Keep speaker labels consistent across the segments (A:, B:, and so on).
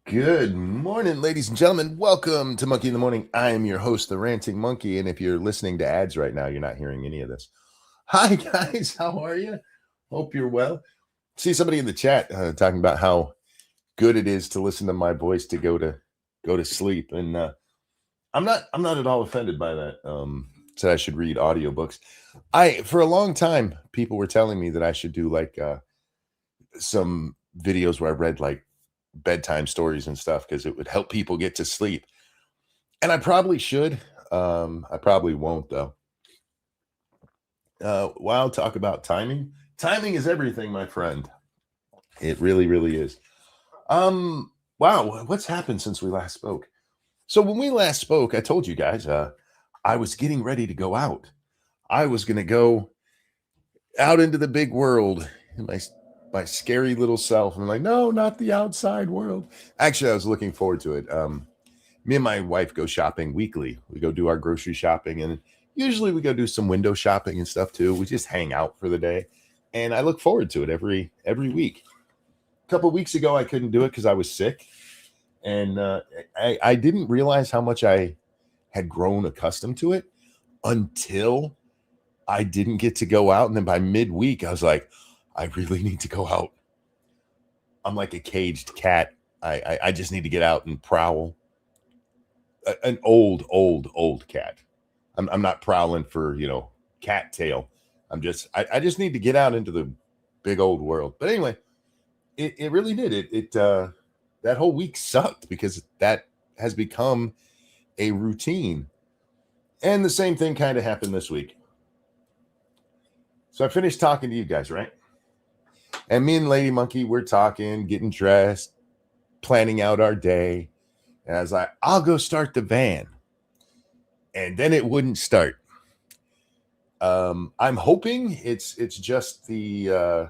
A: Good morning, ladies and gentlemen. Welcome to Monkey in the Morning. I am your host, the Ranting Monkey. And if you're listening to ads right now, you're not hearing any of this. Hi, guys. How are you? Hope you're well. See somebody in the chat talking about how good it is to listen to my voice to go to sleep. And I'm not at all offended by that. Said I should read audiobooks. For a long time, people were telling me that I should do like some videos where I read like bedtime stories and stuff because it would help people get to sleep. And I probably should. I probably won't though. I'll talk about timing. Timing is everything, my friend. It really, really is. Wow, what's happened since we last spoke? So when we last spoke, I told you guys I was getting ready to go out. I was going to go out into the big world. My scary little self. I'm like, no, not the outside world. Actually, I was looking forward to it. Me and my wife go shopping weekly. We go do our grocery shopping, and usually we go do some window shopping and stuff too. We just hang out for the day, and I look forward to it every week. A couple of weeks ago, I couldn't do it because I was sick, and I didn't realize how much I had grown accustomed to it until I didn't get to go out, and then by midweek, I was like, I really need to go out. I'm like a caged cat. I just need to get out and prowl. An old cat. I'm not prowling for, cat tail. I just need to get out into the big old world. But anyway, it really did. That whole week sucked because that has become a routine. And the same thing kind of happened this week. So I finished talking to you guys, right? And me and Lady Monkey, we're talking, getting dressed, planning out our day. And I was like, I'll go start the van. And then it wouldn't start. I'm hoping it's just the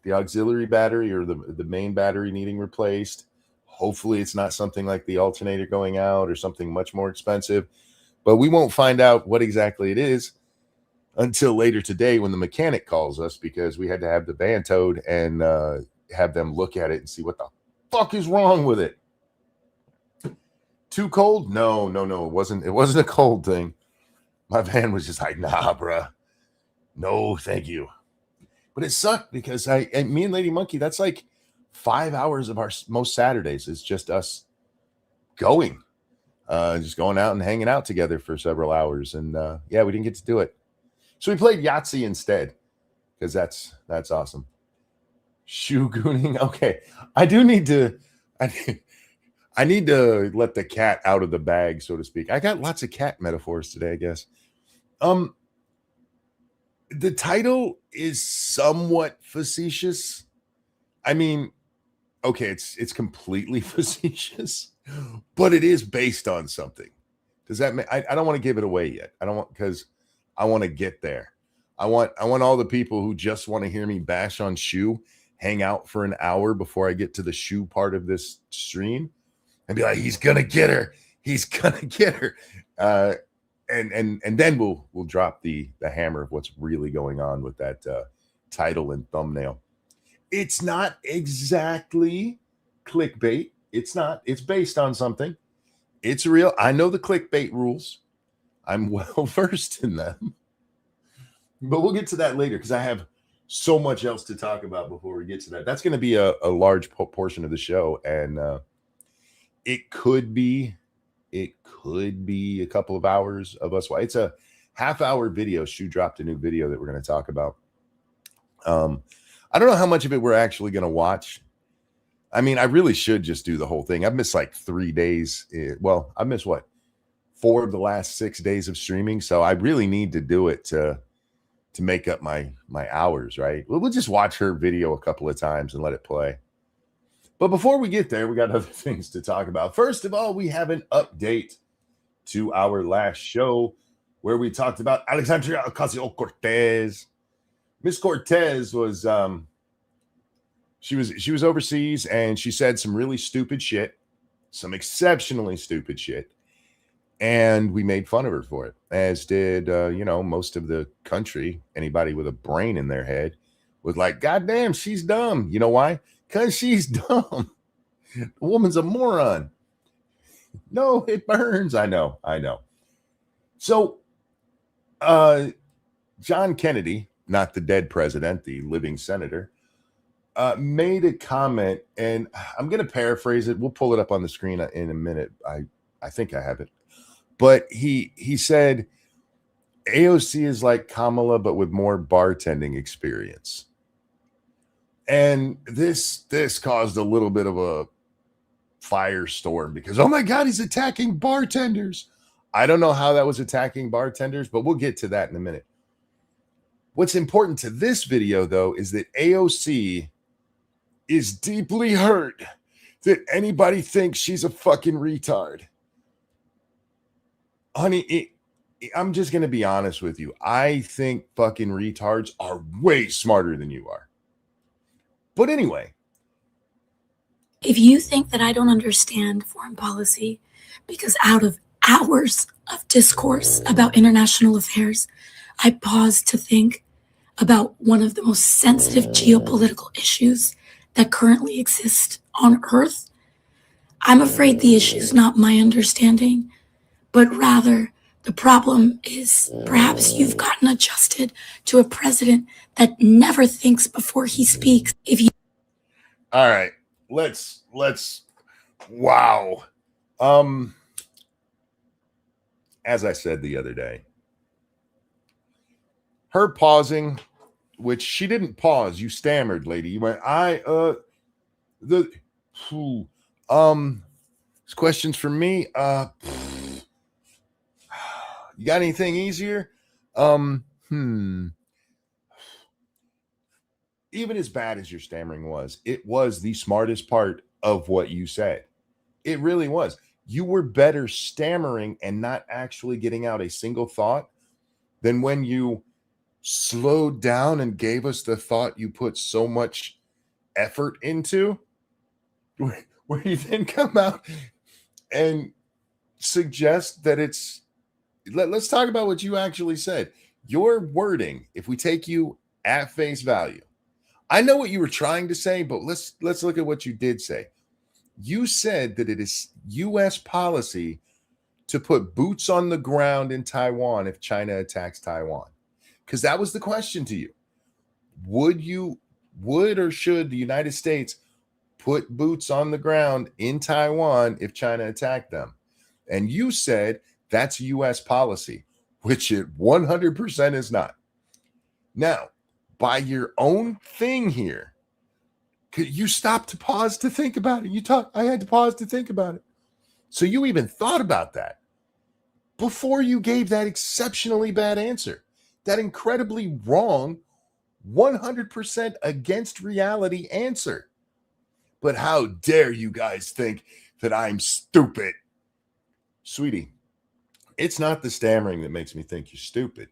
A: auxiliary battery or the main battery needing replaced. Hopefully it's not something like the alternator going out or something much more expensive. But we won't find out what exactly it is until later today when the mechanic calls us, because we had to have the van towed and have them look at it and see what the fuck is wrong with it. Too cold? No. It wasn't a cold thing. My van was just like, nah, bruh. No, thank you. But it sucked because me and Lady Monkey, that's like 5 hours of our most Saturdays. It's just us going, just going out and hanging out together for several hours. And we didn't get to do it. So we played Yahtzee instead, because that's awesome. Shoe0nHead. Okay, I need to let the cat out of the bag, so to speak. I got lots of cat metaphors today, I guess. The title is somewhat facetious. I mean, okay, it's completely facetious, but it is based on something. Does that mean I don't want to give it away yet? I don't want, because I want to get there. I want all the people who just want to hear me bash on Shoe hang out for an hour before I get to the Shoe part of this stream and be like, he's gonna get her. He's gonna get her. And then we'll drop the hammer of what's really going on with that title and thumbnail. It's not exactly clickbait. It's not. It's based on something. It's real. I know the clickbait rules. I'm well versed in them. But we'll get to that later because I have so much else to talk about before we get to that. That's going to be a large portion of the show, and it could be a couple of hours of us. It's a half-hour video. Shoe dropped a new video that we're going to talk about. I don't know how much of it we're actually going to watch. I mean, I really should just do the whole thing. I've missed like 3 days. Well, I missed 4 of the last 6 days of streaming. So I really need to do it to make up my hours, right? We'll just watch her video a couple of times and let it play. But before we get there, we got other things to talk about. First of all, we have an update to our last show where we talked about Alexandria Ocasio-Cortez. Miss Cortez was she was overseas, and she said some really stupid shit, some exceptionally stupid shit. And we made fun of her for it, as did, most of the country. Anybody with a brain in their head was like, God damn, she's dumb. You know why? Because she's dumb. The woman's a moron. No, it burns. I know. So, John Kennedy, not the dead president, the living senator, made a comment, and I'm going to paraphrase it. We'll pull it up on the screen in a minute. I think I have it. But he said AOC is like Kamala, but with more bartending experience. And this caused a little bit of a firestorm because, oh my God, he's attacking bartenders. I don't know how that was attacking bartenders, but we'll get to that in a minute. What's important to this video, though, is that AOC is deeply hurt that anybody thinks she's a fucking retard. Honey, I'm just going to be honest with you. I think fucking retards are way smarter than you are. But anyway.
B: If you think that I don't understand foreign policy because out of hours of discourse about international affairs, I pause to think about one of the most sensitive geopolitical issues that currently exist on Earth, I'm afraid the issue is not my understanding, but rather the problem is perhaps you've gotten adjusted to a president that never thinks before he speaks.
A: All right, let's wow. As I said the other day, her pausing, which she didn't pause, you stammered, lady. You went, this questions for me. You got anything easier? Even as bad as your stammering was, it was the smartest part of what you said. It really was. You were better stammering and not actually getting out a single thought than when you slowed down and gave us the thought you put so much effort into, where you then come out and suggest that it's, let's talk about what you actually said. Your wording, if we take you at face value, I know what you were trying to say, but let's look at what you did say. You said that it is U.S. policy to put boots on the ground in Taiwan if China attacks Taiwan. Because that was the question to you. Would or should the United States put boots on the ground in Taiwan if China attacked them? And you said that's U.S. policy, which it 100% is not. Now, by your own thing here, you stopped to pause to think about it. I had to pause to think about it. So you even thought about that before you gave that exceptionally bad answer. That incredibly wrong, 100% against reality answer. But how dare you guys think that I'm stupid? Sweetie, it's not the stammering that makes me think you're stupid.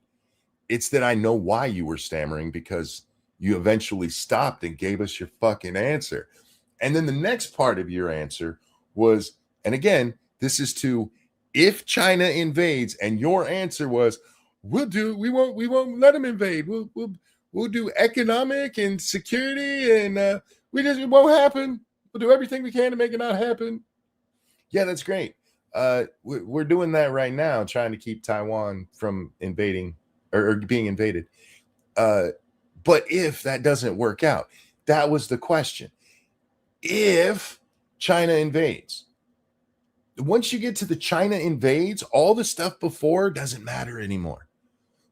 A: It's that I know why you were stammering, because you eventually stopped and gave us your fucking answer. And then the next part of your answer was, and again, this is to if China invades, and your answer was, we won't let them invade. We'll do economic and security, and it won't happen. We'll do everything we can to make it not happen. Yeah, that's great. We're doing that right now, trying to keep Taiwan from invading or being invaded. But if that doesn't work out, that was the question. If China invades, once you get to the China invades, all the stuff before doesn't matter anymore.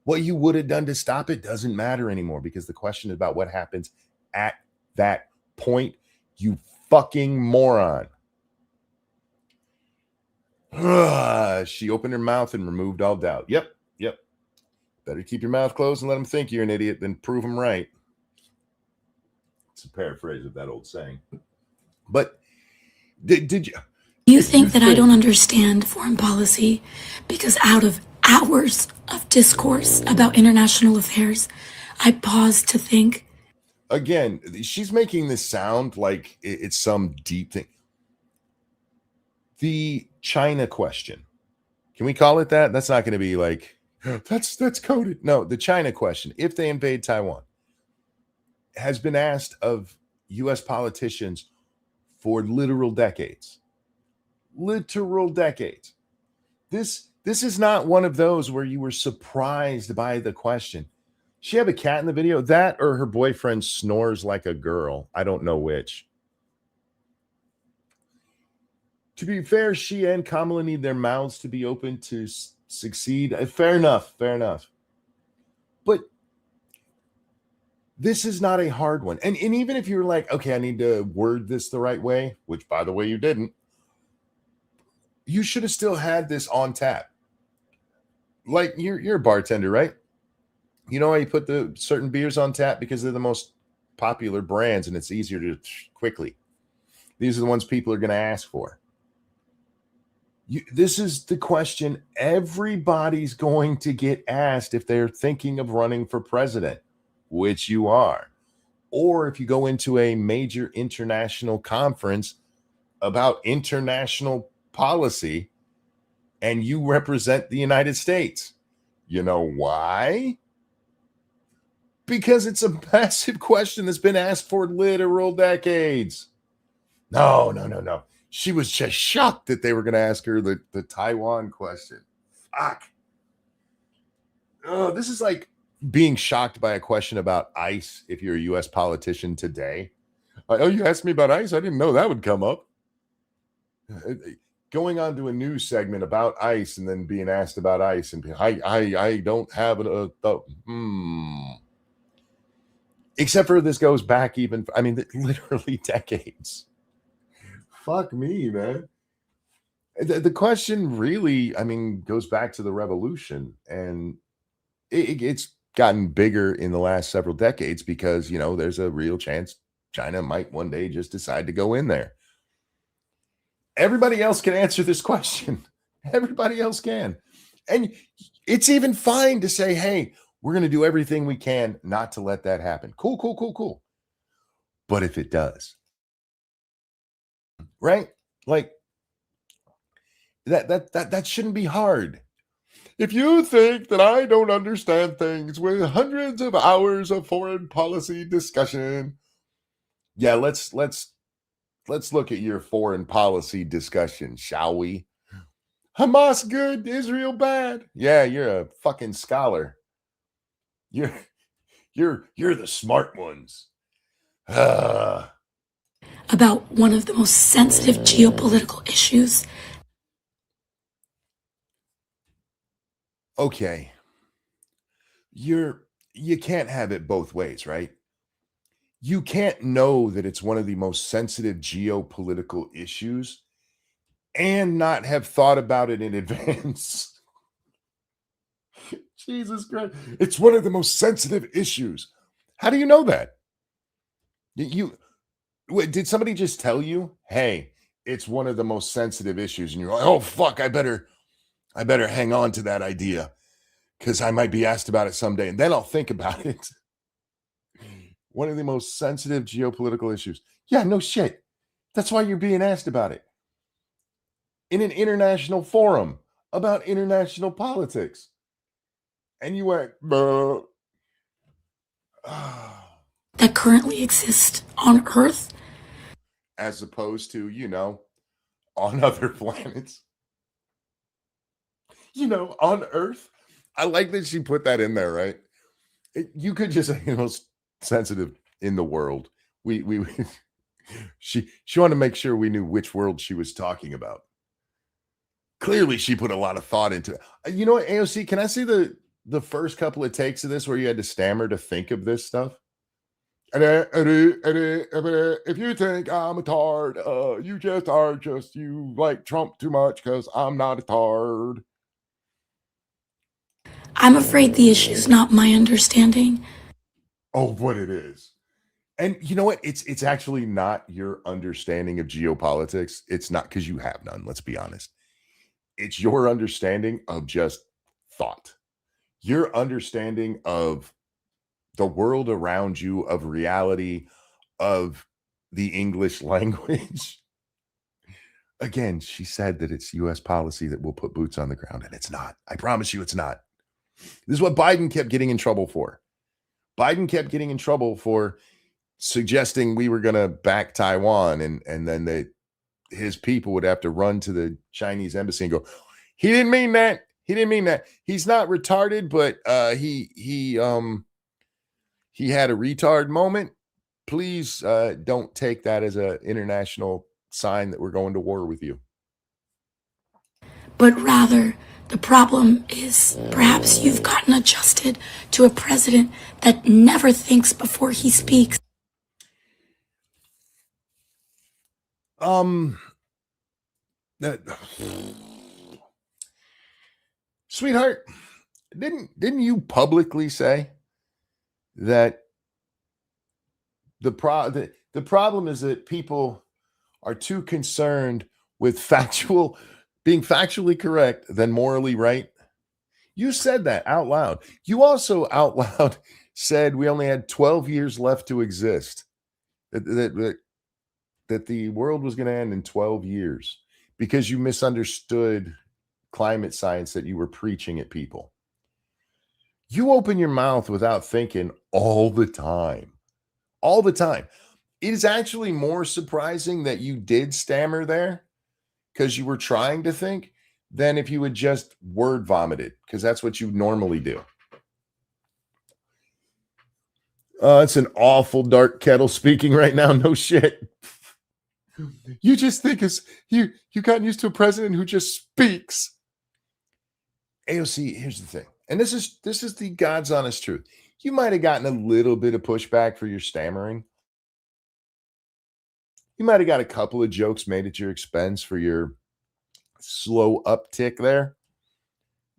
A: What you would have done to stop it doesn't matter anymore, because the question is about what happens at that point, you fucking moron. She opened her mouth and removed all doubt. Yep. Better keep your mouth closed and let them think you're an idiot than prove them right. It's a paraphrase of that old saying. But did you...
B: You think that I don't understand foreign policy because out of hours of discourse about international affairs, I pause to think.
A: Again, she's making this sound like it's some deep thing. The China question. Can we call it that? That's not going to be like, that's coded. No, the China question, if they invade Taiwan, has been asked of U.S. politicians for literal decades. Literal decades. This is not one of those where you were surprised by the question. She have a cat in the video? That or her boyfriend snores like a girl. I don't know which. To be fair, she and Kamala need their mouths to be open to succeed. Fair enough. Fair enough. But this is not a hard one. And even if you're like, okay, I need to word this the right way, which by the way, you didn't, you should have still had this on tap. Like you're a bartender, right? You know how you put the certain beers on tap because they're the most popular brands and it's easier to quickly. These are the ones people are going to ask for. This is the question everybody's going to get asked if they're thinking of running for president, which you are. Or if you go into a major international conference about international policy and you represent the United States. You know why? Because it's a massive question that's been asked for literal decades. No. She was just shocked that they were going to ask her the Taiwan question. Fuck. Oh, this is like being shocked by a question about ICE if you're a U.S. politician today. Like, oh, you asked me about ICE? I didn't know that would come up. Going on to a news segment about ICE and then being asked about ICE and I don't have except for this goes back even, I mean, literally decades. Fuck me, man. The question really, I mean, goes back to the revolution, and it's gotten bigger in the last several decades because, you know, there's a real chance China might one day just decide to go in there. Everybody else can answer this question. Everybody else can. And it's even fine to say, hey, we're going to do everything we can not to let that happen. Cool. But if it does, right? Like that shouldn't be hard. If you think that I don't understand things with hundreds of hours of foreign policy discussion, yeah, let's look at your foreign policy discussion, shall we? Hamas good, Israel bad. Yeah, you're a fucking scholar. You're the smart ones.
B: About one of the most sensitive geopolitical issues.
A: Okay. You can't have it both ways, right? You can't know that it's one of the most sensitive geopolitical issues and not have thought about it in advance. Jesus Christ. It's one of the most sensitive issues. How do you know that? Did somebody just tell you, hey, it's one of the most sensitive issues? And you're like, oh, fuck, I better hang on to that idea because I might be asked about it someday. And then I'll think about it. One of the most sensitive geopolitical issues. Yeah, no shit. That's why you're being asked about it. In an international forum about international politics. And you went,
B: that currently exist on Earth.
A: As opposed to, you know, on other planets. You know, on Earth. I like that she put that in there, right? You could just say the most sensitive in the world. She wanted to make sure we knew which world she was talking about. Clearly, she put a lot of thought into it. You know what, AOC, can I see the first couple of takes of this where you had to stammer to think of this stuff? If you think I'm a tard, you like Trump too much because I'm not a tard.
B: I'm afraid the issue's not my understanding.
A: Oh, what it is. And you know what? It's actually not your understanding of geopolitics. It's not, because you have none, let's be honest. It's your understanding of just thought. Your understanding of the world around you, of reality, of the English language. Again, she said that it's U.S. policy that will put boots on the ground, and it's not. I promise you it's not. This is what Biden kept getting in trouble for. Biden kept getting in trouble for suggesting we were going to back Taiwan, and then his people would have to run to the Chinese embassy and go, he didn't mean that. He didn't mean that. He's not retarded, but he had a retard moment. Please don't take that as an international sign that we're going to war with you.
B: But rather, the problem is perhaps you've gotten adjusted to a president that never thinks before he speaks.
A: Sweetheart, didn't you publicly say that the problem is that people are too concerned with being factually correct than morally right? You said that out loud. You also out loud said we only had 12 years left to exist. That the world was going to end in 12 years because you misunderstood climate science that you were preaching at people. You open your mouth without thinking all the time. All the time. It is actually more surprising that you did stammer there because you were trying to think than if you had just word vomited, because that's what you normally do. It's an awful dark kettle speaking right now. No shit. You just think you gotten used to a president who just speaks. AOC, here's the thing, and this is the God's honest truth. You might have gotten a little bit of pushback for your stammering. You might have got a couple of jokes made at your expense for your slow uptick there.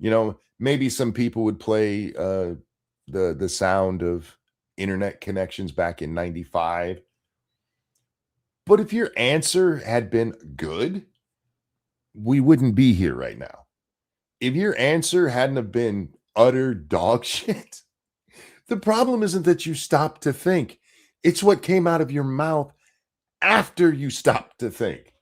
A: You know, maybe some people would play the sound of internet connections back in 95. But if your answer had been good, we wouldn't be here right now. If your answer hadn't have been utter dog shit, the problem isn't that you stopped to think. It's what came out of your mouth after you stopped to think.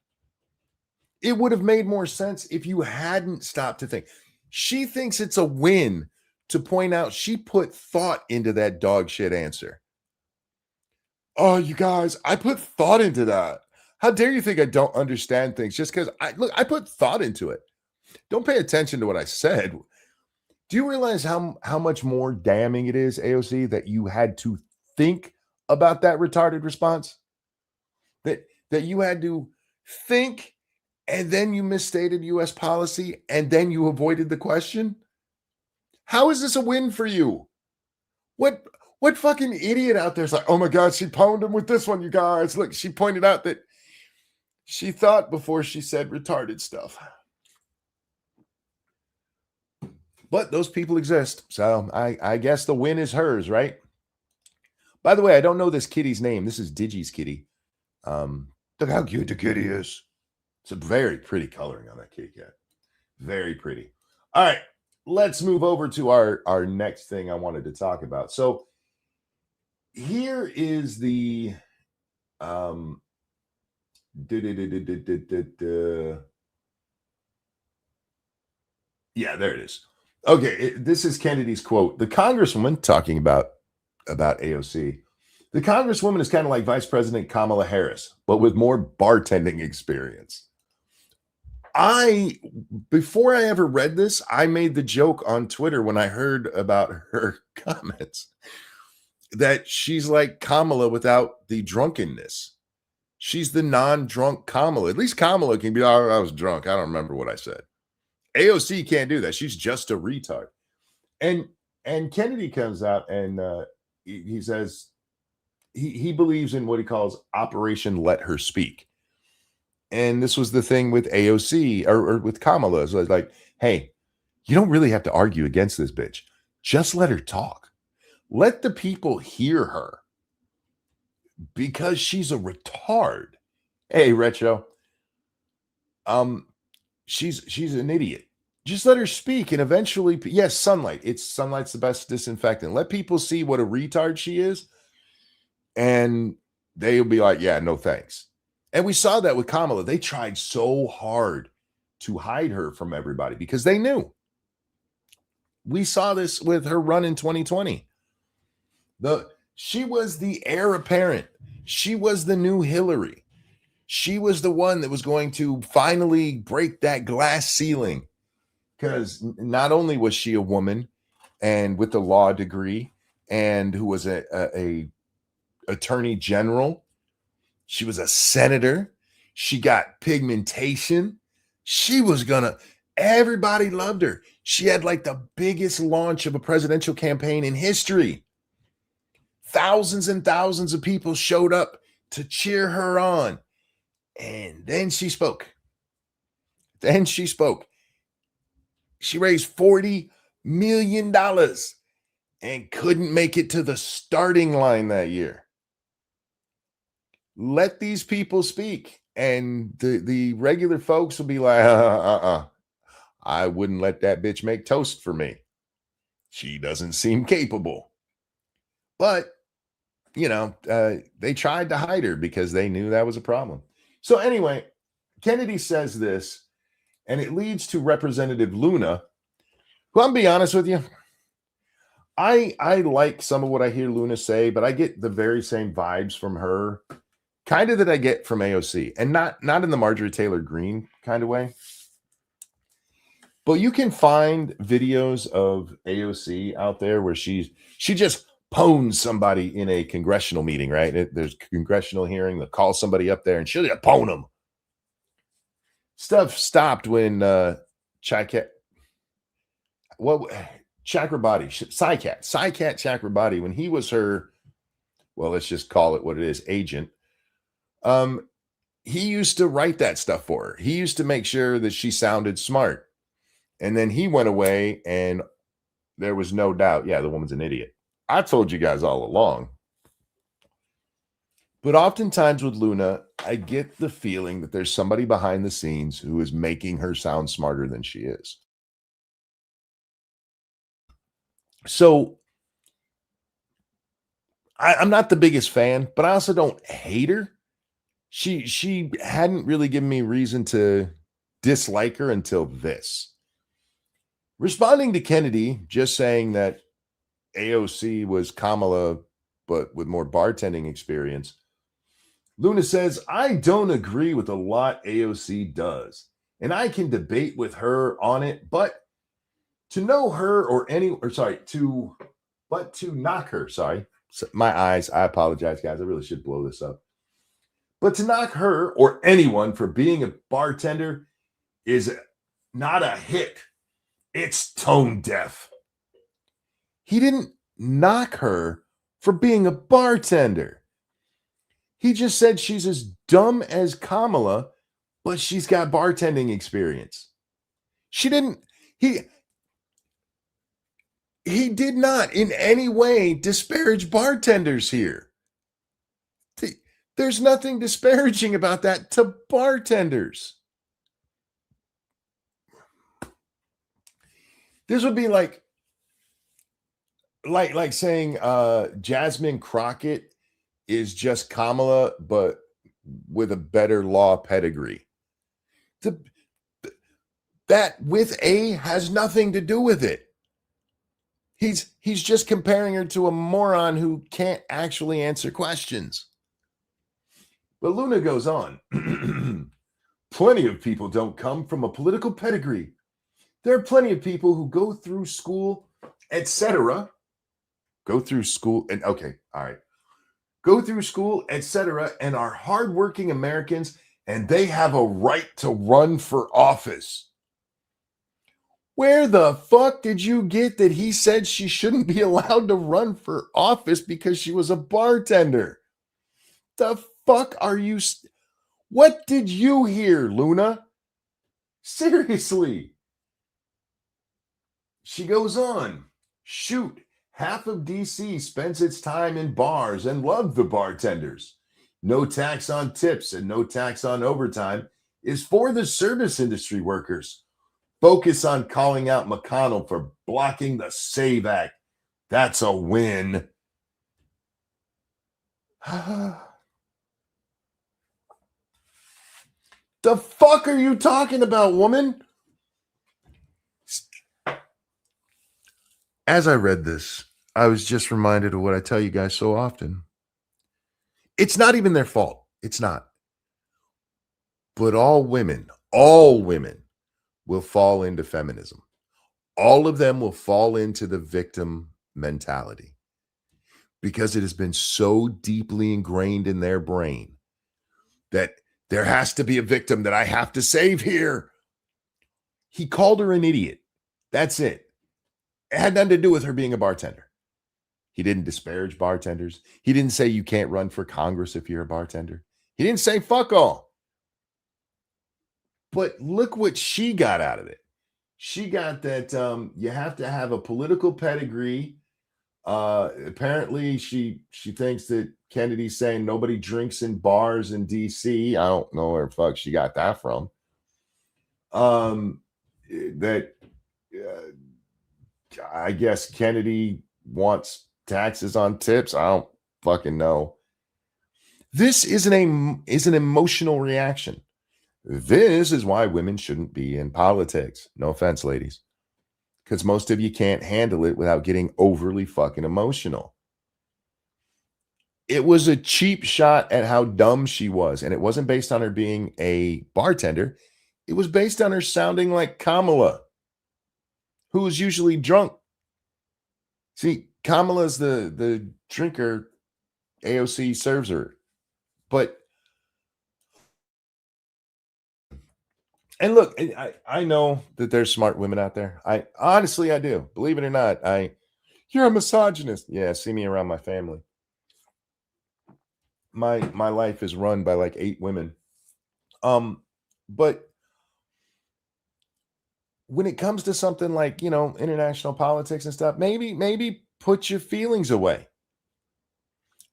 A: It would have made more sense if you hadn't stopped to think. She thinks it's a win to point out she put thought into that dog shit answer. Oh, you guys, I put thought into that. How dare you think I don't understand things just because I put thought into it. Don't pay attention to what I said. Do you realize how much more damning it is, AOC, that you had to think about that retarded response? That you had to think and then you misstated U.S. policy and then you avoided the question? How is this a win for you? What fucking idiot out there's like, oh my God, she pwned him with this one, you guys. Look, she pointed out that she thought before she said retarded stuff. But those people exist. So I guess the win is hers, right? By the way, I don't know this kitty's name. This is Digi's kitty. Look how cute the kitty is. It's a very pretty coloring on that kitty cat. Very pretty. All right, let's move over to our next thing I wanted to talk about. So here is the yeah, there it is. Okay, this is Kennedy's quote. The Congresswoman talking about AOC. The Congresswoman is kind of like Vice President Kamala Harris, but with more bartending experience. Before I ever read this, I made the joke on Twitter when I heard about her comments that she's like Kamala without the drunkenness. She's the non-drunk Kamala. At least Kamala can be, oh, I was drunk. I don't remember what I said. AOC can't do that. She's just a retard. And Kennedy comes out and he says he believes in what he calls Operation Let Her Speak. And this was the thing with AOC or with Kamala. So it's like, hey, you don't really have to argue against this bitch. Just let her talk. Let the people hear her because she's a retard. Hey, Retro. She's an idiot. Just let her speak, and eventually, yes, sunlight's the best disinfectant. Let people see what a retard she is, and they'll be like, yeah, no thanks. And we saw that with Kamala. They tried so hard to hide her from everybody because they knew. We saw this with her run in 2020. She was the heir apparent. She was the new Hillary. She was the one that was going to finally break that glass ceiling. Because not only was she a woman and with a law degree and who was a attorney general, she was a senator. She got pigmentation. She was gonna, everybody loved her. She had like the biggest launch of a presidential campaign in history. Thousands and thousands of people showed up to cheer her on. And then she spoke. Then she spoke. She raised $40 million and couldn't make it to the starting line that year. Let these people speak. And the regular folks will be like, I wouldn't let that bitch make toast for me. She doesn't seem capable. But, they tried to hide her because they knew that was a problem. So anyway, Kennedy says this, and it leads to Representative Luna, who, I'm be honest with you, I like some of what I hear Luna say, but I get the very same vibes from her, kind of that I get from AOC, and not in the Marjorie Taylor Greene kind of way. But you can find videos of AOC out there where she just pwns somebody in a congressional meeting, right? There's a congressional hearing, they'll call somebody up there and she'll just pwn them. Stuff stopped when Chakrabarti, Cycat Chakrabarti, when he was her, well, let's just call it what it is, agent. He used to write that stuff for her. He used to make sure that she sounded smart. And then he went away and there was no doubt, yeah, the woman's an idiot. I told you guys all along. But oftentimes with Luna, I get the feeling that there's somebody behind the scenes who is making her sound smarter than she is. So I'm not the biggest fan, but I also don't hate her. She hadn't really given me reason to dislike her until this. Responding to Kennedy, just saying that AOC was Kamala, but with more bartending experience, Luna says, I don't agree with a lot AOC does, and I can debate with her on it, but to know her to knock her, my eyes, I apologize, guys, I really should blow this up. But to knock her or anyone for being a bartender is not a hit. It's tone deaf. He didn't knock her for being a bartender. He just said she's as dumb as Kamala, but she's got bartending experience. He did not in any way disparage bartenders here. There's nothing disparaging about that to bartenders. This would be like saying Jasmine Crockett is just Kamala, but with a better law pedigree. That with A has nothing to do with it. He's just comparing her to a moron who can't actually answer questions. But Luna goes on. Plenty of people don't come from a political pedigree. There are plenty of people who go through school, etc. Go through school and are hardworking Americans, and they have a right to run for office. Where the fuck did you get that he said she shouldn't be allowed to run for office because she was a bartender? The fuck are you? What did you hear, Luna? Seriously. She goes on. Shoot, half of DC spends its time in bars and love the bartenders. No tax on tips and no tax on overtime is for the service industry workers. Focus on calling out McConnell for blocking the SAVE Act. That's a win. The fuck are you talking about, woman? As I read this, I was just reminded of what I tell you guys so often. It's not even their fault. It's not. But all women will fall into feminism. All of them will fall into the victim mentality because it has been so deeply ingrained in their brain that there has to be a victim that I have to save here. He called her an idiot. That's it. It had nothing to do with her being a bartender. He didn't disparage bartenders. He didn't say you can't run for Congress if you're a bartender. He didn't say fuck all. But look what she got out of it. She got that you have to have a political pedigree. Apparently, she thinks that Kennedy's saying nobody drinks in bars in D.C. I don't know where the fuck she got that from. That I guess Kennedy wants taxes on tips. I don't fucking know. This is an emotional reaction. This is why women shouldn't be in politics. No offense, ladies. Because most of you can't handle it without getting overly fucking emotional. It was a cheap shot at how dumb she was. And it wasn't based on her being a bartender. It was based on her sounding like Kamala, who was usually drunk. See, Kamala's the drinker AOC serves her. But and look, I know that there's smart women out there. I honestly I do. Believe it or not, you're a misogynist. Yeah, see me around my family. My life is run by like 8 women. But when it comes to something like, international politics and stuff, maybe put your feelings away.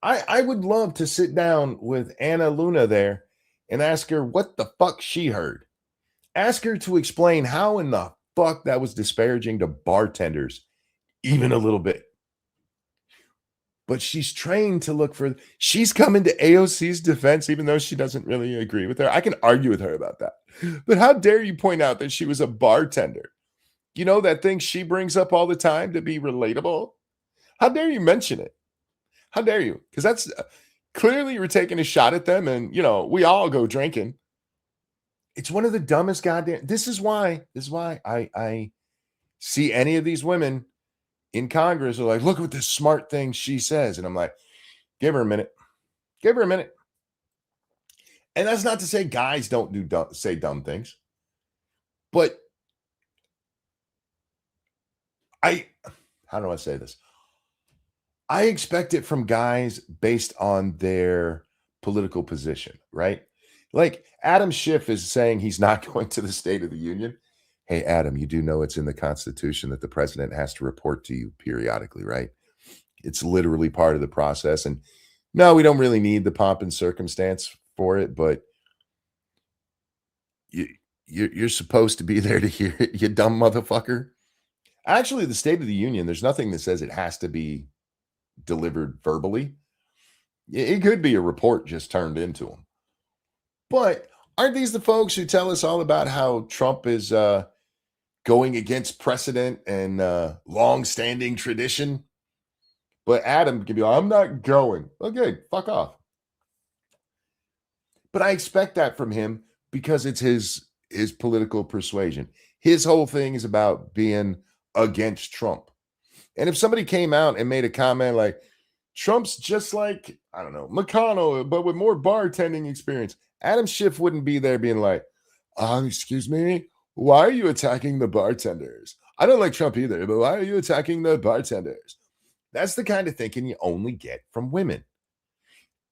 A: I would love to sit down with Anna Luna there and ask her what the fuck she heard. Ask her to explain how in the fuck that was disparaging to bartenders, even a little bit. But she's trained to look for, she's coming to AOC's defense, even though she doesn't really agree with her. I can argue with her about that. But how dare you point out that she was a bartender? You know, that thing she brings up all the time to be relatable? How dare you mention it? How dare you? Because that's clearly you're taking a shot at them, and we all go drinking. It's one of the dumbest goddamn. This is why I see any of these women in Congress are like, look at this smart thing she says, and I'm like, give her a minute, give her a minute. And that's not to say guys don't say dumb things, but how do I say this? I expect it from guys based on their political position, right? Like Adam Schiff is saying he's not going to the State of the Union. Hey, Adam, you do know it's in the Constitution that the president has to report to you periodically, right? It's literally part of the process. And no, we don't really need the pomp and circumstance for it, but you're supposed to be there to hear it, you dumb motherfucker. Actually, the State of the Union, there's nothing that says it has to be delivered verbally. It could be a report just turned into them. But aren't these the folks who tell us all about how Trump is going against precedent and long-standing tradition? But Adam can be like, I'm not going. Okay, fuck off. But I expect that from him because it's his political persuasion. His whole thing is about being against Trump. And if somebody came out and made a comment like, Trump's just like, I don't know, McConnell, but with more bartending experience, Adam Schiff wouldn't be there being like, excuse me, why are you attacking the bartenders? I don't like Trump either, but why are you attacking the bartenders? That's the kind of thinking you only get from women.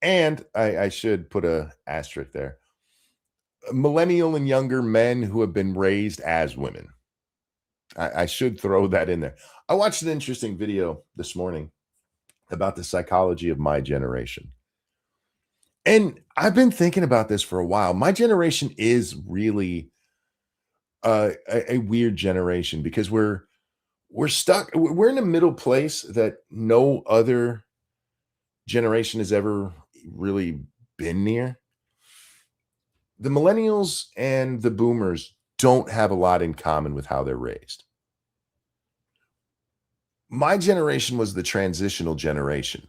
A: And I should put a asterisk there. Millennial and younger men who have been raised as women. I should throw that in there. I watched an interesting video this morning about the psychology of my generation. And I've been thinking about this for a while. My generation is really a weird generation because we're stuck. We're in a middle place that no other generation has ever really been near. The millennials and the boomers don't have a lot in common with how they're raised. My generation was the transitional generation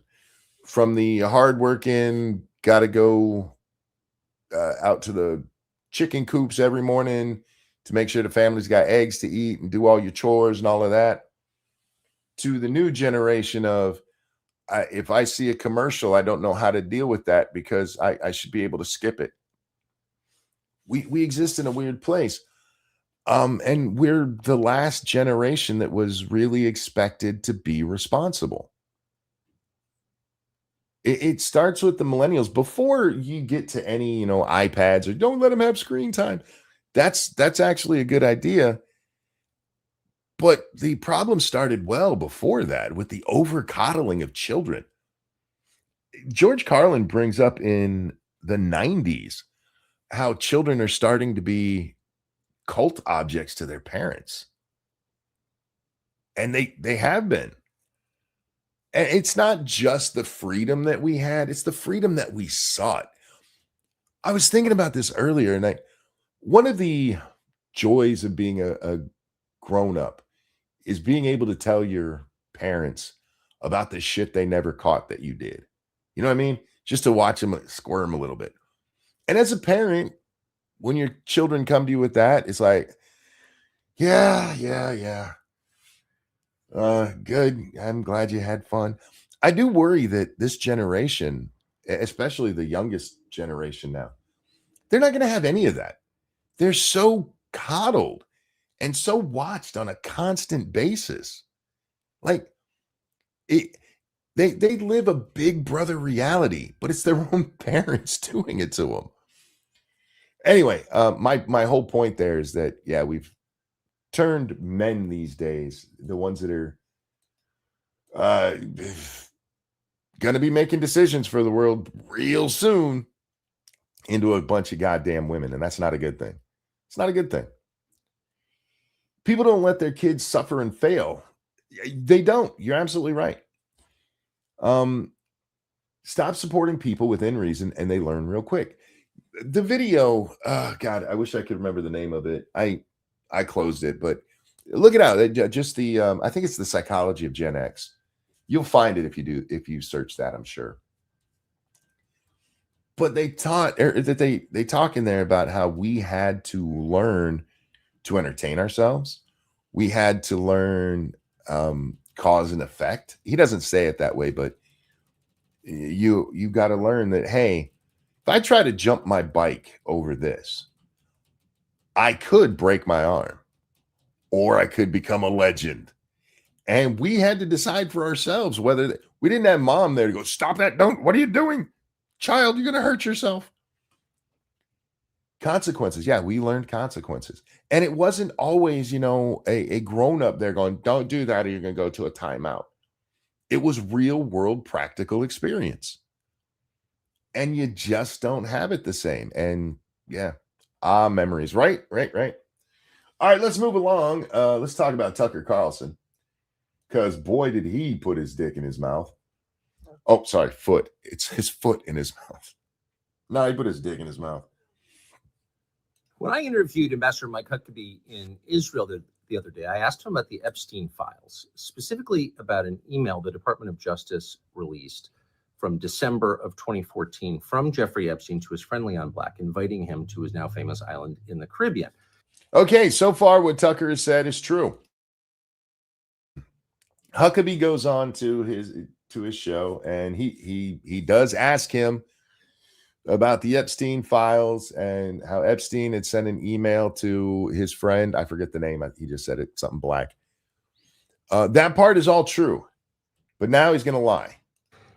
A: from the hardworking, got to go out to the chicken coops every morning to make sure the family's got eggs to eat and do all your chores and all of that, to the new generation of if I see a commercial, I don't know how to deal with that because I should be able to skip it. We exist in a weird place. And we're the last generation that was really expected to be responsible. It starts with the millennials before you get to any, iPads or don't let them have screen time. That's actually a good idea. But the problem started well before that with the over coddling of children. George Carlin brings up in the 90s how children are starting to be cult objects to their parents. And they have been. And it's not just the freedom that we had, it's the freedom that we sought. I was thinking about this earlier, and one of the joys of being a grown up is being able to tell your parents about the shit they never caught that you did. You know what I mean? Just to watch them squirm a little bit. And as a parent, when your children come to you with that, it's like, yeah. Good. I'm glad you had fun. I do worry that this generation, especially the youngest generation now, they're not going to have any of that. They're so coddled and so watched on a constant basis. Like it, they live a big brother reality, but it's their own parents doing it to them. Anyway, my whole point there is that we've turned men these days, the ones that are going to be making decisions for the world real soon, into a bunch of goddamn women, and that's not a good thing. It's not a good thing. People don't let their kids suffer and fail. They don't. You're absolutely right. Stop supporting people within reason, and they learn real quick. The video, God, I wish I could remember the name of it. I closed it, but look it out. Just the I think it's the psychology of Gen X. You'll find it if you search that, I'm sure. But they taught that they talk in there about how we had to learn to entertain ourselves. We had to learn cause and effect. He doesn't say it that way, but you got to learn that, hey, if I try to jump my bike over this, I could break my arm or I could become a legend. And we had to decide for ourselves whether we didn't have mom there to go, stop that. What are you doing? Child, you're going to hurt yourself. Consequences. Yeah, we learned consequences. And it wasn't always, a grown up there going, don't do that or you're going to go to a timeout. It was real world practical experience. And you just don't have it the same. And memories. Right. All right, let's move along. Let's talk about Tucker Carlson. Because boy, did he put his dick in his mouth. Oh, sorry, foot. It's his foot in his mouth. No, he put his dick in his mouth.
C: When I interviewed Ambassador Mike Huckabee in Israel the other day, I asked him about the Epstein files, specifically about an email the Department of Justice released from December of 2014 from Jeffrey Epstein to his friend Leon Black, inviting him to his now famous island in the Caribbean.
A: Okay, so far what Tucker has said is true. Huckabee goes on to his show, and he does ask him about the Epstein files and how Epstein had sent an email to his friend. I forget the name. He just said it, something Black. That part is all true, but now he's going to lie.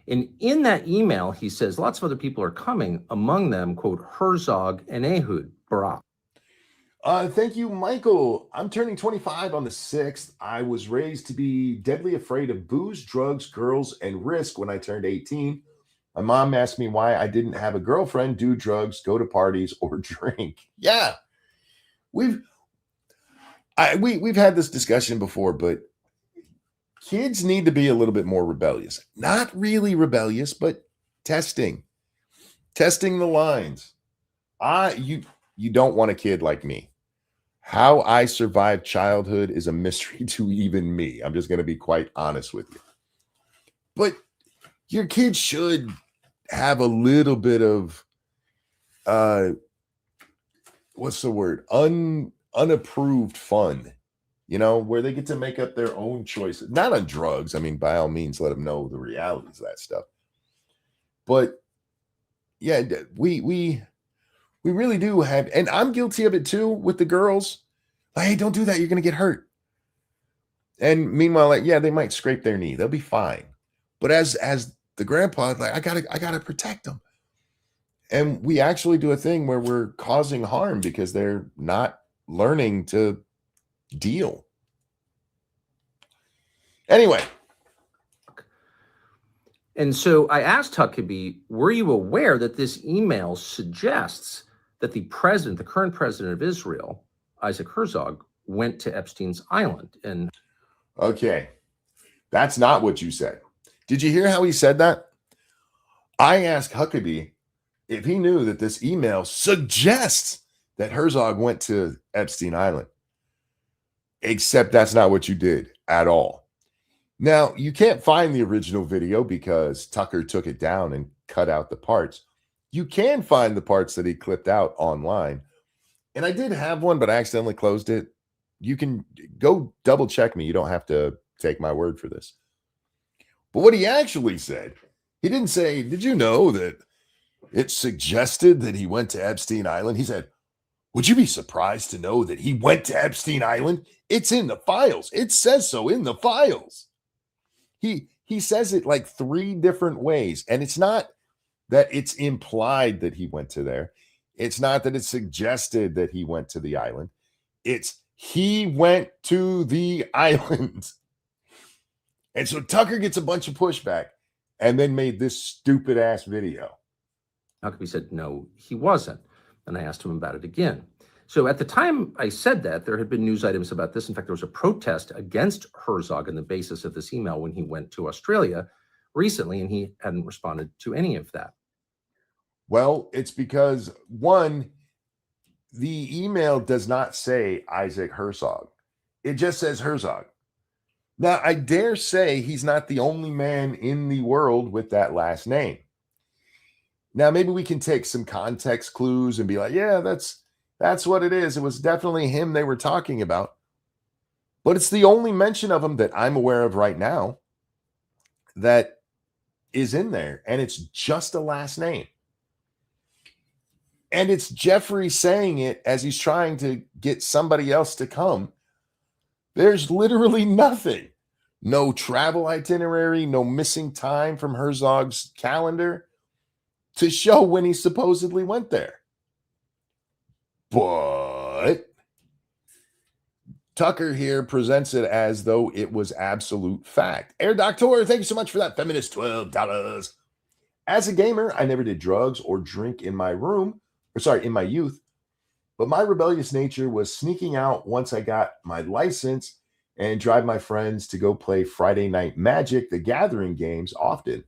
C: And in that email, he says lots of other people are coming, among them, quote, Herzog and Ehud Barak.
A: Thank you, Michael. I'm turning 25 on the 6th. I was raised to be deadly afraid of booze, drugs, girls, and risk when I turned 18. My mom asked me why I didn't have a girlfriend, do drugs, go to parties, or drink. Yeah, we've had this discussion before, but kids need to be a little bit more rebellious. Not really rebellious, but testing the lines. You don't want a kid like me. How I survived childhood is a mystery to even me. I'm just going to be quite honest with you. But your kids should have a little bit of what's the word? Unapproved fun, where they get to make up their own choices. Not on drugs. I mean, by all means, let them know the realities of that stuff. But yeah, we really do have, and I'm guilty of it too with the girls. Like, hey, don't do that. You're going to get hurt. And meanwhile, like, yeah, they might scrape their knee. They'll be fine. But as the grandpa, like, I gotta protect them. And we actually do a thing where we're causing harm because they're not learning to deal. Anyway.
C: And so I asked Huckabee, were you aware that this email suggests that the current president of Israel, Isaac Herzog, went to Epstein's Island? And
A: okay, that's not what you said. Did you hear how he said that? I asked Huckabee if he knew that this email suggests that Herzog went to Epstein Island. Except that's not what you did at all. Now, you can't find the original video because Tucker took it down and cut out the parts. You can find the parts that he clipped out online. And I did have one, but I accidentally closed it. You can go double check me. You don't have to take my word for this. But what he actually said, he didn't say, did you know that it suggested that he went to Epstein Island? He said, would you be surprised to know that he went to Epstein Island? It's in the files. It says so in the files. He says it like 3 different ways. And it's not that it's implied that he went to there. It's not that it's suggested that he went to the island. It's he went to the island. And so Tucker gets a bunch of pushback and then made this stupid ass video.
C: Huckabee said, no, he wasn't. And I asked him about it again. So at the time I said that, there had been news items about this. In fact, there was a protest against Herzog on the basis of this email when he went to Australia recently, and he hadn't responded to any of that.
A: Well, it's because, one, the email does not say Isaac Herzog. It just says Herzog. Now, I dare say he's not the only man in the world with that last name. Now, maybe we can take some context clues and be like, yeah, that's what it is. It was definitely him they were talking about. But it's the only mention of him that I'm aware of right now that is in there. And it's just a last name. And it's Jeffrey saying it as he's trying to get somebody else to come. There's literally nothing. No travel itinerary, no missing time from Herzog's calendar to show when he supposedly went there. But Tucker here presents it as though it was absolute fact. Air Doctor, thank you so much for that feminist $12. As a gamer, I never did drugs or drink in my youth. But my rebellious nature was sneaking out once I got my license and drive my friends to go play Friday Night Magic, the Gathering games often.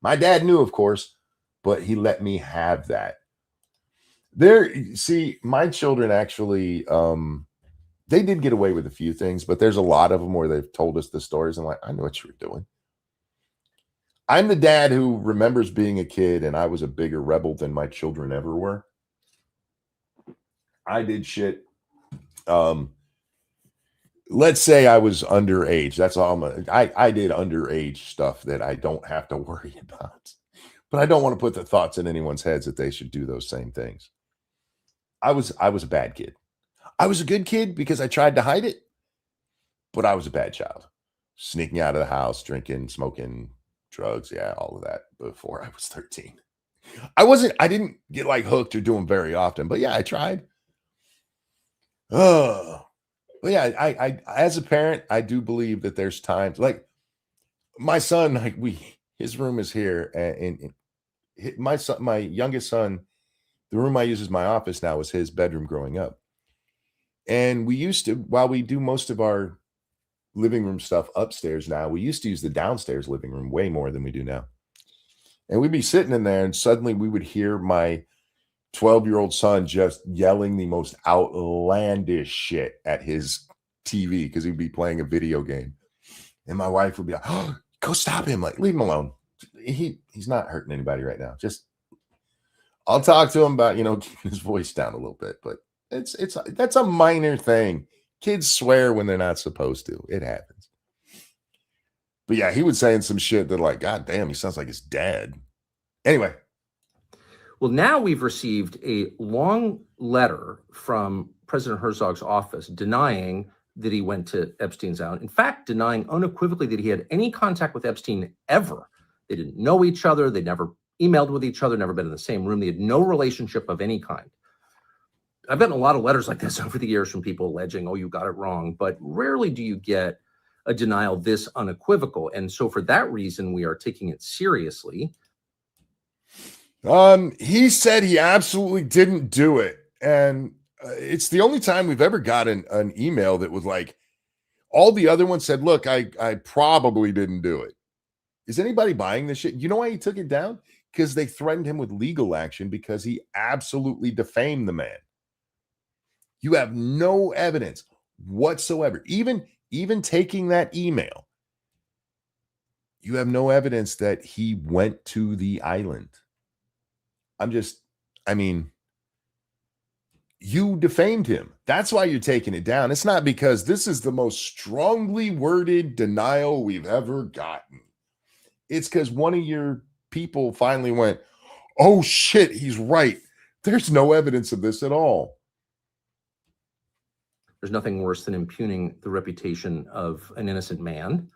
A: My dad knew, of course, but he let me have that. See, my children actually, they did get away with a few things, but there's a lot of them where they've told us the stories. I'm like, I know what you were doing. I'm the dad who remembers being a kid and I was a bigger rebel than my children ever were. I did shit. Let's say I was underage. That's all I did underage stuff that I don't have to worry about. But I don't want to put the thoughts in anyone's heads that they should do those same things. I was a bad kid. I was a good kid because I tried to hide it, but I was a bad child. Sneaking out of the house, drinking, smoking, drugs, yeah, all of that before I was 13. I didn't get like hooked or do them very often, but yeah, I tried. Oh, but yeah, I as a parent, I do believe that there's times like my son, like his room is here, and my youngest son, the room I use as my office now was his bedroom growing up. And we used to, while we do most of our living room stuff upstairs now, we used to use the downstairs living room way more than we do now. And we'd be sitting in there and suddenly we would hear my 12-year-old son just yelling the most outlandish shit at his TV because he'd be playing a video game. And my wife would be like, oh, go stop him. Like, leave him alone. He's not hurting anybody right now. Just, I'll talk to him about, keeping his voice down a little bit, but that's a minor thing. Kids swear when they're not supposed to. It happens. But yeah, he was saying some shit that like, God damn, he sounds like his dad. Anyway.
C: Well, now we've received a long letter from President Herzog's office denying that he went to Epstein's Island. In fact, denying unequivocally that he had any contact with Epstein ever. They didn't know each other. They never emailed with each other, never been in the same room. They had no relationship of any kind. I've gotten a lot of letters like this over the years from people alleging, oh, you got it wrong. But rarely do you get a denial this unequivocal. And so for that reason, we are taking it seriously.
A: He said he absolutely didn't do it. And it's the only time we've ever gotten an email that was like, all the other ones said, look, I probably didn't do it. Is anybody buying this shit? You know why he took it down? Because they threatened him with legal action because he absolutely defamed the man. You have no evidence whatsoever. Even taking that email, you have no evidence that he went to the island. You defamed him. That's why you're taking it down. It's not because this is the most strongly worded denial we've ever gotten. It's because one of your people finally went, oh shit, he's right. There's no evidence of this at all.
C: There's nothing worse than impugning the reputation of an innocent man.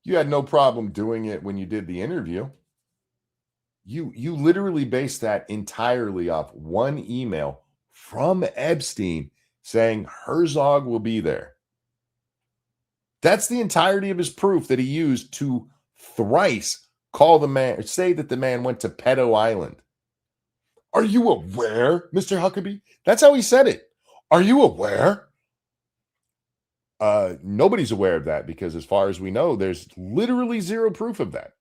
A: You had no problem doing it when you did the interview. You literally based that entirely off one email from Epstein saying Herzog will be there. That's the entirety of his proof that he used to thrice call the man, or say that the man went to Pedo Island. Are you aware, Mr. Huckabee? That's how he said it. Are you aware? Nobody's aware of that because as far as we know, there's literally zero proof of that.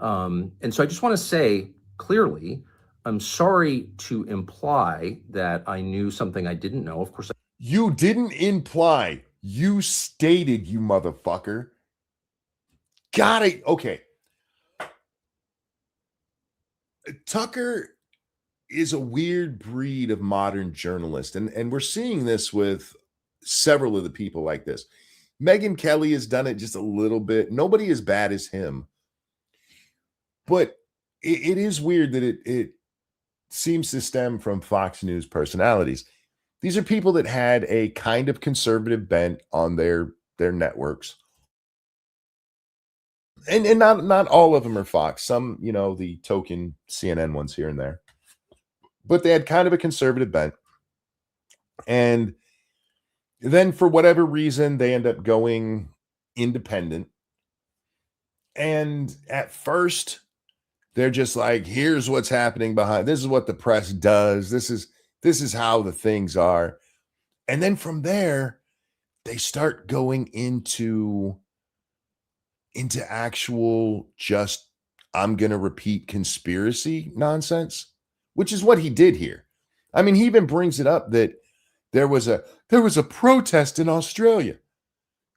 C: And so I just want to say clearly, I'm sorry to imply that I knew something I didn't know. Of course,
A: you didn't imply. You stated, you motherfucker. Got it. Okay. Tucker is a weird breed of modern journalist. And we're seeing this with several of the people like this. Megyn Kelly has done it just a little bit. Nobody as bad as him. But it is weird that it seems to stem from Fox News personalities. These are people that had a kind of conservative bent on their networks. And not all of them are Fox. Some, the token CNN ones here and there. But they had kind of a conservative bent. And then for whatever reason, they end up going independent. And at first, they're just like, here's what's happening behind. This is what the press does. This is how the things are. And then from there, they start going into actual just, I'm going to repeat conspiracy nonsense, which is what he did here. I mean, he even brings it up that there was a protest in Australia.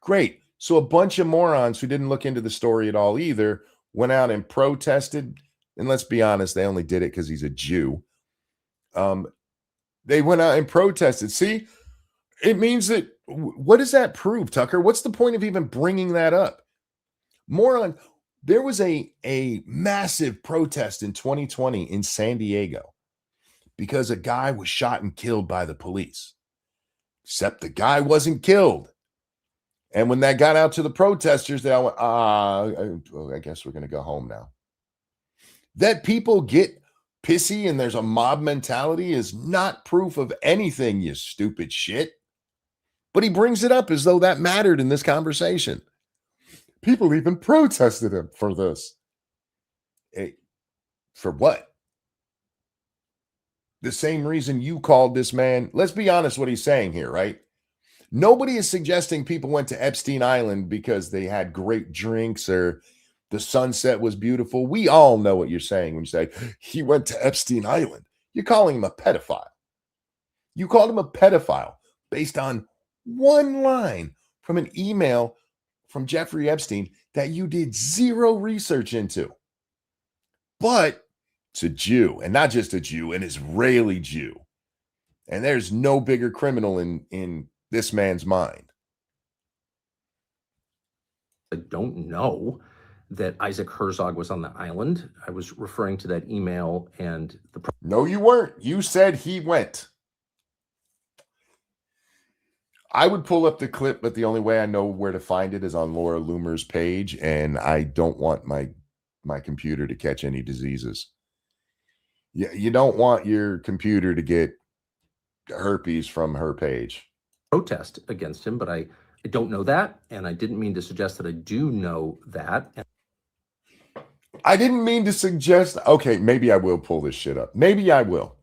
A: Great. So a bunch of morons who didn't look into the story at all either went out and protested. And let's be honest, they only did it because he's a Jew. They went out and protested. See, it means that, what does that prove, Tucker? What's the point of even bringing that up? Moron, there was a massive protest in 2020 in San Diego because a guy was shot and killed by the police. Except the guy wasn't killed. And when that got out to the protesters, they all went, I guess we're going to go home now. That people get pissy and there's a mob mentality is not proof of anything, you stupid shit. But he brings it up as though that mattered in this conversation. People even protested him for this. Hey, for what? The same reason you called this man. Let's be honest what he's saying here, right? Nobody is suggesting people went to Epstein Island because they had great drinks or The sunset was beautiful. We all know what you're saying when you say he went to Epstein Island. You're calling him a pedophile. You called him a pedophile based on one line from an email from Jeffrey Epstein that you did zero research into. But it's a Jew, and not just a Jew, an Israeli Jew. And there's no bigger criminal in this man's mind.
C: I don't know that Isaac Herzog was on the island. I was referring to that email and the.
A: No, you weren't. You said he went. I would pull up the clip, but the only way I know where to find it is on Laura Loomer's page, and I don't want my computer to catch any diseases. You don't want your computer to get herpes from her page.
C: Protest against him, but I don't know that, and I didn't mean to suggest that I do know that.
A: I didn't mean to suggest. Okay, maybe I will pull this shit up. Maybe I will.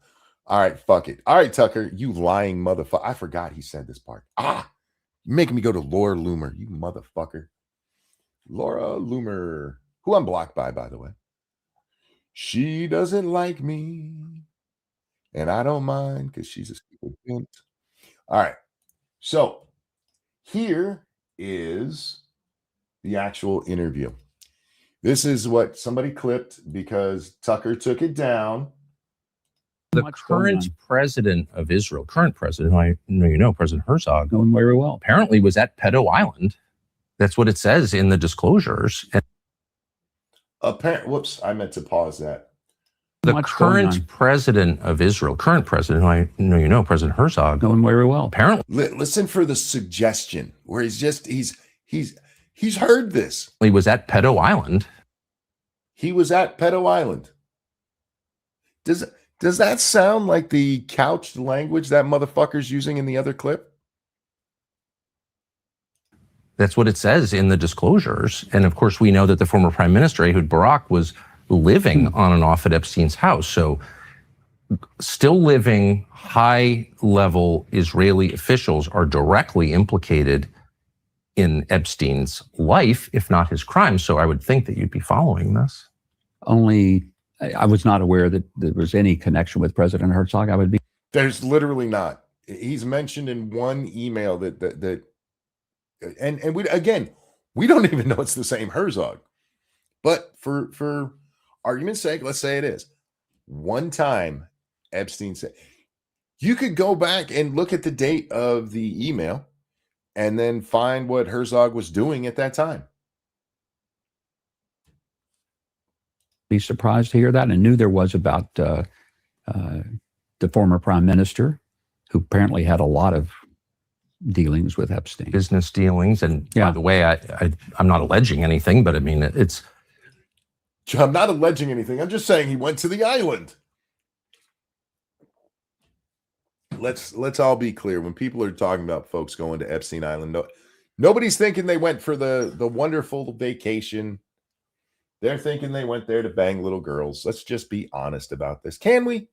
A: All right, fuck it. All right, Tucker, you lying motherfucker. I forgot he said this part. You're making me go to Laura Loomer, you motherfucker. Laura Loomer, who I'm blocked by the way. She doesn't like me, and I don't mind because she's a stupid pimp. All right, so here is the actual interview. This is what somebody clipped because Tucker took it down.
C: The current president of Israel, current president, I know you know, President Herzog,
D: Going very well.
C: apparently was at Pedo Island. That's what it says in the disclosures.
A: Whoops, I meant to pause that.
C: The current president of Israel, current president, I know you know, President Herzog,
D: Going very well.
C: apparently
A: Listen for the suggestion where he's heard this.
C: he was at Pedo Island.
A: He was at Pedo Island. Does that sound like the couched language that motherfucker's using in the other clip?
C: That's what it says in the disclosures. And of course, we know that the former prime minister, Ehud Barak, was living on and off at Epstein's house. So still living high-level Israeli officials are directly implicated in Epstein's life, if not his crime. So I would think that you'd be following this.
D: I was not aware that there was any connection with President Herzog. I would be.
A: There's literally not. He's mentioned in one email that and we don't even know it's the same Herzog. But for argument's sake, let's say it is. One time Epstein said, you could go back and look at the date of the email and then find what Herzog was doing at that time.
D: Be surprised to hear that. And I knew there was about the former prime minister, who apparently had a lot of dealings with Epstein.
C: Business dealings. And by the way, I'm not alleging anything, but I mean,
A: I'm not alleging anything. I'm just saying he went to the island. Let's all be clear. When people are talking about folks going to Epstein Island, nobody's thinking they went for the wonderful vacation. They're thinking they went there to bang little girls. Let's just be honest about this. Can we?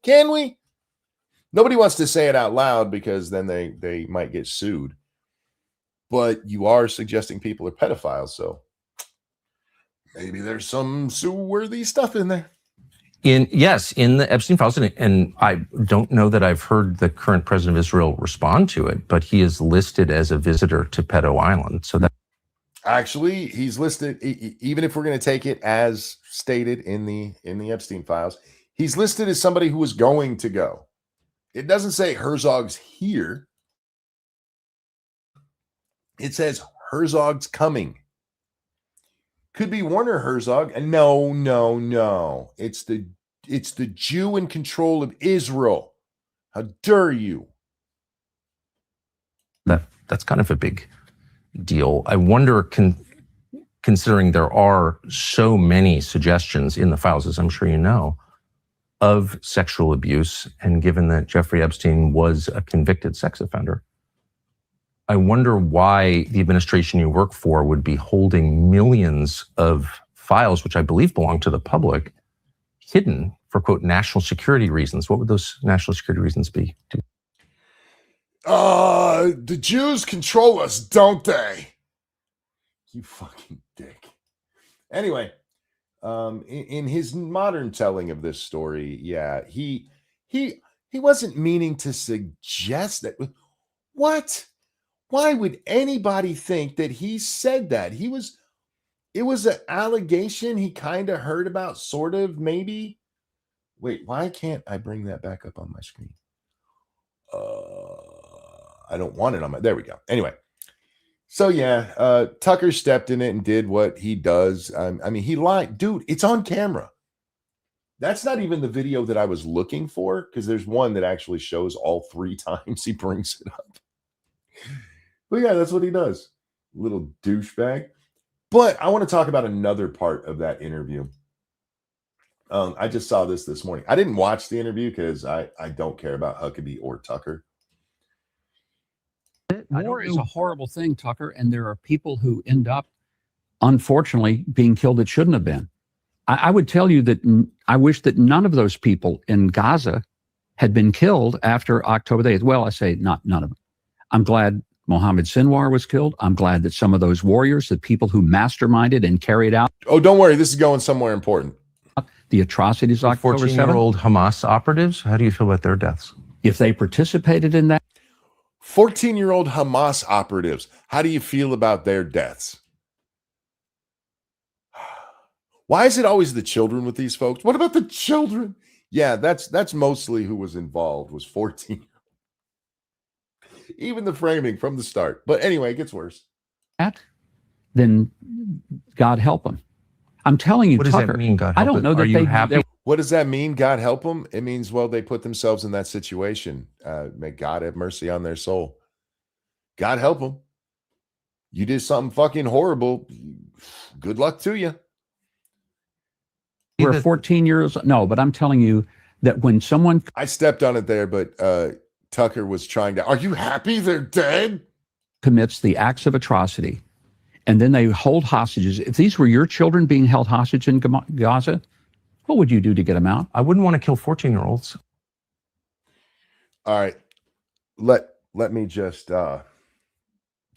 A: Nobody wants to say it out loud because then they might get sued. But you are suggesting people are pedophiles, so maybe there's some sue-worthy stuff in there.
C: in the Epstein files, and I don't know that I've heard the current president of Israel respond to it, but he is listed as a visitor to Pedo Island. So that
A: actually, he's listed, even if we're going to take it as stated in the Epstein files, he's listed as somebody who was going to go. It doesn't say Herzog's here. It says Herzog's coming. Could be Werner Herzog, and no. It's the Jew in control of Israel. How dare you?
C: that's kind of a big deal. I wonder, considering there are so many suggestions in the files, as I'm sure you know, of sexual abuse, and given that Jeffrey Epstein was a convicted sex offender, I wonder why the administration you work for would be holding millions of files, which I believe belong to the public, hidden for, quote, national security reasons. What would those national security reasons be?
A: The Jews control us, don't they? You fucking dick. Anyway, In his modern telling of this story, yeah, he wasn't meaning to suggest that. What? Why would anybody think that he said that? It was an allegation he kind of heard about, sort of, maybe. Wait, why can't I bring that back up on my screen? I don't want it on my, there we go. Anyway, so yeah, Tucker stepped in it and did what he does. I mean, he lied. Dude, it's on camera. That's not even the video that I was looking for, because there's one that actually shows all 3 times he brings it up. But yeah, that's what he does. Little douchebag. But I want to talk about another part of that interview. I just saw this morning. I didn't watch the interview because I don't care about Huckabee or Tucker.
D: War is a horrible thing, Tucker, and there are people who end up, unfortunately, being killed that shouldn't have been. I would tell you that I wish that none of those people in Gaza had been killed after October the 8th. Well, I say none of them. I'm glad Mohammed Sinwar was killed. I'm glad that some of those warriors, the people who masterminded and carried out.
A: Oh, don't worry. This is going somewhere important.
D: The atrocities of October 7th.
E: 14-year-old Hamas operatives, how do you feel about their deaths?
D: If they participated in that.
A: 14-year-old Hamas operatives, how do you feel about their deaths? Why is it always the children with these folks? What about the children? Yeah, that's mostly who was involved, was 14. Even the framing from the start. But anyway, it gets worse.
D: Then God help them. I'm telling you,
E: what does
D: Tucker,
E: that mean, God help
D: I don't
E: them?
D: know that
E: Are you happy?
A: What does that mean, God help them? It means, well, they put themselves in that situation. May God have mercy on their soul. God help them. You did something fucking horrible. Good luck to you.
D: We're 14 years. No, but I'm telling you that when someone.
A: I stepped on it there, but Tucker was trying to. Are you happy they're dead?
D: Commits the acts of atrocity, and then they hold hostages. If these were your children being held hostage in Gaza, what would you do to get them out?
E: I wouldn't want to kill 14-year-olds.
A: All right. Let me just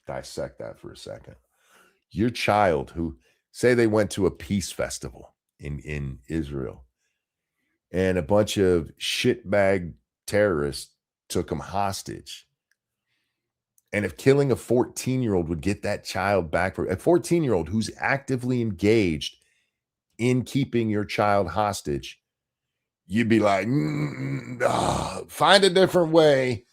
A: dissect that for a second. Your child who, say they went to a peace festival in Israel, and a bunch of shitbag terrorists took them hostage. And if killing a 14-year-old would get that child back, for a 14-year-old who's actively engaged in keeping your child hostage, you'd be like, find a different way.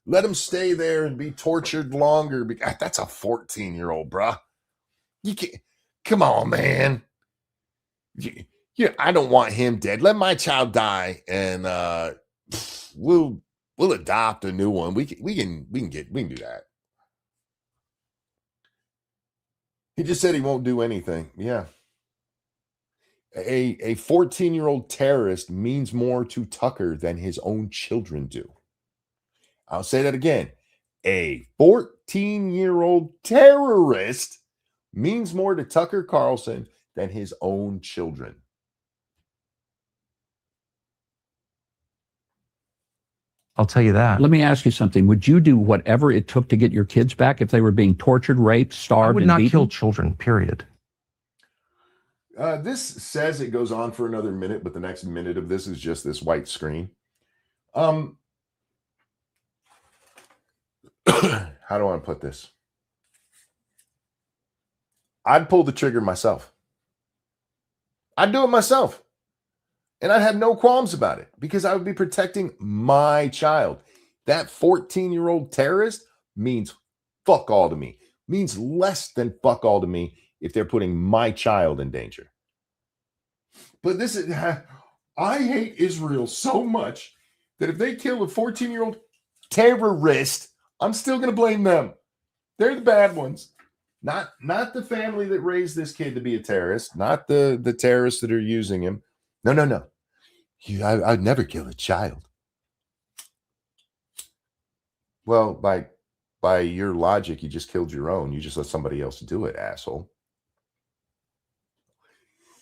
A: Let them stay there and be tortured longer. That's a 14-year-old, bruh. You can't. Come on, man. I don't want him dead. Let my child die, and we'll adopt a new one. We can do that. He just said he won't do anything. Yeah. A 14-year-old terrorist means more to Tucker than his own children do. I'll say that again. A 14-year-old terrorist means more to Tucker Carlson than his own children.
E: I'll tell you that.
D: Let me ask you something. Would you do whatever it took to get your kids back if they were being tortured, raped, starved,
E: I would
D: and
E: not
D: beaten?
E: kill children, period.
A: This says it goes on for another minute, but the next minute of this is just this white screen. How do I want to put this? I'd pull the trigger myself. I'd do it myself. And I'd have no qualms about it because I would be protecting my child. That 14-year-old terrorist means fuck all to me. Means less than fuck all to me if they're putting my child in danger. But this is, I hate Israel so much that if they kill a 14-year-old terrorist, I'm still going to blame them. They're the bad ones. Not the family that raised this kid to be a terrorist, not the terrorists that are using him. No. I'd never kill a child. Well, by your logic, you just killed your own. You just let somebody else do it, asshole.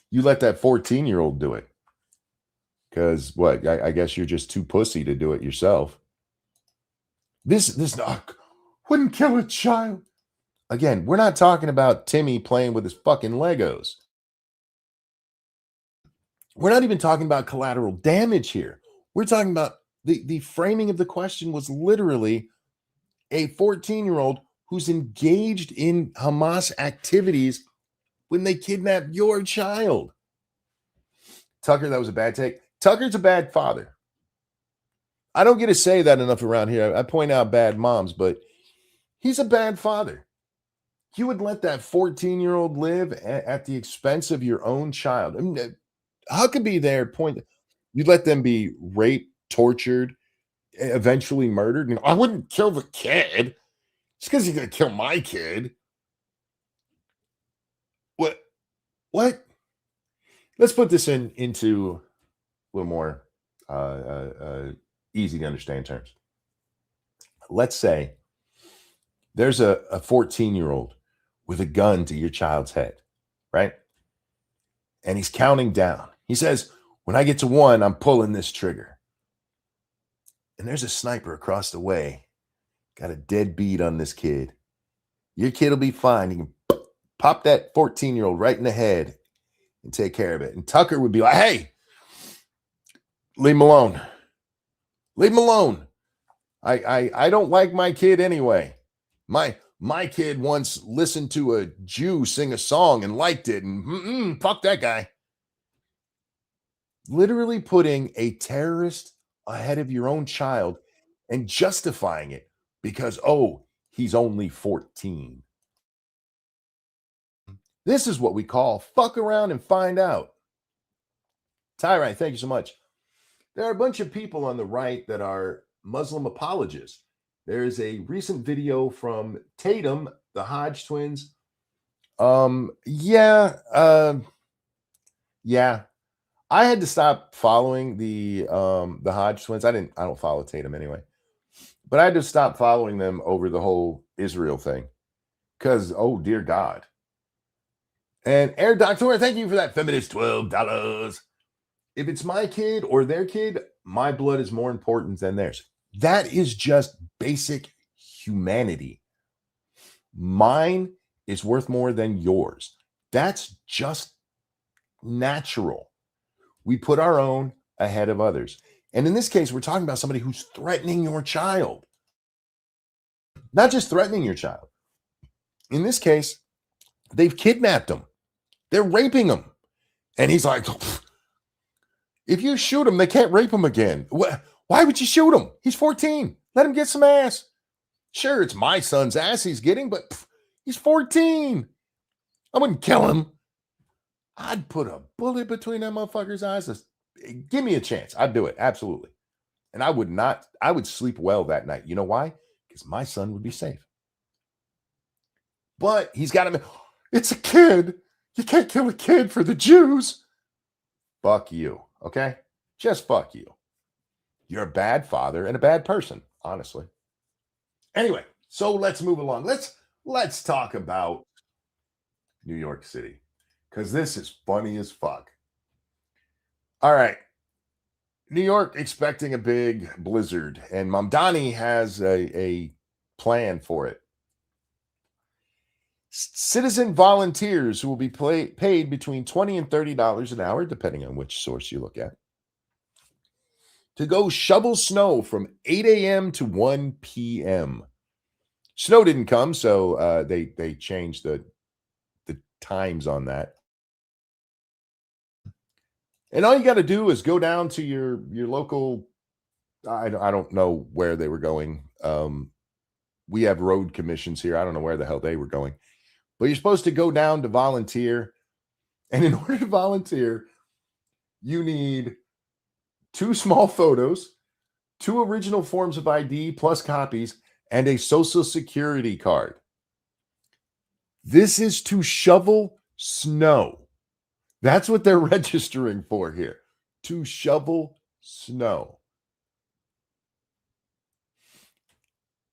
A: You let that 14-year-old do it. Because what? I guess you're just too pussy to do it yourself. This wouldn't kill a child. Again, we're not talking about Timmy playing with his fucking Legos. We're not even talking about collateral damage here. We're talking about the framing of the question was literally a 14-year-old who's engaged in Hamas activities when they kidnapped your child. Tucker, that was a bad take. Tucker's a bad father. I don't get to say that enough around here. I point out bad moms, but he's a bad father. You would let that 14-year-old live at the expense of your own child. I mean, Huckabee there point. You'd let them be raped, tortured, eventually murdered. And I wouldn't kill the kid just because he's going to kill my kid. What? Let's put this into a little more easy to understand terms. Let's say there's a 14-year-old with a gun to your child's head, right? And he's counting down. He says, when I get to 1, I'm pulling this trigger. And there's a sniper across the way, got a dead beat on this kid. Your kid will be fine. You can pop that 14-year-old right in the head and take care of it. And Tucker would be like, hey, leave him alone. Leave him alone. I don't like my kid anyway. My kid once listened to a Jew sing a song and liked it, and fuck that guy. Literally putting a terrorist ahead of your own child and justifying it because, oh, he's only 14. This is what we call fuck around and find out. Tyrant, thank you so much. There are a bunch of people on the right that are Muslim apologists. There is a recent video from Tatum, the Hodge twins. Yeah. I had to stop following the Hodge twins. I don't follow Tatum anyway. But I had to stop following them over the whole Israel thing. Because, oh dear God. And Air Doctor, thank you for that feminist $12. If it's my kid or their kid, my blood is more important than theirs. That is just basic humanity. Mine is worth more than yours. That's just natural. We put our own ahead of others. And in this case, we're talking about somebody who's threatening your child. Not just threatening your child. In this case, they've kidnapped him. They're raping him. And he's like, if you shoot him, they can't rape him again. Why would you shoot him? He's 14. Let him get some ass. Sure, it's my son's ass he's getting, but he's 14. I wouldn't kill him. I'd put a bullet between that motherfucker's eyes. Give me a chance. I'd do it. Absolutely. And I would sleep well that night. You know why? Because my son would be safe. But he's got him. It's a kid. You can't kill a kid for the Jews. Fuck you. Okay? Just fuck you. You're a bad father and a bad person, honestly. Anyway, so let's move along. Let's talk about New York City, because this is funny as fuck. All right. New York expecting a big blizzard, and Mamdani has a plan for it. Citizen volunteers who will be paid between $20 and $30 an hour, depending on which source you look at, to go shovel snow from 8 a.m. to 1 p.m. Snow didn't come, so they changed the times on that. And all you got to do is go down to your local, I don't know where they were going. We have road commissions here. I don't know where the hell they were going. But you're supposed to go down to volunteer. And in order to volunteer, you need 2 small photos, 2 original forms of ID plus copies, and a social security card. This is to shovel snow. That's what they're registering for here. To shovel snow.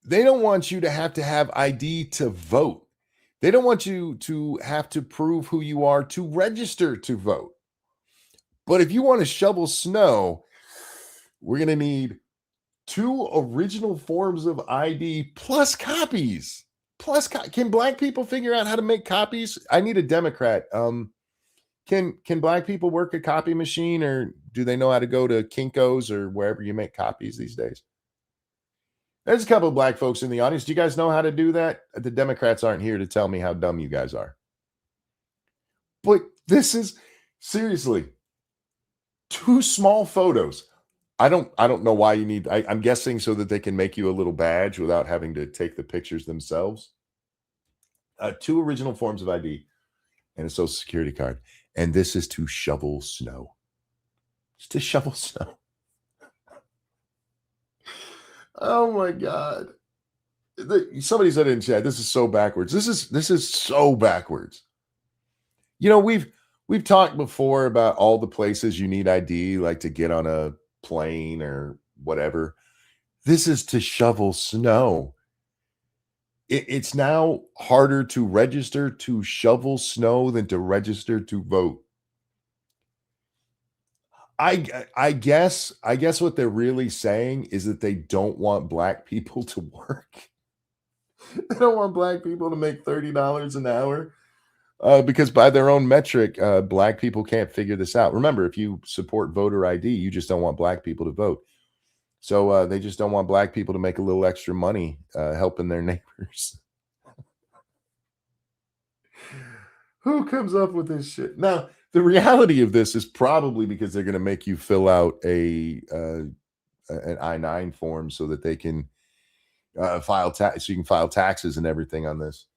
A: They don't want you to have ID to vote. They don't want you to have to prove who you are to register to vote. But if you want to shovel snow, we're going to need 2 original forms of ID plus copies. Can black people figure out how to make copies? I need a Democrat. Can black people work a copy machine, or do they know how to go to Kinko's or wherever you make copies these days? There's a couple of black folks in the audience. Do you guys know how to do that? The Democrats aren't here to tell me how dumb you guys are. But this is seriously 2 small photos. I don't know why you need. I'm guessing so that they can make you a little badge without having to take the pictures themselves. 2 original forms of ID and a social security card. And this is to shovel snow. It's to shovel snow. Oh my God. Somebody said in chat, this is so backwards. This is so backwards. You know, we've talked before about all the places you need ID, like to get on a plane or whatever. This is to shovel snow. It's now harder to register to shovel snow than to register to vote. I guess what they're really saying is that they don't want black people to work. They don't want black people to make $30 an hour because by their own metric, black people can't figure this out. Remember, if you support voter ID, you just don't want black people to vote. So they just don't want black people to make a little extra money helping their neighbors. Who comes up with this shit? Now, the reality of this is probably because they're going to make you fill out an I-9 form so that they can file tax. So you can file taxes and everything on this.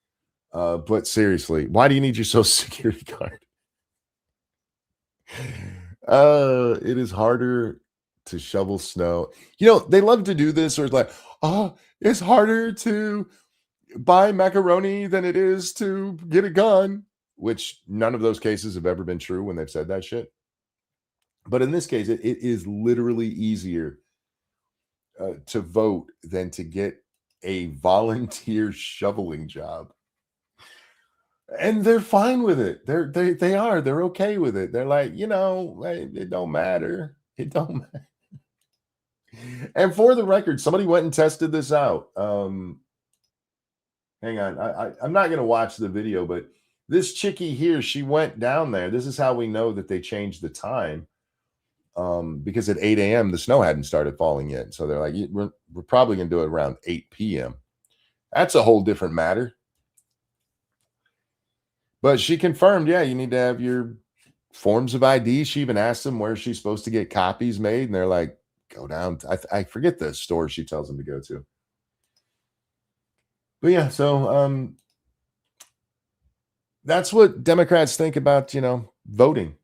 A: But seriously, why do you need your social security card? It is harder to shovel snow. You know, they love to do this, or it's like, oh, it's harder to buy macaroni than it is to get a gun, which none of those cases have ever been true when they've said that shit. But in this case, it is literally easier to vote than to get a volunteer shoveling job. And they're fine with it. They're okay with it. They're like, you know, it don't matter. It don't matter. And for the record, somebody went and tested this out. Hang on. I'm not going to watch the video, but this chickie here, she went down there. This is how we know that they changed the time. Because at 8 a.m., the snow hadn't started falling yet. So they're like, we're probably going to do it around 8 p.m. That's a whole different matter. But she confirmed, yeah, you need to have your forms of ID. She even asked them where she's supposed to get copies made. And they're like, go down. I forget the store she tells them to go to. But yeah, so that's what Democrats think about, you know, voting.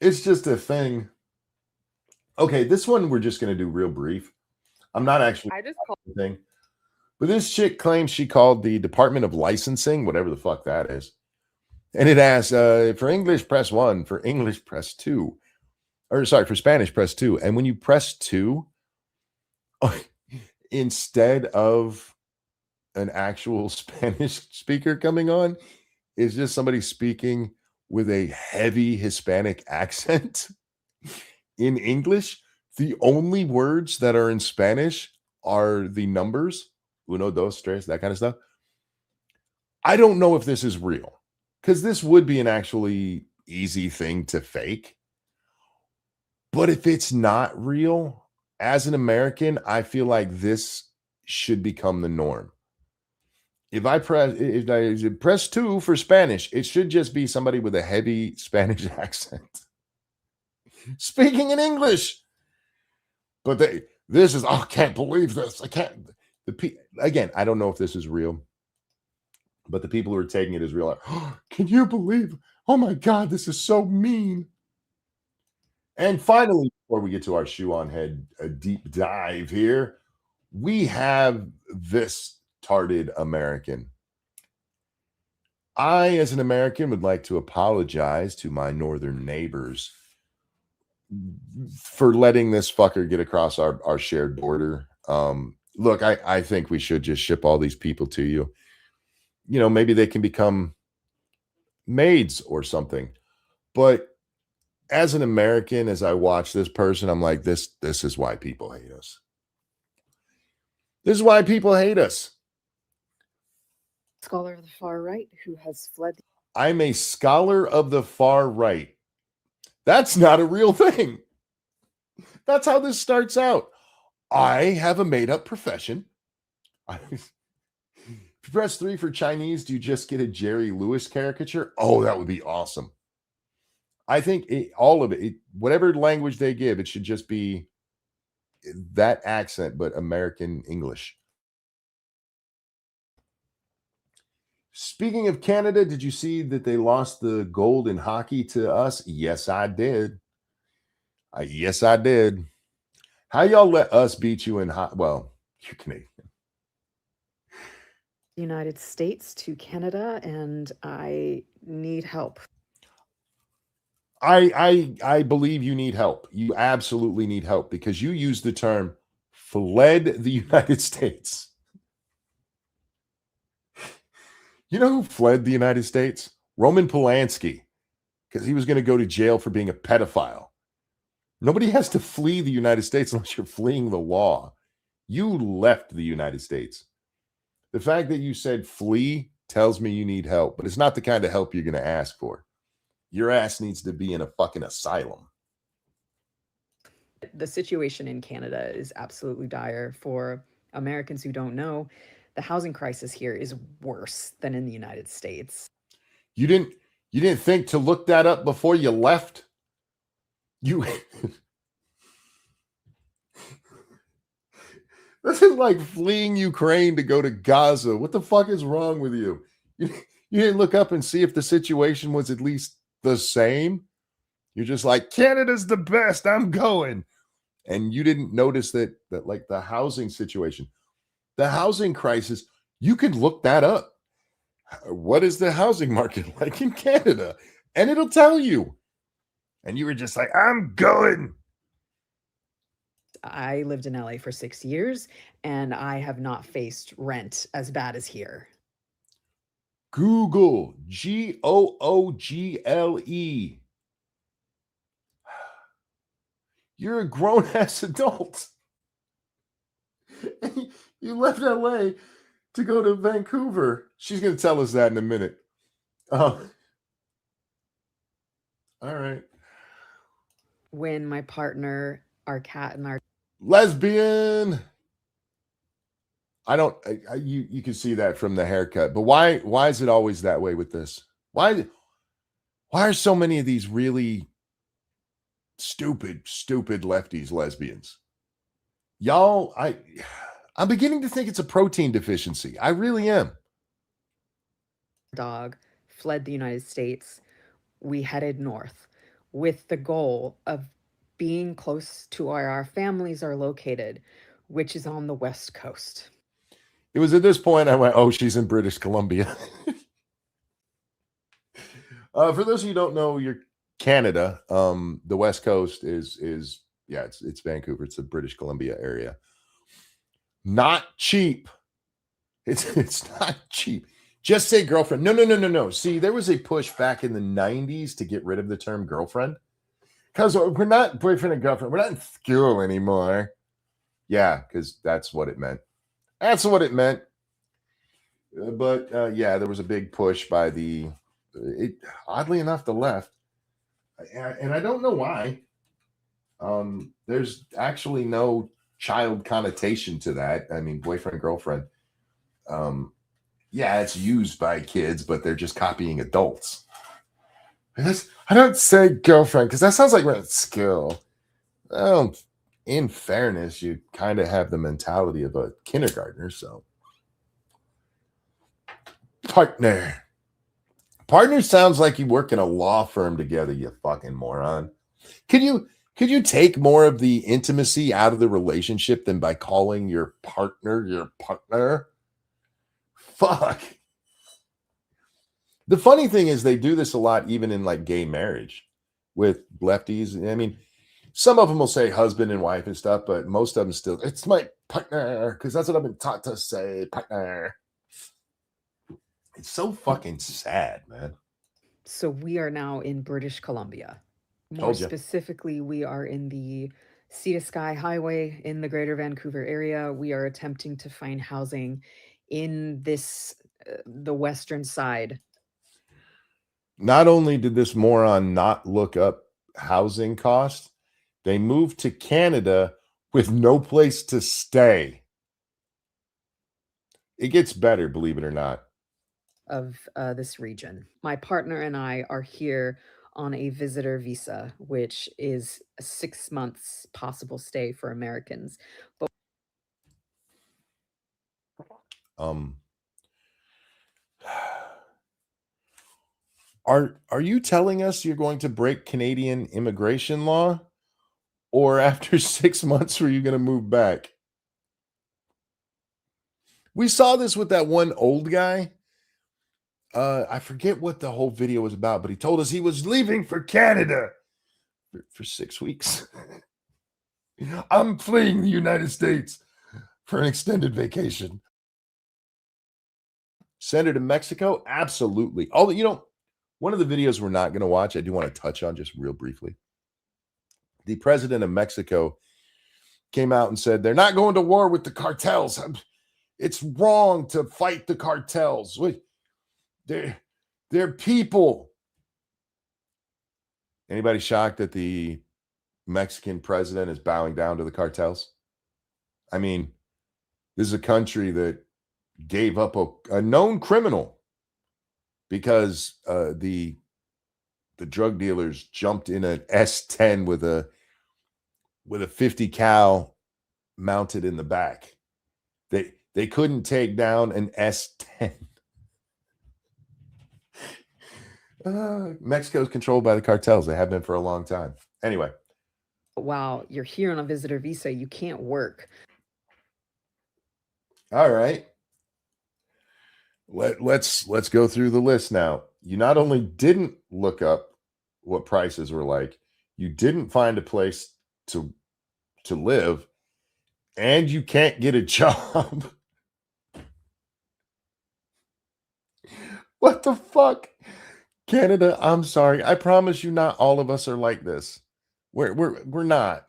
A: It's just a thing. Okay, this one we're just going to do real brief. I'm not actually. I just called the thing. But this chick claims she called the Department of Licensing, whatever the fuck that is. And it asks, for English, press 1. For English, press 2. Or sorry, for Spanish, press 2. And when you press 2, instead of an actual Spanish speaker coming on, it's just somebody speaking with a heavy Hispanic accent in English. The only words that are in Spanish are the numbers. Uno, dos, tres, that kind of stuff. I don't know if this is real, because this would be an actually easy thing to fake. But if it's not real, as an American, I feel like this should become the norm. If I press 2 for Spanish, it should just be somebody with a heavy Spanish accent speaking in English. But this is, oh, I can't believe this. I can't. Again, I don't know if this is real, but the people who are taking it as real are, oh, can you believe? Oh my God, this is so mean. And finally, before we get to our Shoe0nHead a deep dive here, we have this tarded American. I, as an American, would like to apologize to my northern neighbors for letting this fucker get across our shared border. Look, I think we should just ship all these people to you. You know, maybe they can become maids or something. But as an American, as I watch this person, I'm like, this is why people hate us. This is why people hate us.
F: Scholar of the far right who has fled.
A: I'm a scholar of the far right. That's not a real thing. That's how this starts out. I have a made up profession. If you press 3 for Chinese, do you just get a Jerry Lewis caricature? Oh, that would be awesome. I think all of it, whatever language they give, it should just be that accent, but American English. Speaking of Canada, did you see that they lost the gold in hockey to us? Yes, I did. Yes, I did. How y'all let us beat you in hockey? Well, you're Canadian.
F: United States to Canada, and I need help.
A: I believe you need help. You absolutely need help because you used the term fled the United States. You know who fled the United States? Roman Polanski, because he was going to go to jail for being a pedophile. Nobody has to flee the United States unless you're fleeing the law. You left the United States. The fact that you said flee tells me you need help, but it's not the kind of help you're going to ask for. Your ass needs to be in a fucking asylum.
F: The situation in Canada is absolutely dire. For Americans who don't know, the housing crisis here is worse than in the United States.
A: You didn't think to look that up before you left? You This is like fleeing Ukraine to go to Gaza. What the fuck is wrong with you? You didn't look up and see if the situation was at least the same? You're just like, Canada's the best, I'm going. And you didn't notice that like the housing situation, the housing crisis, you could look that up. What is the housing market like in Canada? And it'll tell you. And you were just like, I'm going.
F: I lived in LA for 6 years, and I have not faced rent as bad as here.
A: Google, Google. You're a grown-ass adult. You left LA to go to Vancouver. She's going to tell us that in a minute. All right.
F: When my partner, our cat, and our
A: Lesbian. You can see that from the haircut. But why is it always that way with this? Why are so many of these really stupid lefties lesbians? Y'all, I'm beginning to think it's a protein deficiency. I really am.
F: dog fled the United States. We headed north with the goal of being close to where our families are located, which is on the West Coast.
A: It was at this point I went, oh, she's in British Columbia. For those of you who don't know, you're Canada. The West Coast is it's Vancouver. It's the British Columbia area. Not cheap. It's not cheap. Just say girlfriend. No. See, there was a push back in the 90s to get rid of the term girlfriend. Because we're not boyfriend and girlfriend. We're not in school anymore. Yeah, because that's what it meant. That's what it meant. But there was a big push by oddly enough, the left. And I don't know why. There's actually no child connotation to that. I mean, boyfriend, girlfriend. It's used by kids, but they're just copying adults. I don't say girlfriend because that sounds like we're at school. Well, in fairness, you kind of have the mentality of a kindergartner. So, partner sounds like you work in a law firm together. You fucking moron. Could you take more of the intimacy out of the relationship than by calling your partner your partner? Fuck. The funny thing is they do this a lot, even in like gay marriage with lefties. I mean, some of them will say husband and wife and stuff, but most of them still, it's my partner, because that's what I've been taught to say, partner. It's so fucking sad, man.
F: So we are now in British Columbia. More specifically, we are in the Sea to Sky Highway in the Greater Vancouver area. We are attempting to find housing in the western side.
A: Not only did this moron not look up housing cost, they moved to Canada with no place to stay. It gets better, believe it or not.
F: Of this region. My partner and I are here on a visitor visa, which is a 6 months possible stay for Americans. But
A: Um, are you telling us you're going to break Canadian immigration law? Or after 6 months, were you going to move back? We saw this with that one old guy. I forget what the whole video was about, but he told us he was leaving for Canada for 6 weeks. I'm fleeing the United States for an extended vacation. Send her to Mexico? Absolutely. Although, one of the videos we're not going to watch, I do want to touch on just real briefly. The president of Mexico came out and said they're not going to war with the cartels. It's wrong to fight the cartels. They're people. Anybody shocked that the Mexican president is bowing down to the cartels? I mean, this is a country that gave up a known criminal because the drug dealers jumped in an S10 with a 50 cal mounted in the back. They couldn't take down an S10. Mexico's controlled by the cartels. They have been for a long time. Anyway.
F: while you're here on a visitor visa, you can't work.
A: All right. Let's go through the list now. You not only didn't look up what prices were like, you didn't find a place to live, and you can't get a job. What the fuck? Canada, I'm sorry. I promise you not all of us are like this. We're not.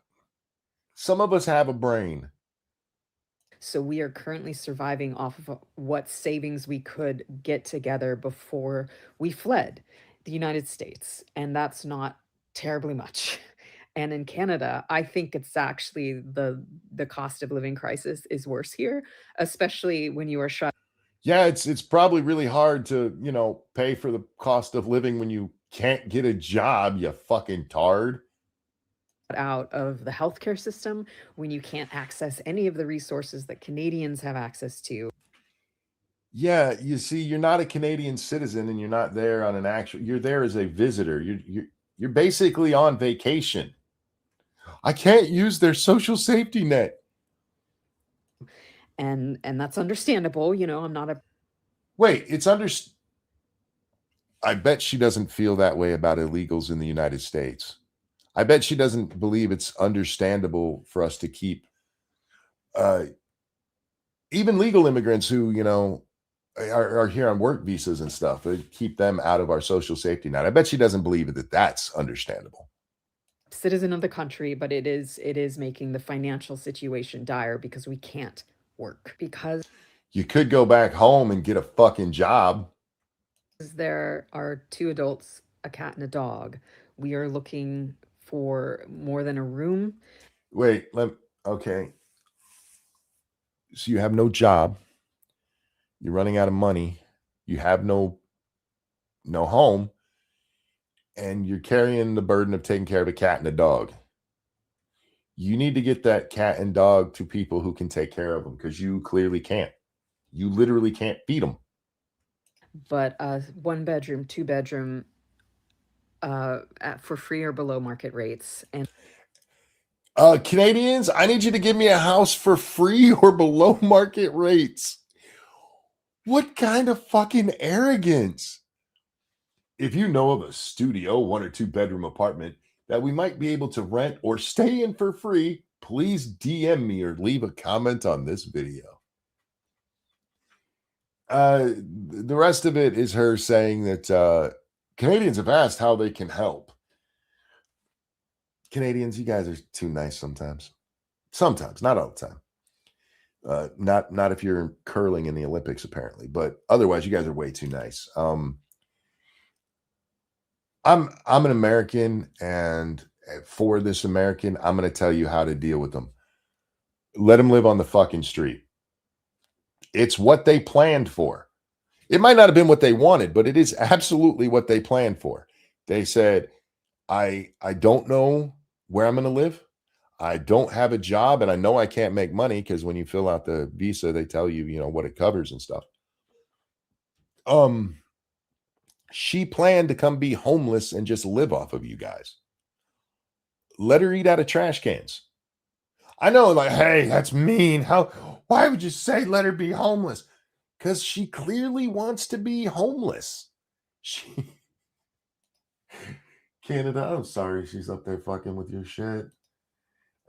A: Some of us have a brain.
F: So we are currently surviving off of what savings we could get together before we fled the United States. And that's not terribly much. And in Canada, I think it's actually the cost of living crisis is worse here, especially when you are shut
A: Yeah, it's probably really hard to, pay for the cost of living when you can't get a job, you fucking tard.
F: out of the healthcare system, when you can't access any of the resources that Canadians have access to.
A: Yeah, you see, you're not a Canadian citizen and you're not there on you're there as a visitor. You're basically on vacation. I can't use their social safety net.
F: And that's understandable. I'm not a
A: Wait, I bet she doesn't feel that way about illegals in the United States. I bet she doesn't believe it's understandable for us to keep even legal immigrants who, are here on work visas and stuff, keep them out of our social safety net. I bet she doesn't believe that that's understandable.
F: citizen of the country, but it is making the financial situation dire because we can't work, because
A: You could go back home and get a fucking job.
F: there are 2 adults, a cat and a dog. We are looking for more than a room.
A: Wait, okay. So you have no job. You're running out of money. You have no home. And you're carrying the burden of taking care of a cat and a dog. You need to get that cat and dog to people who can take care of them, because you clearly can't. You literally can't feed them.
F: But 1 bedroom, 2 bedroom for free or below market rates. And
A: Canadians, I need you to give me a house for free or below market rates. What kind of fucking arrogance? If you know of a studio, 1 or 2 bedroom apartment that we might be able to rent or stay in for free, please DM me or leave a comment on this video. The rest of it is her saying that Canadians have asked how they can help. Canadians, you guys are too nice sometimes. Sometimes, not all the time. Not if you're curling in the Olympics, apparently, but otherwise, you guys are way too nice. I'm an American, and for this American, I'm going to tell you how to deal with them. Let them live on the fucking street. It's what they planned for. It might not have been what they wanted, but it is absolutely what they planned for. They said, I don't know where I'm going to live. I don't have a job, and I know I can't make money because when you fill out the visa, they tell you, you know, what it covers and stuff. She planned to come be homeless and just live off of you guys. Let her eat out of trash cans. I know, like, hey, that's mean. Why would you say let her be homeless? Because she clearly wants to be homeless. Canada, I'm sorry she's up there fucking with your shit.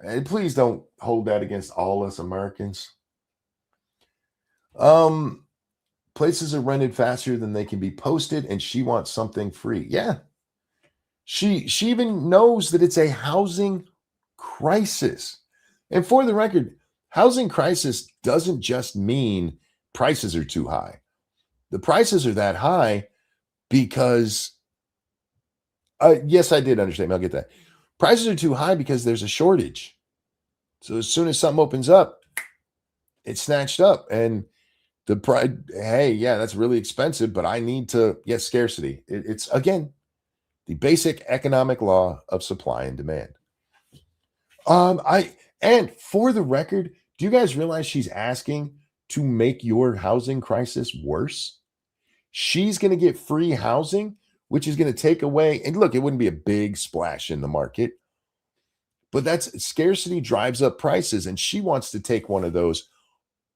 A: And please don't hold that against all us Americans. Places are rented faster than they can be posted, and she wants something free. Yeah. She even knows that it's a housing crisis. And for the record, housing crisis doesn't just mean prices are too high. The prices are that high because, yes, I did understand. I'll get that. Prices are too high because there's a shortage. So as soon as something opens up, it's snatched up. And the price, hey, yeah, that's really expensive, but I need to, yes, scarcity. It's, again, the basic economic law of supply and demand. And for the record, do you guys realize she's asking to make your housing crisis worse? She's going to get free housing, which is going to take away, and look, it wouldn't be a big splash in the market, but that's scarcity drives up prices, and she wants to take one of those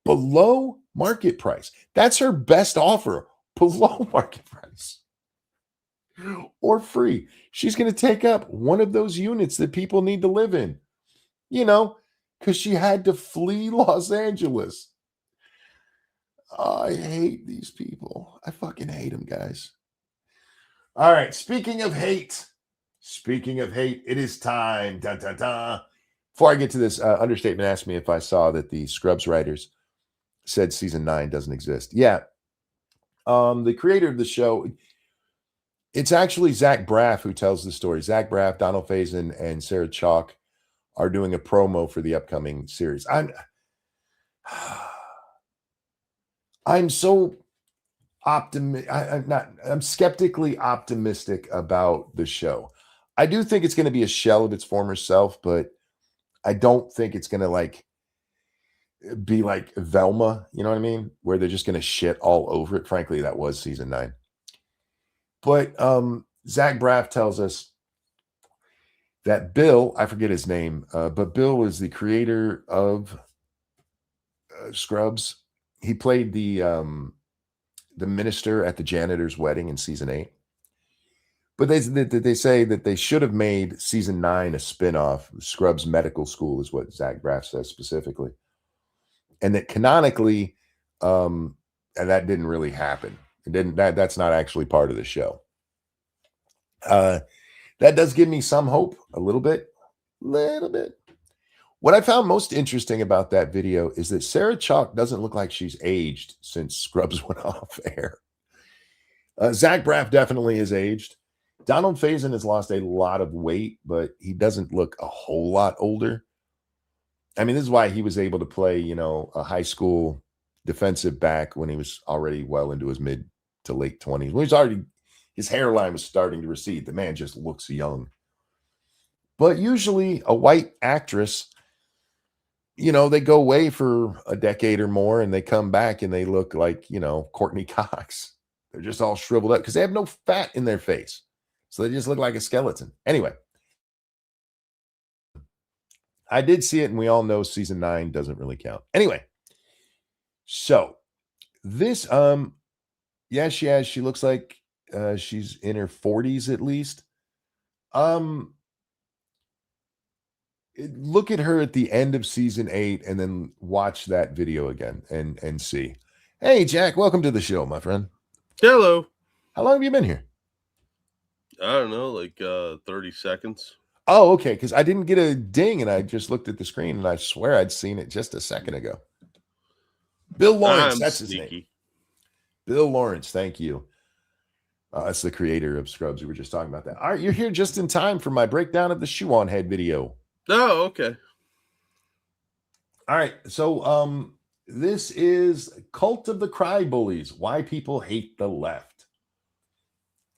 A: below market price. That's her best offer, below market price or free. She's going to take up one of those units that people need to live in, you know, because she had to flee Los Angeles. I hate these people. I fucking hate them, guys. All right. Speaking of hate, it is time. Da, da, da. Before I get to this, Understatement asked me if I saw that the Scrubs writers said season 9 doesn't exist. Yeah. The creator of the show, it's actually Zach Braff who tells the story. Zach Braff, Donald Faison, and Sarah Chalk are doing a promo for the upcoming series. I'm so optimistic. I'm skeptically optimistic about the show. I do think it's going to be a shell of its former self, but I don't think it's going to be like Velma, you know what I mean? Where they're just going to shit all over it. Frankly, that was season 9. But Zach Braff tells us that Bill, I forget his name, but Bill is the creator of Scrubs. He played the minister at the janitor's wedding in season 8. But they say that they should have made season 9 a spinoff. Scrubs Medical School is what Zach Braff says specifically. And that canonically, and that didn't really happen. That's not actually part of the show. That does give me some hope, a little bit. What I found most interesting about that video is that Sarah Chalk doesn't look like she's aged since Scrubs went off air. Zach Braff definitely is aged. Donald Faison has lost a lot of weight, but he doesn't look a whole lot older. I mean, this is why he was able to play, you know, a high school defensive back when he was already well into his mid to late 20s. When his hairline was starting to recede. The man just looks young. But usually a white actress, you know, they go away for a decade or more and they come back and they look like, you know, Courtney Cox. They're just all shriveled up because they have no fat in their face. So they just look like a skeleton. Anyway, I did see it, and we all know season 9 doesn't really count. Anyway, so this, yeah, she looks like she's in her 40s at least. Look at her at the end of season 8 and then watch that video again and see. Hey, Jack, welcome to the show, my friend.
G: Hello.
A: How long have you been here?
G: I don't know, like 30 seconds.
A: Oh, okay, because I didn't get a ding, and I just looked at the screen, and I swear I'd seen it just a second ago. Bill Lawrence, that's his name. Bill Lawrence, thank you. That's the creator of Scrubs. We were just talking about that. All right, you're here just in time for my breakdown of the Shoe0nHead video.
G: Oh, okay.
A: All right, so this is Cult of the Cry Bullies, Why People Hate the Left.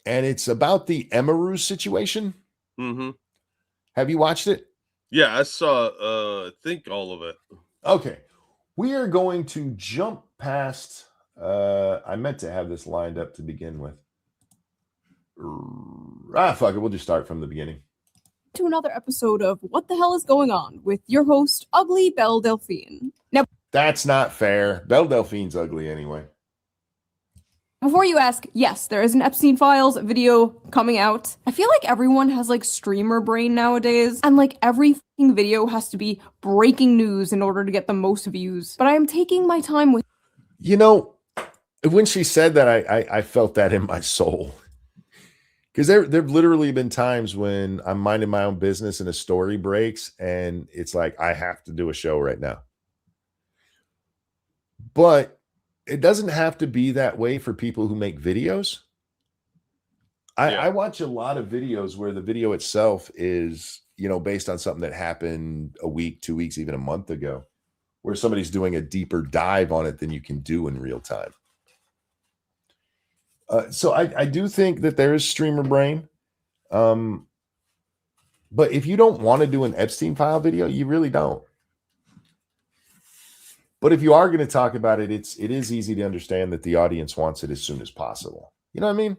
A: And it's about the Emeru situation.
G: Mm-hmm.
A: Have you watched it?
G: Yeah, I saw I think all of it.
A: Okay. We are going to jump past I meant to have this lined up to begin with. Fuck it. We'll just start from the beginning.
H: To another episode of What the Hell is Going On with your host, Ugly Belle Delphine. Now,
A: That's not fair. Belle Delphine's ugly anyway.
H: before you ask, yes, there is an Epstein Files video coming out. I feel like everyone has like streamer brain nowadays, and like every fucking video has to be breaking news in order to get the most views. But I am taking my time with.
A: You know, when she said that, I felt that in my soul. Because there've literally been times when I'm minding my own business and a story breaks, and it's like, I have to do a show right now. But it doesn't have to be that way for people who make videos. I watch a lot of videos where the video itself is, you know, based on something that happened a week, 2 weeks, even a month ago, where somebody's doing a deeper dive on it than you can do in real time. So I do think that there is streamer brain. But if you don't want to do an Epstein file video, you really don't. But if you are going to talk about it, it is easy to understand that the audience wants it as soon as possible. You know what I mean?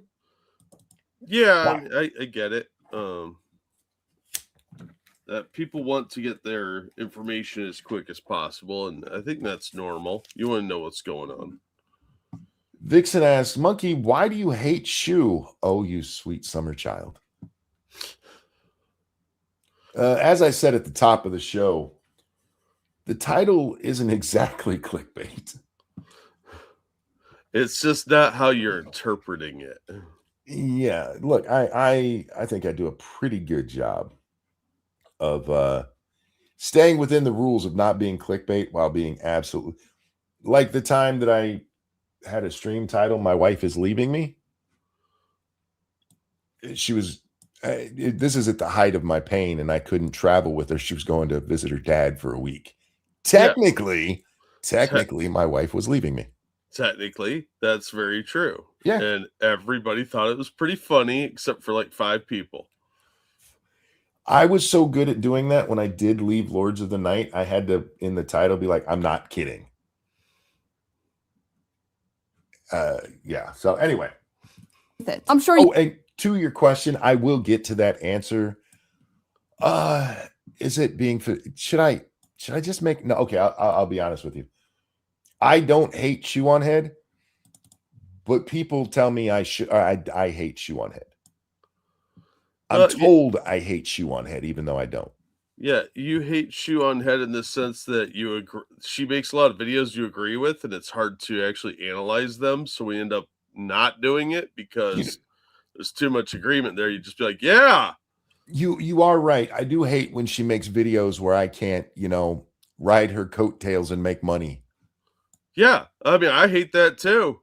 G: Yeah, I get it. That people want to get their information as quick as possible, and I think that's normal. You want to know what's going on.
A: Vixen asks, Monkey, why do you hate Shoe? Oh, you sweet summer child. As I said at the top of the show, the title isn't exactly clickbait.
G: It's just not how you're interpreting it.
A: Yeah, look, I think I do a pretty good job of staying within the rules of not being clickbait while being absolutely, like the time that I had a stream title, My Wife is Leaving Me. She was, this is at the height of my pain, and I couldn't travel with her. She was going to visit her dad for a week. Technically, my wife was leaving me.
G: Technically, that's very true.
A: Yeah.
G: And everybody thought it was pretty funny, except for like 5 people.
A: I was so good at doing that when I did leave Lords of the Night, I had to, in the title, be like, I'm not kidding. Yeah. So anyway.
H: I'm sure
A: you. Oh, and to your question, I will get to that answer. Is it being, should I just make, no, okay, I'll be honest with you. I don't hate Shoe0nHead, but people tell me I should, I hate Shoe0nHead. I'm told I hate Shoe0nHead, even though I don't.
G: Yeah, you hate Shoe0nHead in the sense that you agree. She makes a lot of videos you agree with, and it's hard to actually analyze them. So we end up not doing it because there's too much agreement there. You just be like, yeah.
A: You are right. I do hate when she makes videos where I can't, ride her coattails and make money.
G: Yeah, I mean, I hate that too.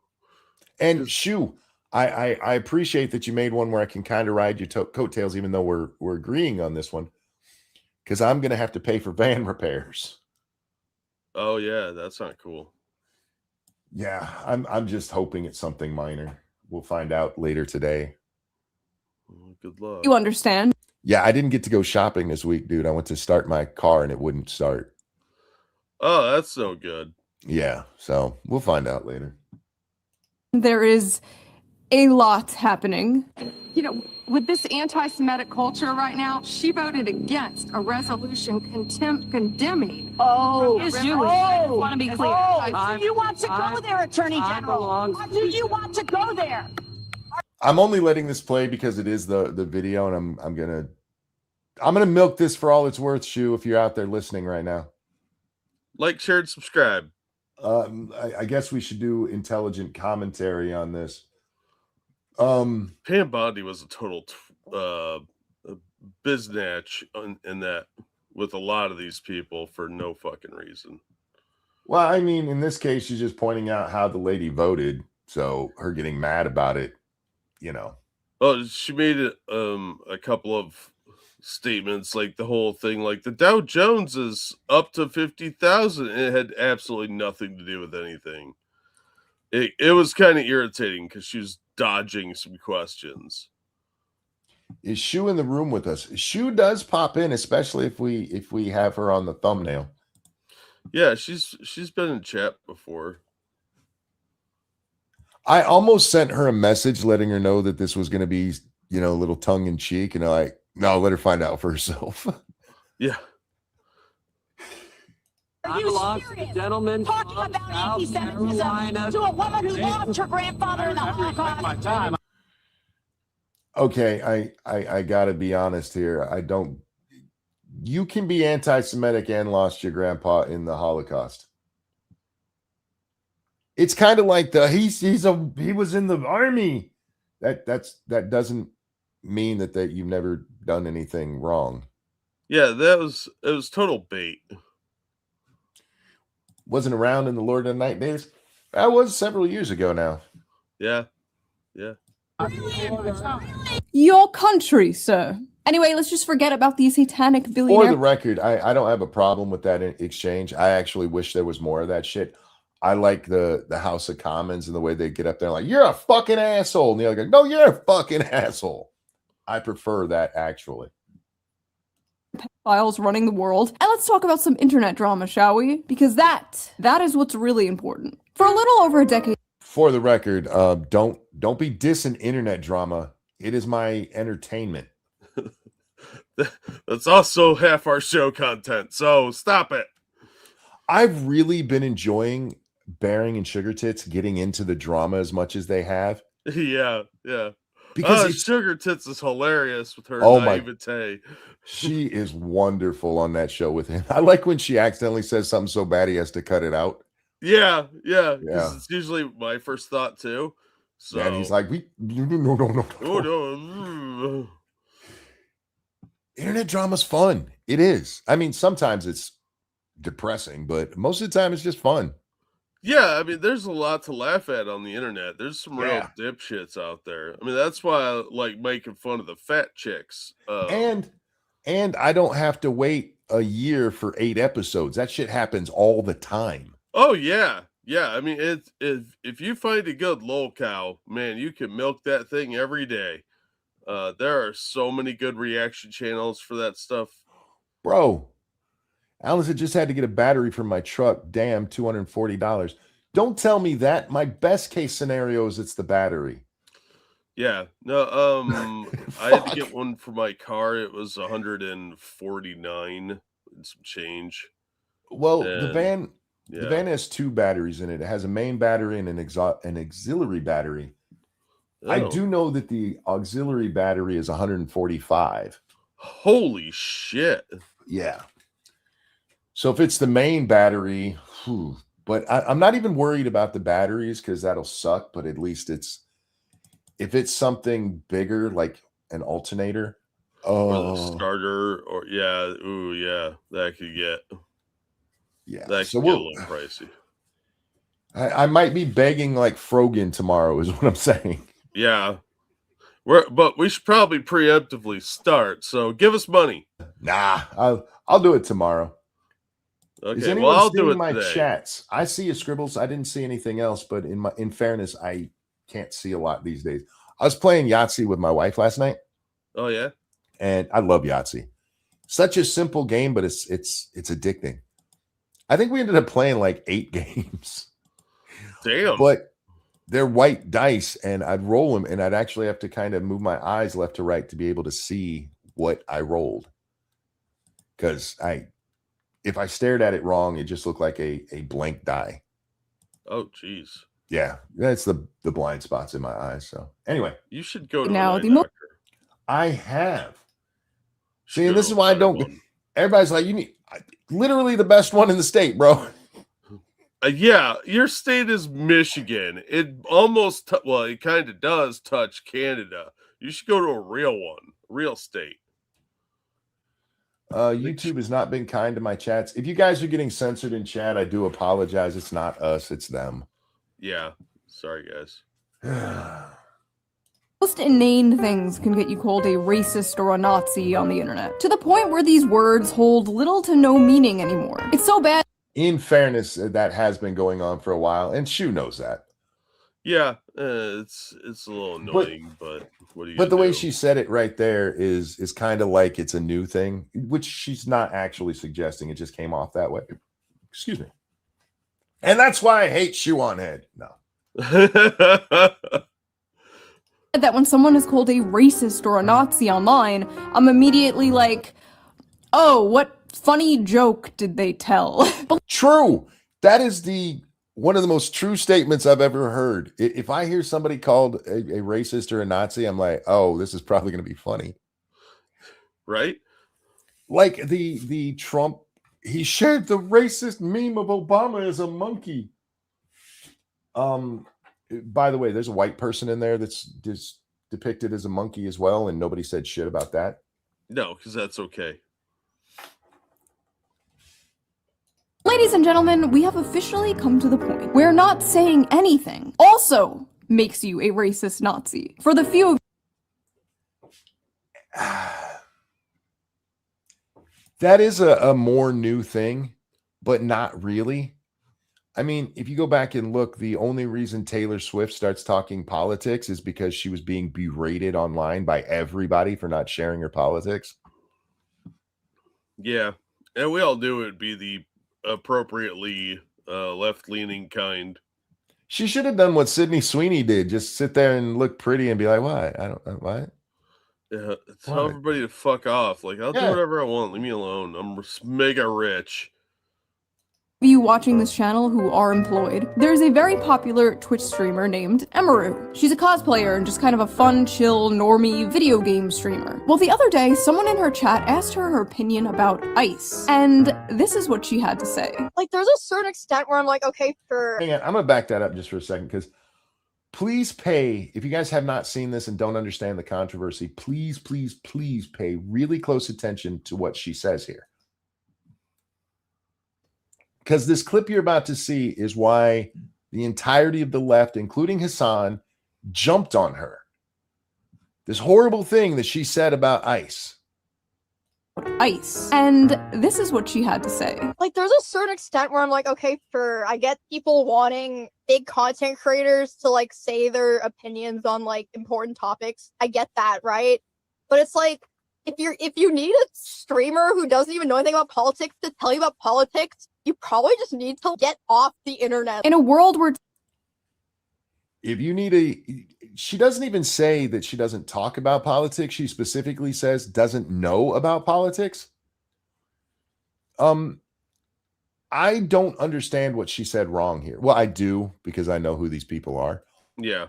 A: And Shoe, I appreciate that you made one where I can kind of ride your coattails, even though we're agreeing on this one, because I'm gonna have to pay for van repairs.
G: Oh yeah, that's not cool.
A: Yeah, I'm just hoping it's something minor. We'll find out later today.
G: Good luck.
H: You understand?
A: Yeah, I didn't get to go shopping this week, dude. I went to start my car and it wouldn't start.
G: Oh, that's so good.
A: Yeah, so we'll find out later.
H: There is a lot happening.
I: With this anti-Semitic culture right now, she voted against a resolution condemning.
J: Is Jewish. I
I: want to be clear.
J: Do you want to go there, Attorney General? Do you want to go there?
A: I'm only letting this play because it is the video, and I'm gonna milk this for all it's worth, Shoe, if you're out there listening right now.
G: Like, share, and subscribe.
A: I guess we should do intelligent commentary on this.
G: Pam Bondi was a total biznatch in that with a lot of these people for no fucking reason.
A: Well, I mean, in this case, she's just pointing out how the lady voted, so her getting mad about it,
G: Oh, she made it a couple of statements, like the whole thing, like the Dow Jones is up to 50,000. It had absolutely nothing to do with anything. It was kind of irritating because she was dodging some questions.
A: Is Shoe in the room with us? Shoe does pop in, especially if we have her on the thumbnail.
G: Yeah, she's been in chat before.
A: I almost sent her a message letting her know that this was going to be, a little tongue in cheek, and no, let her find out for herself.
G: Yeah.
J: Are you serious? Gentlemen, talking about anti-Semitism to a woman who lost her grandfather in the Holocaust.
A: Okay, I gotta be honest here. You can be anti-Semitic and lost your grandpa in the Holocaust. It's kind of like he was in the army. That doesn't mean that you've never done anything wrong.
G: Yeah, it was total bait.
A: Wasn't around in the Lord of the Night days. That was several years ago now.
G: Yeah.
H: Your country, sir. Anyway, let's just forget about the satanic billionaire.
A: For the record, I don't have a problem with that exchange. I actually wish there was more of that shit. I like the House of Commons and the way they get up there like, you're a fucking asshole. And the other guy, no, you're a fucking asshole. I prefer that, actually.
H: Files running the world. And let's talk about some internet drama, shall we? Because that is what's really important. For a little over a decade.
A: For the record, don't be dissing internet drama. It is my entertainment.
G: That's also half our show content, so stop it.
A: I've really been enjoying Bearing and Sugar Tits getting into the drama as much as they have.
G: Yeah.
A: Because
G: Sugar Tits is hilarious with her naivete.
A: She is wonderful on that show with him. I like when she accidentally says something so bad he has to cut it out.
G: Yeah. It's usually my first thought too. So
A: and he's like, no.
G: Oh no.
A: Internet drama's fun. It is. I mean, sometimes it's depressing, but most of the time it's just fun.
G: Yeah, I mean, there's a lot to laugh at on the internet. There's some real dipshits out there. I mean, that's why I like making fun of the fat chicks.
A: And I don't have to wait a year for 8 episodes. That shit happens all the time.
G: Oh yeah. I mean, if you find a good lolcow, man, you can milk that thing every day. There are so many good reaction channels for that stuff.
A: Bro, Alice had just had to get a battery for my truck. Damn, $240. Don't tell me that. My best case scenario is it's the battery.
G: Yeah. No, I had to get one for my car. It was $149 and some change.
A: Well, the van has 2 batteries in it. It has a main battery and an auxiliary battery. Oh. I do know that the auxiliary battery is 145.
G: Holy shit.
A: Yeah. So if it's the main battery, but I'm not even worried about the batteries because that'll suck. But at least if it's something bigger like an alternator,
G: or the starter, or that could get that could get a little pricey.
A: I might be begging like Frogan tomorrow, is what I'm saying.
G: Yeah. But we should probably preemptively start. So give us money.
A: Nah, I'll do it tomorrow.
G: Okay,
A: is anyone
G: I'll
A: seeing
G: do it
A: my
G: today.
A: chats? I see your scribbles. I didn't see anything else, but in fairness, I can't see a lot these days. I was playing Yahtzee with my wife last night.
G: Oh yeah,
A: and I love Yahtzee. Such a simple game, but it's addicting. I think we ended up playing like 8 games.
G: Damn.
A: But they're white dice, and I'd roll them, and I'd actually have to kind of move my eyes left to right to be able to see what I rolled. Because if I stared at it wrong, it just looked like a blank die.
G: Oh, geez.
A: Yeah, that's the blind spots in my eyes. So anyway,
G: you should go to
H: now
G: the doctor.
A: I have. See, and this is why I don't. Everybody's like, you need literally the best one in the state, bro.
G: Yeah, your state is Michigan. It almost, it kind of does touch Canada. You should go to a real one, real state.
A: YouTube has not been kind to my chats. If you guys are getting censored in chat, I do apologize. It's not us, it's them.
G: Yeah, sorry, guys.
H: most inane things can get you called a racist or a Nazi on the internet, to the point where these words hold little to no meaning anymore. It's so bad.
A: In fairness, that has been going on for a while, and Shoe knows that.
G: Yeah, it's a little annoying, but what do you?
A: But the way
G: do?
A: she said it right there is kind of like it's a new thing, which she's not actually suggesting. It just came off that way. Excuse me. And that's why I hate Shoe0nHead. No.
H: That when someone is called a racist or a Nazi online, I'm immediately like, oh, what funny joke did they tell?
A: True. That is one of the most true statements I've ever heard. If I hear somebody called a racist or a Nazi, I'm like, oh, this is probably going to be funny.
G: Right?
A: Like the Trump, he shared the racist meme of Obama as a monkey. By the way, there's a white person in there that's just depicted as a monkey as well, and nobody said shit about that.
G: No, because that's okay.
H: Ladies and gentlemen, we have officially come to the point where not saying anything also makes you a racist Nazi. For the few of
A: that is a more new thing, but not really. I mean, if you go back and look, the only reason Taylor Swift starts talking politics is because she was being berated online by everybody for not sharing her politics.
G: Yeah, and we all knew it'd be the appropriately left-leaning kind.
A: She should have done what Sydney Sweeney did. Just sit there and look pretty and be like, "Why? I don't. What?"
G: Yeah, tell everybody to fuck off. Like, I'll do whatever I want. Leave me alone. I'm mega rich.
H: you watching this channel who are employed, there's a very popular Twitch streamer named Emaru. She's a cosplayer and just kind of a fun, chill, normie video game streamer. Well, the other day, someone in her chat asked her opinion about ice, and this is what she had to say.
K: Like, there's a certain extent where I'm like, okay, sure.
A: Hang on, I'm gonna back that up just for a second, because please pay, if you guys have not seen this and don't understand the controversy, please pay really close attention to what she says here. Because this clip you're about to see is why the entirety of the left, including Hassan, jumped on her. This horrible thing that she said about ICE.
H: Ice. And this is what she had to say.
K: Like, there's a certain extent where I'm like, okay, sure, I get people wanting big content creators to, like, say their opinions on, like, important topics. I get that, right? But it's like, if you need a streamer who doesn't even know anything about politics to tell you about politics, you probably just need to get off the internet.
H: In a world where
A: if you need she doesn't even say that she doesn't talk about politics. She specifically says doesn't know about politics. I don't understand what she said wrong here. Well, I do, because I know who these people are.
G: Yeah.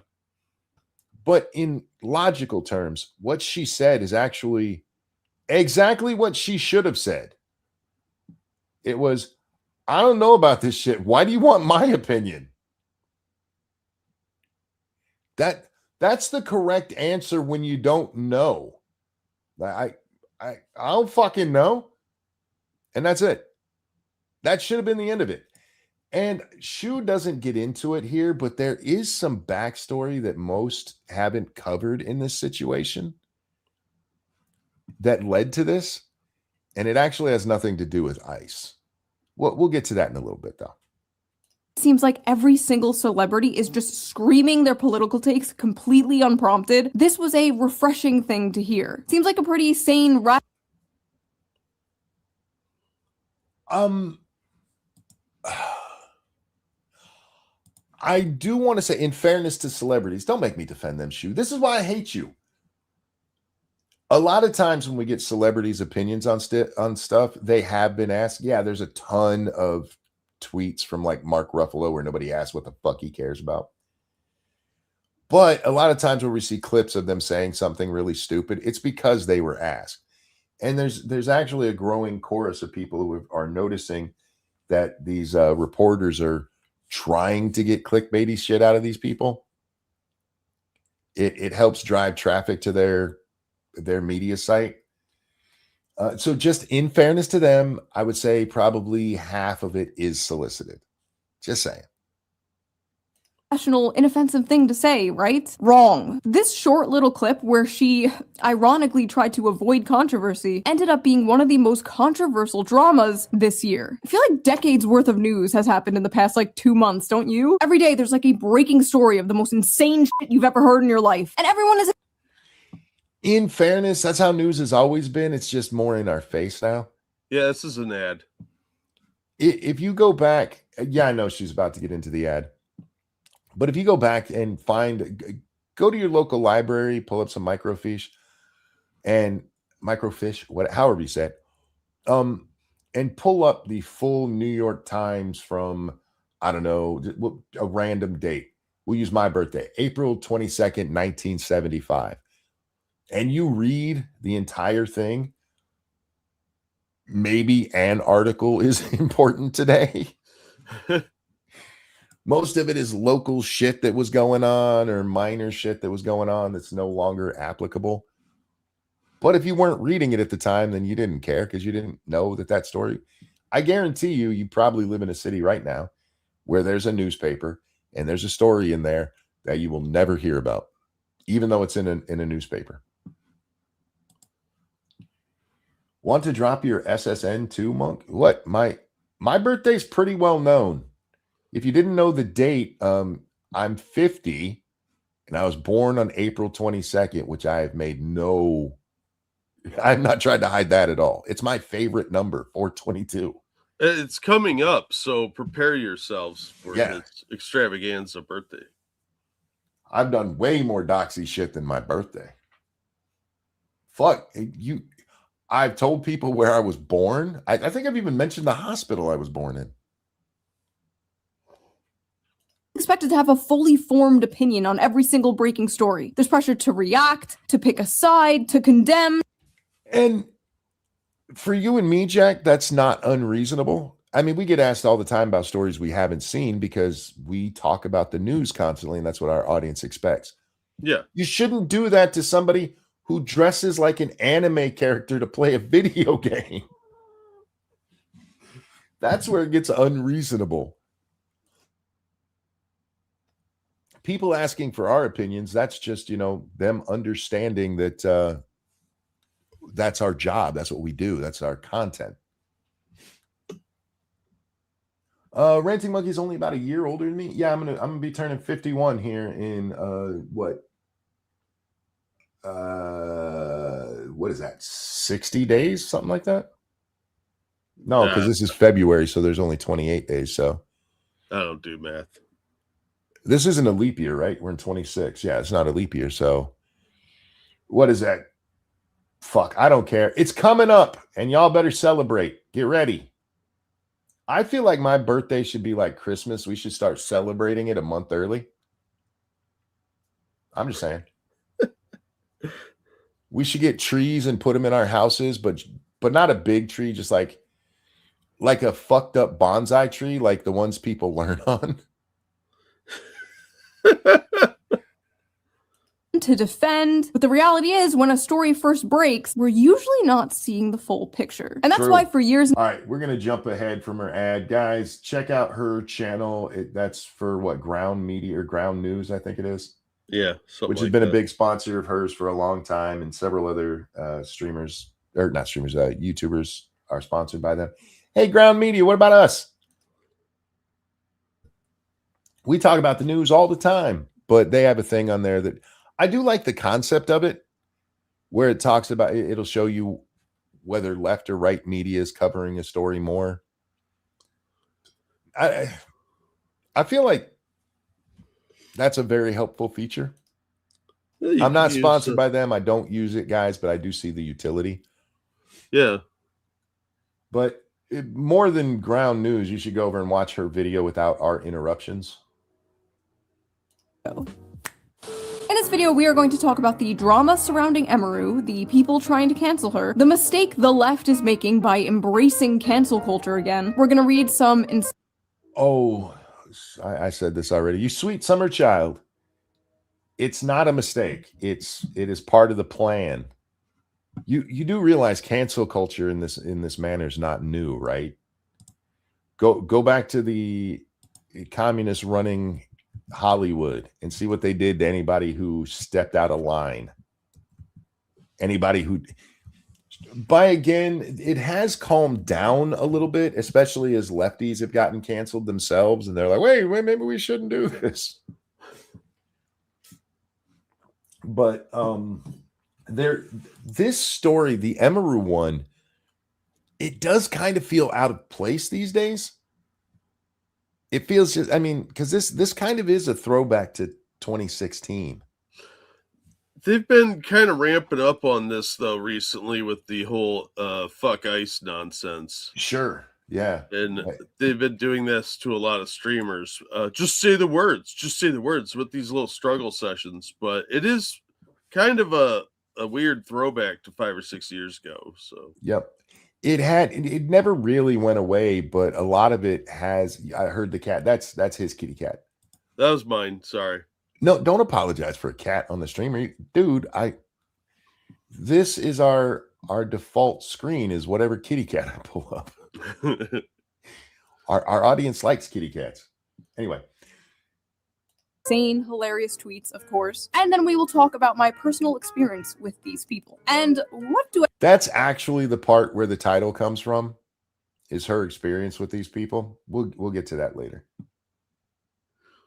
A: But in logical terms, what she said is actually exactly what she should have said. It was, I don't know about this shit. Why do you want my opinion? That's the correct answer when you don't know. I don't fucking know. And that's it. That should have been the end of it. And Shoe doesn't get into it here, but there is some backstory that most haven't covered in this situation that led to this. And it actually has nothing to do with ICE. We'll get to that in a little bit, though.
H: it seems like every single celebrity is just screaming their political takes completely unprompted, this was a refreshing thing to hear. Seems like a pretty sane,
A: I do want to say, in fairness to celebrities, don't make me defend them, Shoe. This is why I hate you. A lot of times when we get celebrities' opinions on stuff, they have been asked. Yeah, there's a ton of tweets from like Mark Ruffalo where nobody asks what the fuck he cares about. But a lot of times when we see clips of them saying something really stupid, it's because they were asked. And there's actually a growing chorus of people who are noticing that these reporters are trying to get clickbaity shit out of these people. It helps drive traffic to their media site. So just in fairness to them, I would say probably half of it is solicited. Just saying.
H: inoffensive thing to say, right? Wrong. This short little clip where she ironically tried to avoid controversy ended up being one of the most controversial dramas this year. I feel like decades worth of news has happened in the past like 2 months, don't you? Every day there's like a breaking story of the most insane shit you've ever heard in your life. And everyone is...
A: In fairness, that's how news has always been. It's just more in our face now.
G: Yeah, this is an ad.
A: If you go back, yeah, I know she's about to get into the ad. But if you go back and go to your local library, pull up some microfiche, however you say it, and pull up the full New York Times from, I don't know, a random date. We'll use my birthday, April 22nd, 1975. And you read the entire thing, maybe an article is important today. Most of it is local shit that was going on or minor shit that was going on that's no longer applicable. But if you weren't reading it at the time, then you didn't care because you didn't know that story. I guarantee you probably live in a city right now where there's a newspaper and there's a story in there that you will never hear about, even though it's in a newspaper. Want to drop your SSN too, Monk? What? My birthday's pretty well known. If you didn't know the date, I'm 50 and I was born on April 22nd, which I have I've not tried to hide that at all. It's my favorite number, 422.
G: It's coming up, so prepare yourselves for his extravaganza birthday.
A: I've done way more doxy shit than my birthday. Fuck you. I've told people where I was born. I think I've even mentioned the hospital I was born in.
H: Expected to have a fully formed opinion on every single breaking story. There's pressure to react, to pick a side, to condemn.
A: And for you and me, Jack, that's not unreasonable. I mean, we get asked all the time about stories we haven't seen because we talk about the news constantly, and that's what our audience expects.
G: Yeah.
A: You shouldn't do that to somebody who dresses like an anime character to play a video game. That's where it gets unreasonable. People asking for our opinions, that's just, them understanding that that's our job. That's what we do. That's our content. Ranting Monkey's only about a year older than me. Yeah, I'm gonna be turning 51 here in what is that? 60 days, something like that? No, because this is February, so there's only 28 days. So
G: I don't do math.
A: This isn't a leap year, right? We're in 26. Yeah, it's not a leap year. So what is that? Fuck, I don't care. It's coming up, and y'all better celebrate. Get ready. I feel like my birthday should be like Christmas. We should start celebrating it a month early. I'm just saying. We should get trees and put them in our houses, but not a big tree, just like a fucked up bonsai tree, like the ones people learn on.
H: To defend, but the reality is when a story first breaks, we're usually not seeing the full picture. And that's why for years...
A: All right, we're going to jump ahead from her ad. Guys, check out her channel. That's for what, Ground Media or Ground News, I think it is.
G: Yeah.
A: Which has been a big sponsor of hers for a long time, and several other YouTubers are sponsored by them. Hey, Ground Media, what about us? We talk about the news all the time, but they have a thing on there that I do like the concept of it, where it talks about, it'll show you whether left or right media is covering a story more. I feel like that's a very helpful feature. I'm not sponsored by them. I don't use it, guys, but I do see the utility.
G: Yeah.
A: But more than Ground News, you should go over and watch her video without our interruptions.
H: In this video, we are going to talk about the drama surrounding Emaru, the people trying to cancel her, the mistake the left is making by embracing cancel culture again. We're going to read some...
A: I said this already. You sweet summer child. It's not a mistake. It is part of the plan. You do realize cancel culture in this manner is not new, right? Go back to the communist running Hollywood and see what they did to anybody who stepped out of line. Anybody who, by again, it has calmed down a little bit, especially as lefties have gotten canceled themselves, and they're like, wait, maybe we shouldn't do this. But this story, the Emaru one, it does kind of feel out of place these days. It feels just, I mean, because this kind of is a throwback to 2016.
G: They've been kind of ramping up on this though recently with the whole fuck ICE nonsense.
A: Sure. Yeah.
G: And they've been doing this to a lot of streamers. Just say the words with these little struggle sessions. But it is kind of a weird throwback to 5 or 6 years ago. So
A: yep. It never really went away, but a lot of it has. I heard the cat. That's his kitty cat.
G: That was mine. Sorry.
A: No, don't apologize for a cat on the stream. Dude, this is our default screen is whatever kitty cat I pull up. Our audience likes kitty cats. Anyway.
H: Insane, hilarious tweets, of course. And then we will talk about my personal experience with these people. And what do I...
A: That's actually the part where the title comes from, is her experience with these people. We'll get to that later.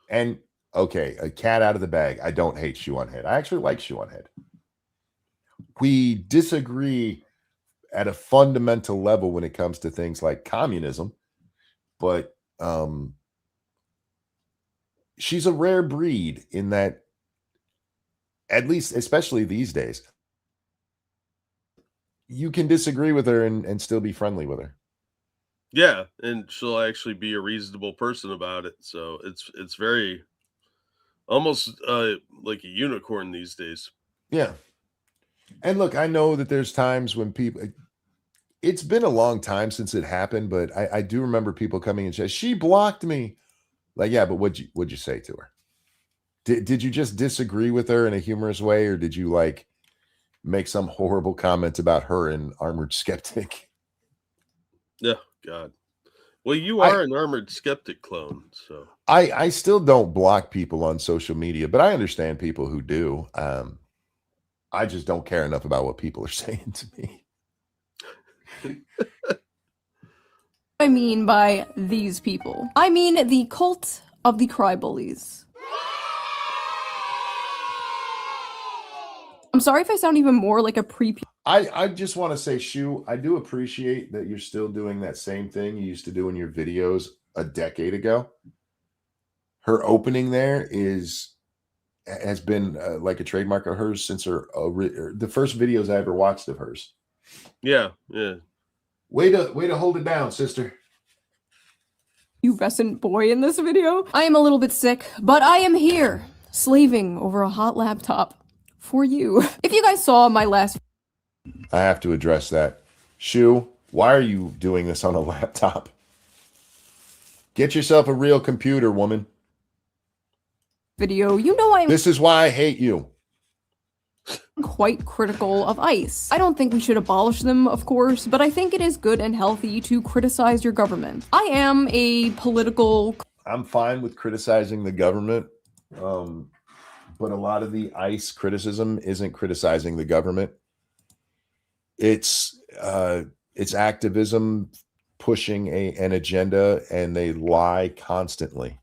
A: And okay, a cat out of the bag. I don't hate Shoe0nHead. I actually like Shoe0nHead. We disagree at a fundamental level when it comes to things like communism, but she's a rare breed in that, at least, especially these days, you can disagree with her and still be friendly with her.
G: Yeah, and she'll actually be a reasonable person about it. So it's very almost like a unicorn these days.
A: Yeah. And look, I know that there's times when people, it's been a long time since it happened, but I do remember people coming and saying, she blocked me. Like, yeah, but what'd you say to her? Did you just disagree with her in a humorous way, or did you like make some horrible comment about her and Armored Skeptic?
G: Yeah, God. Well, you are an Armored Skeptic clone, so
A: I still don't block people on social media, but I understand people who do. I just don't care enough about what people are saying to me.
H: I mean by these people. I mean the cult of the cry bullies. I'm sorry if I sound even more like a
A: I just want to say, Shoe, I do appreciate that you're still doing that same thing you used to do in your videos a decade ago. Her opening there has been like a trademark of hers since the first videos I ever watched of hers.
G: Yeah, yeah.
A: Way to hold it down, sister.
H: Pubescent boy in this video. I am a little bit sick, but I am here, slaving over a hot laptop for you. If you guys saw my last...
A: I have to address that. Shoe, why are you doing this on a laptop? Get yourself a real computer, woman.
H: Video, you know I'm...
A: This is why I hate you.
H: Quite critical of ICE. I don't think we should abolish them, of course, but I think it is good and healthy to criticize your government. I am a political...
A: I'm fine with criticizing the government, but a lot of the ICE criticism isn't criticizing the government. It's activism pushing an agenda, and they lie constantly.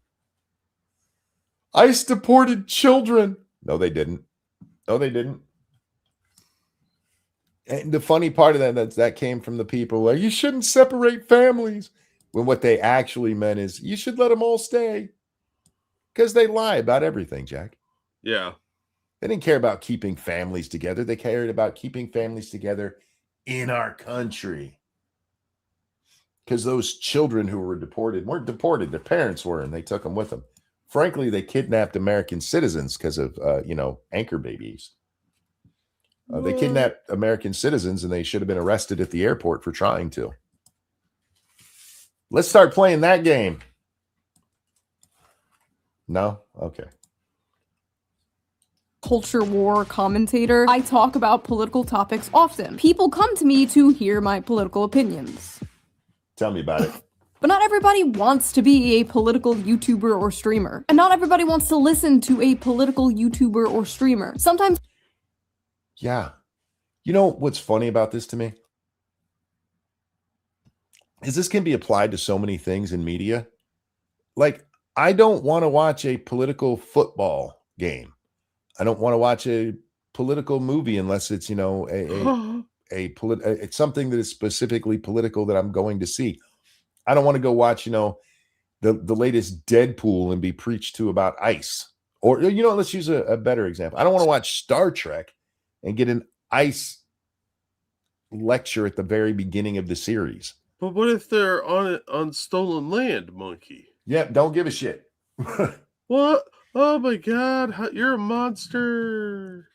A: ICE deported children. No, they didn't. No, they didn't. And the funny part of that came from the people like, you shouldn't separate families. When what they actually meant is you should let them all stay. Because they lie about everything, Jack.
G: Yeah.
A: They didn't care about keeping families together. They cared about keeping families together in our country. Because those children who were deported weren't deported. Their parents were, and they took them with them. Frankly, they kidnapped American citizens because of, anchor babies. They kidnapped American citizens, and they should have been arrested at the airport for trying to. Let's start playing that game. No? Okay.
H: Culture war commentator. I talk about political topics often. People come to me to hear my political opinions.
A: Tell me about it.
H: But not everybody wants to be a political YouTuber or streamer. And not everybody wants to listen to a political YouTuber or streamer. Sometimes.
A: Yeah. You know what's funny about this to me? Is this can be applied to so many things in media. Like, I don't want to watch a political football game. I don't want to watch a political movie unless it's, you know, it's something that is specifically political that I'm going to see. I don't want to go watch, you know, the latest Deadpool and be preached to about ICE. Or, you know, let's use a better example. I don't want to watch Star Trek and get an ICE lecture at the very beginning of the series.
G: But what if they're on stolen land, Monkey?
A: Yep, don't give a shit.
G: What? Oh my God, you're a monster.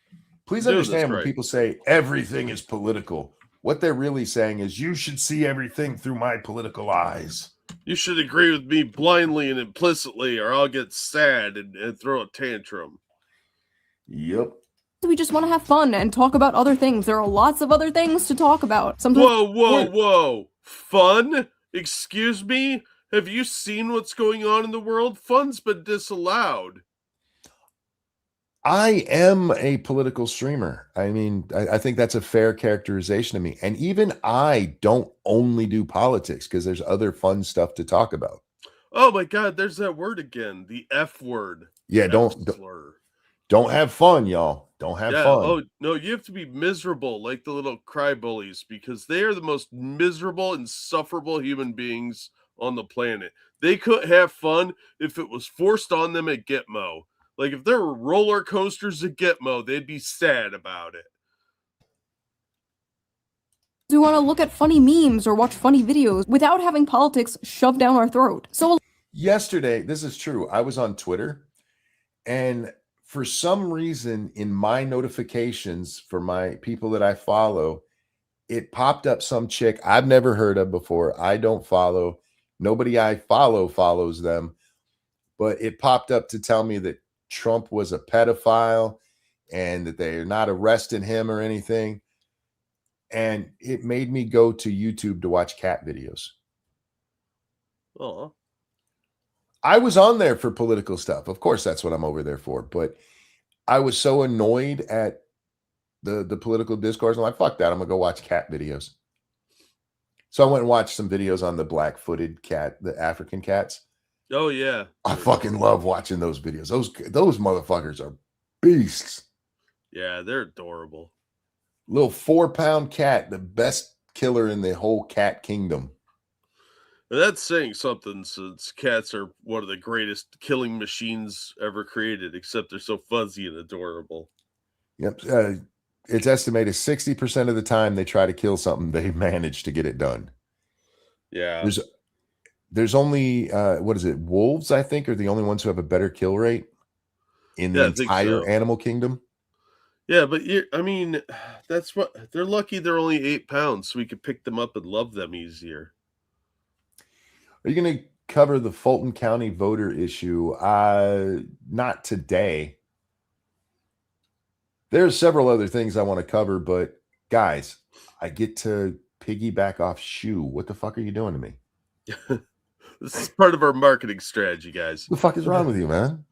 A: Please understand when people say everything is political, what they're really saying is you should see everything through my political eyes.
G: You should agree with me blindly and implicitly, or I'll get sad and throw a tantrum.
A: Yep.
H: We just want to have fun and talk about other things. There are lots of other things to talk about. Sometimes.
G: Whoa. Fun? Excuse me? Have you seen what's going on in the world? Fun's been disallowed.
A: I am a political streamer. I mean, I think that's a fair characterization of me. And even I don't only do politics because there's other fun stuff to talk about.
G: Oh my God, there's that word again. The F word.
A: Yeah, don't have fun, y'all. Don't have fun.
G: Oh, no, you have to be miserable like the little cry bullies because they are the most miserable, insufferable human beings on the planet. They couldn't have fun if it was forced on them at Gitmo. Like, if there were roller coasters at Gitmo, they'd be sad about it.
H: We want to look at funny memes or watch funny videos without having politics shoved down our throat. So
A: yesterday, this is true. I was on Twitter, and for some reason in my notifications for my people that I follow, it popped up some chick I've never heard of before. I don't follow. Nobody I follow follows them. But it popped up to tell me that Trump was a pedophile and that they're not arresting him or anything. And it made me go to YouTube to watch cat videos.
G: Oh.
A: I was on there for political stuff. Of course, that's what I'm over there for. But I was so annoyed at the political discourse. I'm like, fuck that. I'm going to go watch cat videos. So I went and watched some videos on the black-footed cat, the African cats.
G: Oh, yeah.
A: I fucking love watching those videos. Those motherfuckers are beasts.
G: Yeah, they're adorable.
A: Little 4-pound cat, the best killer in the whole cat kingdom.
G: And that's saying something, since cats are one of the greatest killing machines ever created, except they're so fuzzy and adorable.
A: Yep. It's estimated 60% of the time they try to kill something, they manage to get it done.
G: Yeah.
A: There's only, what is it? Wolves, I think, are the only ones who have a better kill rate in the entire animal kingdom.
G: Yeah, but that's what they're lucky. They're only 8 pounds, so we could pick them up and love them easier.
A: Are you going to cover the Fulton County voter issue? Not today. There's several other things I want to cover, but guys, I get to piggyback off Shoe. What the fuck are you doing to me?
G: This is part of our marketing strategy, guys.
A: What the fuck is wrong with you, man?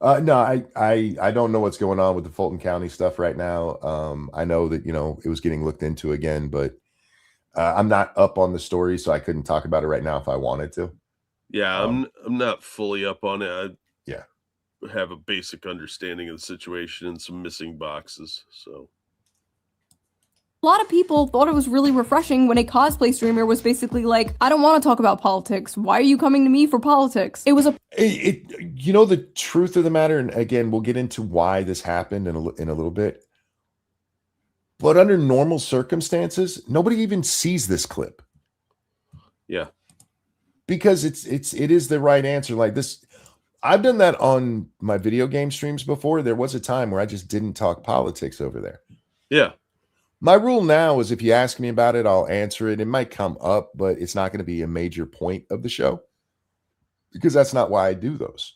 A: No, I don't know what's going on with the Fulton County stuff right now. I know that, it was getting looked into again, but I'm not up on the story, so I couldn't talk about it right now if I wanted to.
G: Yeah, I'm not fully up on it.
A: Yeah.
G: Have a basic understanding of the situation and some missing boxes. So
H: a lot of people thought it was really refreshing when a cosplay streamer was basically like, I don't want to talk about politics. Why are you coming to me for politics? It was
A: the truth of the matter, and again, we'll get into why this happened in a little bit. But under normal circumstances, nobody even sees this clip.
G: Yeah.
A: Because it is the right answer. Like this, I've done that on my video game streams before. There was a time where I just didn't talk politics over there.
G: Yeah.
A: My rule now is if you ask me about it, I'll answer it. It might come up, but it's not going to be a major point of the show because that's not why I do those.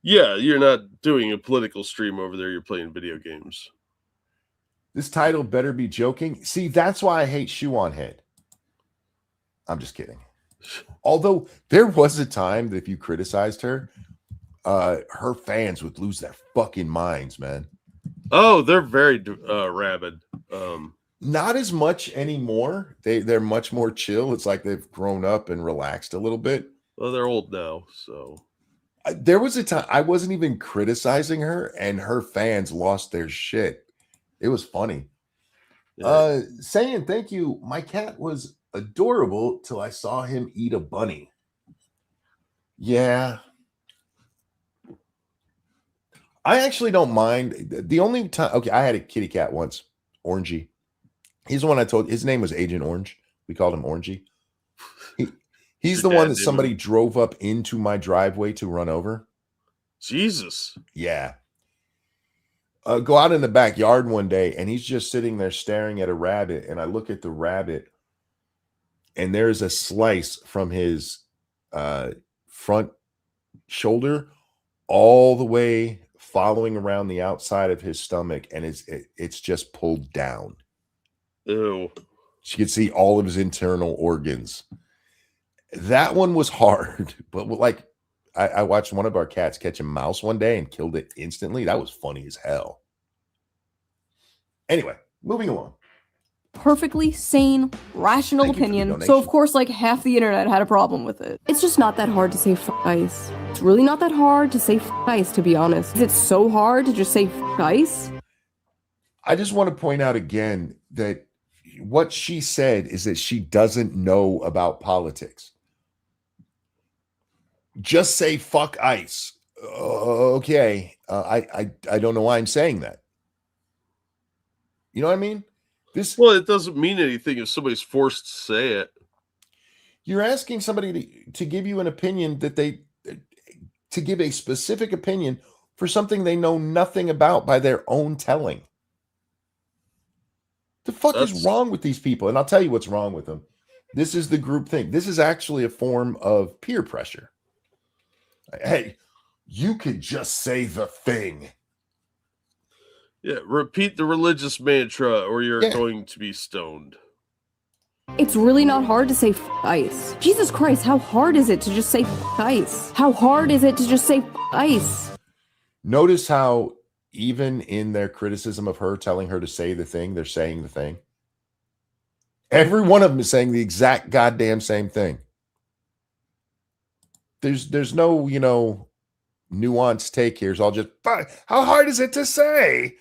G: Yeah, you're not doing a political stream over there. You're playing video games.
A: This title better be joking. See, that's why I hate Shoe0nHead. I'm just kidding. Although there was a time that if you criticized her, her fans would lose their fucking minds, man.
G: Oh, they're very rabid.
A: Not as much anymore. They're much more chill. It's like they've grown up and relaxed a little bit.
G: Well, they're old now, so.
A: There was a time I wasn't even criticizing her, and her fans lost their shit. It was funny.
G: Yeah.
A: Saying thank you. My cat was adorable till I saw him eat a bunny. Yeah. I actually don't mind. The only time, okay, I had a kitty cat once, Orangey. He's the one I told. His name was Agent Orange. We called him Orangey. He's the one that somebody drove up into my driveway to run over.
G: Jesus.
A: Yeah. Go out in the backyard one day, and he's just sitting there staring at a rabbit. And I look at the rabbit, and there's a slice from his front shoulder all the way following around the outside of his stomach, and it's just pulled down.
G: Ew.
A: You could see all of his internal organs. That one was hard, but like I watched one of our cats catch a mouse one day and killed it instantly. That was funny as hell. Anyway, moving along.
H: Perfectly sane, rational opinion. So of course, like half the internet had a problem with it. It's just not that hard to say f ice. It's really not that hard to say f ice, to be honest. Is it so hard to just say f ice?
A: I just want to point out again that what she said is that she doesn't know about politics. Just say fuck ice. Okay. I don't know why I'm saying that. You know what I mean?
G: Well, it doesn't mean anything if somebody's forced to say it.
A: You're asking somebody to give you an opinion to give a specific opinion for something they know nothing about by their own telling. The fuck is wrong with these people? And I'll tell you what's wrong with them. This is the group thing. This is actually a form of peer pressure. Hey, you could just say the thing.
G: Yeah, repeat the religious mantra or you're going to be stoned.
H: It's really not hard to say f ice. Jesus Christ, how hard is it to just say f ice? How hard is it to just say f ice?
A: Notice how even in their criticism of her telling her to say the thing, they're saying the thing. Every one of them is saying the exact goddamn same thing. There's no, nuanced take here. It's all just, how hard is it to say?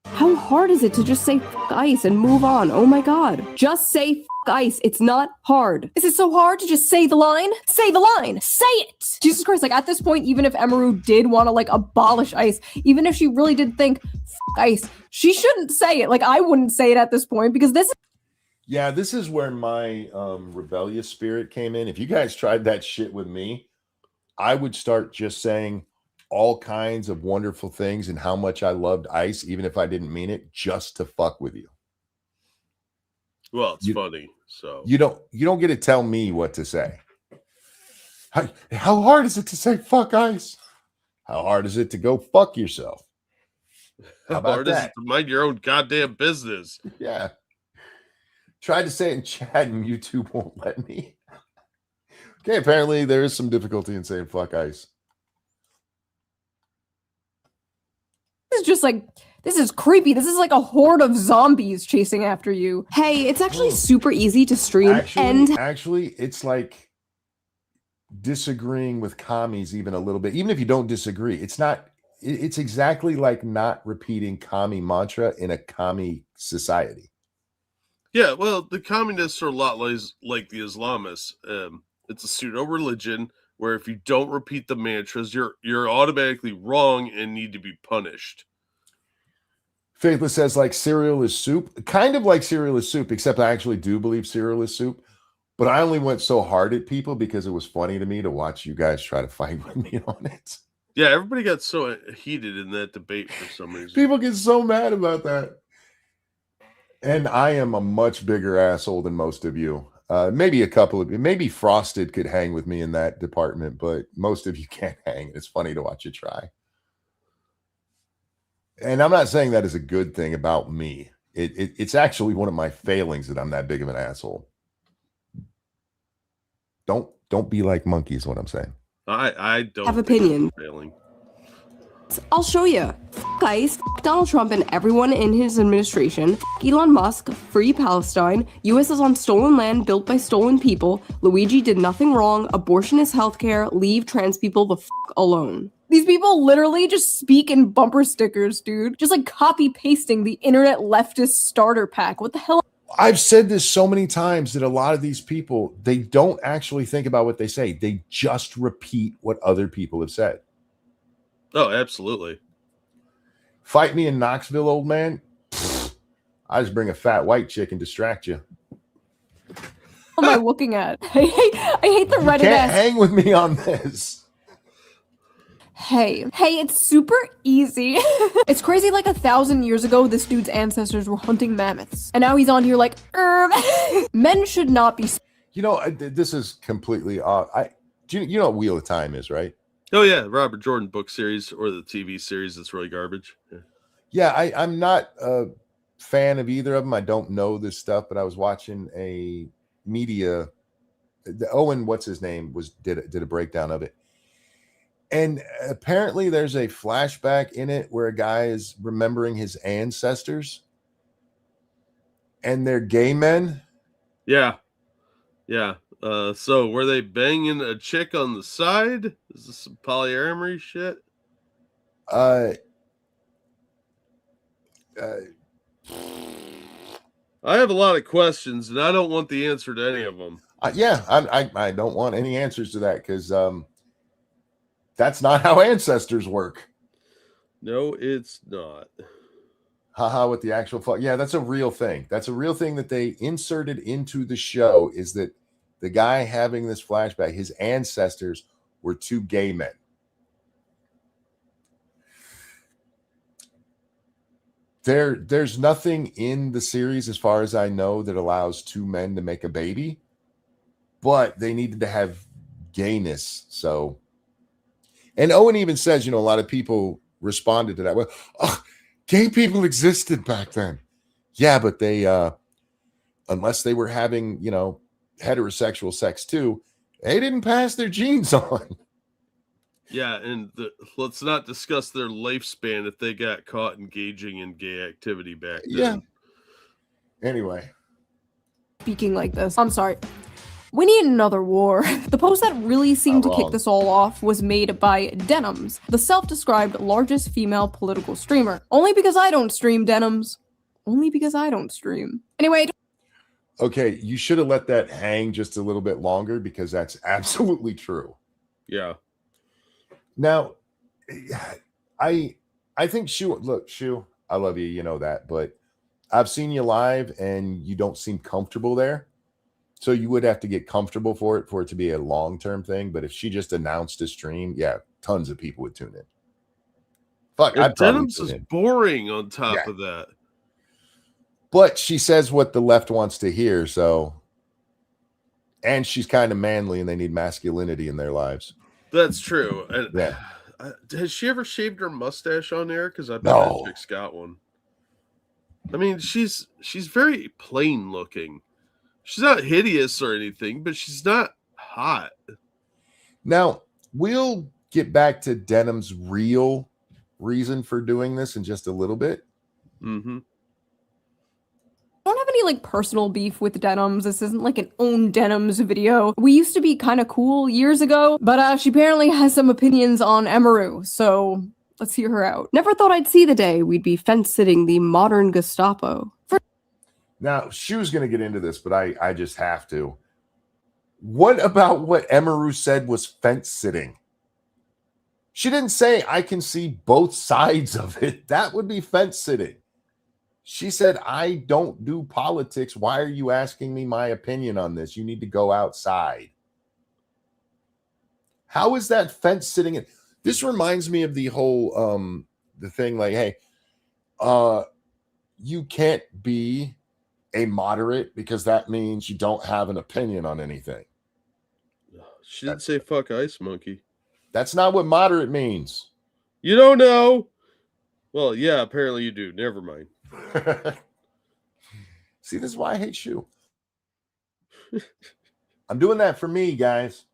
H: How hard is it to just say f ice and move on? Oh my god. Just say f ice. It's not hard. Is it so hard to just say the line? Say the line. Say it! Jesus Christ, like at this point, even if Emaru did want to like abolish ice, even if she really did think f ice, she shouldn't say it. Like I wouldn't say it at this point because this is...
A: Yeah, this is where my rebellious spirit came in. If you guys tried that shit with me, I would start just saying all kinds of wonderful things and how much I loved ice, even if I didn't mean it, just to fuck with you.
G: Well, it's funny. So
A: you don't get to tell me what to say. How hard is it to say fuck ice? How hard is it to go fuck yourself?
G: How hard is it to mind your own goddamn business?
A: Yeah. Tried to say it in chat and YouTube won't let me. Okay, apparently there is some difficulty in saying fuck ice.
H: This is just like, this is creepy. This is like a horde of zombies chasing after you. Hey, it's actually super easy to stream
A: Actually, it's like disagreeing with commies even a little bit. Even if you don't disagree, it's exactly like not repeating commie mantra in a commie society.
G: Yeah, well, the communists are a lot like the Islamists. It's a pseudo religion where if you don't repeat the mantras, you're automatically wrong and need to be punished.
A: Faithless says like cereal is soup, kind of like cereal is soup, except I actually do believe cereal is soup. But I only went so hard at people because it was funny to me to watch you guys try to fight with me on it.
G: Yeah, everybody got so heated in that debate for some reason.
A: People get so mad about that. And I am a much bigger asshole than most of you. Maybe a couple of you. Maybe Frosted could hang with me in that department, but most of you can't hang. It's funny to watch you try. And I'm not saying that is a good thing about me. It's actually one of my failings that I'm that big of an asshole. Don't be like monkeys, what I'm saying.
G: I don't
H: Have
G: think
H: opinion.
G: that's failing.
H: I'll show you. F ICE, f Donald Trump and everyone in his administration, f Elon Musk, free Palestine, US is on stolen land built by stolen people, Luigi did nothing wrong, abortion is healthcare, leave trans people the f alone. These people literally just speak in bumper stickers, dude. Just like copy pasting the internet leftist starter pack. What the hell?
A: I've said this so many times that a lot of these people, they don't actually think about what they say. They just repeat what other people have said.
G: Oh, absolutely.
A: Fight me in Knoxville, old man. Pfft, I just bring a fat white chick and distract you.
H: What am I looking at? I hate the Reddit
A: Can't
H: ass.
A: hang with me on this.
H: Hey, it's super easy. It's crazy, like 1,000 years ago, this dude's ancestors were hunting mammoths. And now he's on here like, men should not be.
A: You know, this is completely off. You know what Wheel of Time is, right?
G: Oh yeah, Robert Jordan book series or the TV series that's really garbage.
A: Yeah, I'm not a fan of either of them. I don't know this stuff, but I was watching a media. Owen, what's his name, did a breakdown of it. And apparently there's a flashback in it where a guy is remembering his ancestors and they're gay men.
G: Yeah. So were they banging a chick on the side? Is this some polyamory shit?
A: I
G: have a lot of questions and I don't want the answer to any of them.
A: I don't want any answers to that because that's not how ancestors work.
G: No, it's not.
A: Haha, with the actual fuck. Yeah, that's a real thing. That's a real thing that they inserted into the show, is that the guy having this flashback, his ancestors were two gay men. There's nothing in the series, as far as I know, that allows two men to make a baby, but they needed to have gayness. So, and Owen even says, a lot of people responded to that. Well, gay people existed back then. Yeah, but they, unless they were having, heterosexual sex too, they didn't pass their genes on.
G: Yeah, and let's not discuss their lifespan if they got caught engaging in gay activity back then.
A: Yeah. Anyway.
H: Speaking like this, I'm sorry. We need another war. The post that really seemed to kick this all off was made by Denims, the self-described largest female political streamer. Only because I don't stream, Denims. Only because I don't stream. Anyway.
A: Okay, you should have let that hang just a little bit longer because that's absolutely true.
G: Yeah.
A: Now, I think Shoe, I love you, you know that, but I've seen you live and you don't seem comfortable there. So you would have to get comfortable for it to be a long-term thing. But if she just announced a stream, yeah, tons of people would tune in. Fuck,
G: Denims is boring on top of that.
A: But she says what the left wants to hear, so. And she's kind of manly and they need masculinity in their lives.
G: That's true. And
A: yeah.
G: Has she ever shaved her mustache on air? Because I bet that chick's got one. I mean, she's very plain looking. She's not hideous or anything, but she's not hot.
A: Now, we'll get back to Denim's real reason for doing this in just a little bit.
G: Mm-hmm.
H: I don't have any personal beef with Denims. This isn't like an own Denims video. We used to be kind of cool years ago, but she apparently has some opinions on Emaru, so let's hear her out. Never thought I'd see the day we'd be fence-sitting the modern Gestapo.
A: Now, Shoe's going to get into this, but I just have to. What about what Emaru said was fence-sitting? She didn't say, I can see both sides of it. That would be fence-sitting. She said, I don't do politics. Why are you asking me my opinion on this? You need to go outside. How is that fence-sitting? This reminds me of the whole, the thing like, hey, you can't be a moderate because that means you don't have an opinion on anything.
G: She didn't say fuck Ice Monkey.
A: That's not what moderate means.
G: You don't know? Well, yeah, apparently you do. Never mind.
A: See, this is why I hate Shoe. I'm doing that for me, guys.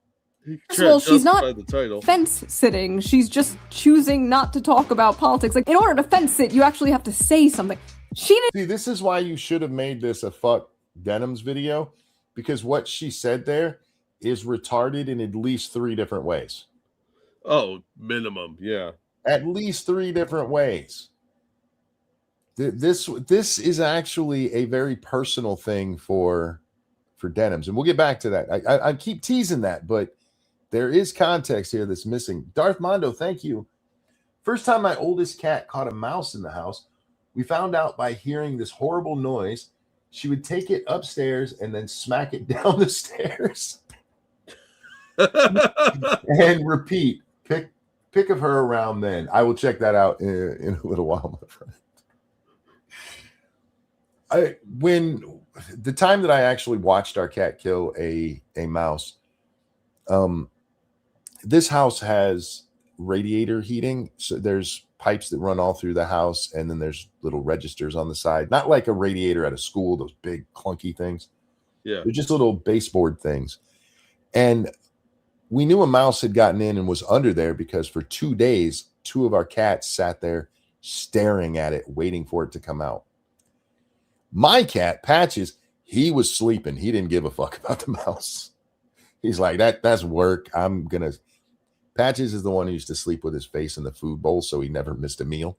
H: First of all, she's not
G: the title.
H: fence sitting. She's just choosing not to talk about politics. Like, in order to fence sit, you actually have to say something. She didn't.
A: See, this is why you should have made this a fuck denims video, because what she said there is retarded in at least 3 different ways.
G: Oh, minimum, yeah.
A: At least 3 different ways. This is actually a very personal thing for denims, and we'll get back to that. I keep teasing that, but there is context here that's missing. Darth Mondo, thank you. First time my oldest cat caught a mouse in the house, we found out by hearing this horrible noise. She would take it upstairs and then smack it down the stairs and repeat. Pick of her around then. I will check that out in a little while, my friend. When the time that I actually watched our cat kill a mouse, this house has radiator heating. So there's pipes that run all through the house, and then there's little registers on the side. Not like a radiator at a school, those big clunky things.
G: Yeah.
A: They're just little baseboard things. And we knew a mouse had gotten in and was under there because for 2 days, 2 of our cats sat there staring at it, waiting for it to come out. My cat, Patches, he was sleeping. He didn't give a fuck about the mouse. He's like, that's work. Patches is the one who used to sleep with his face in the food bowl, so he never missed a meal.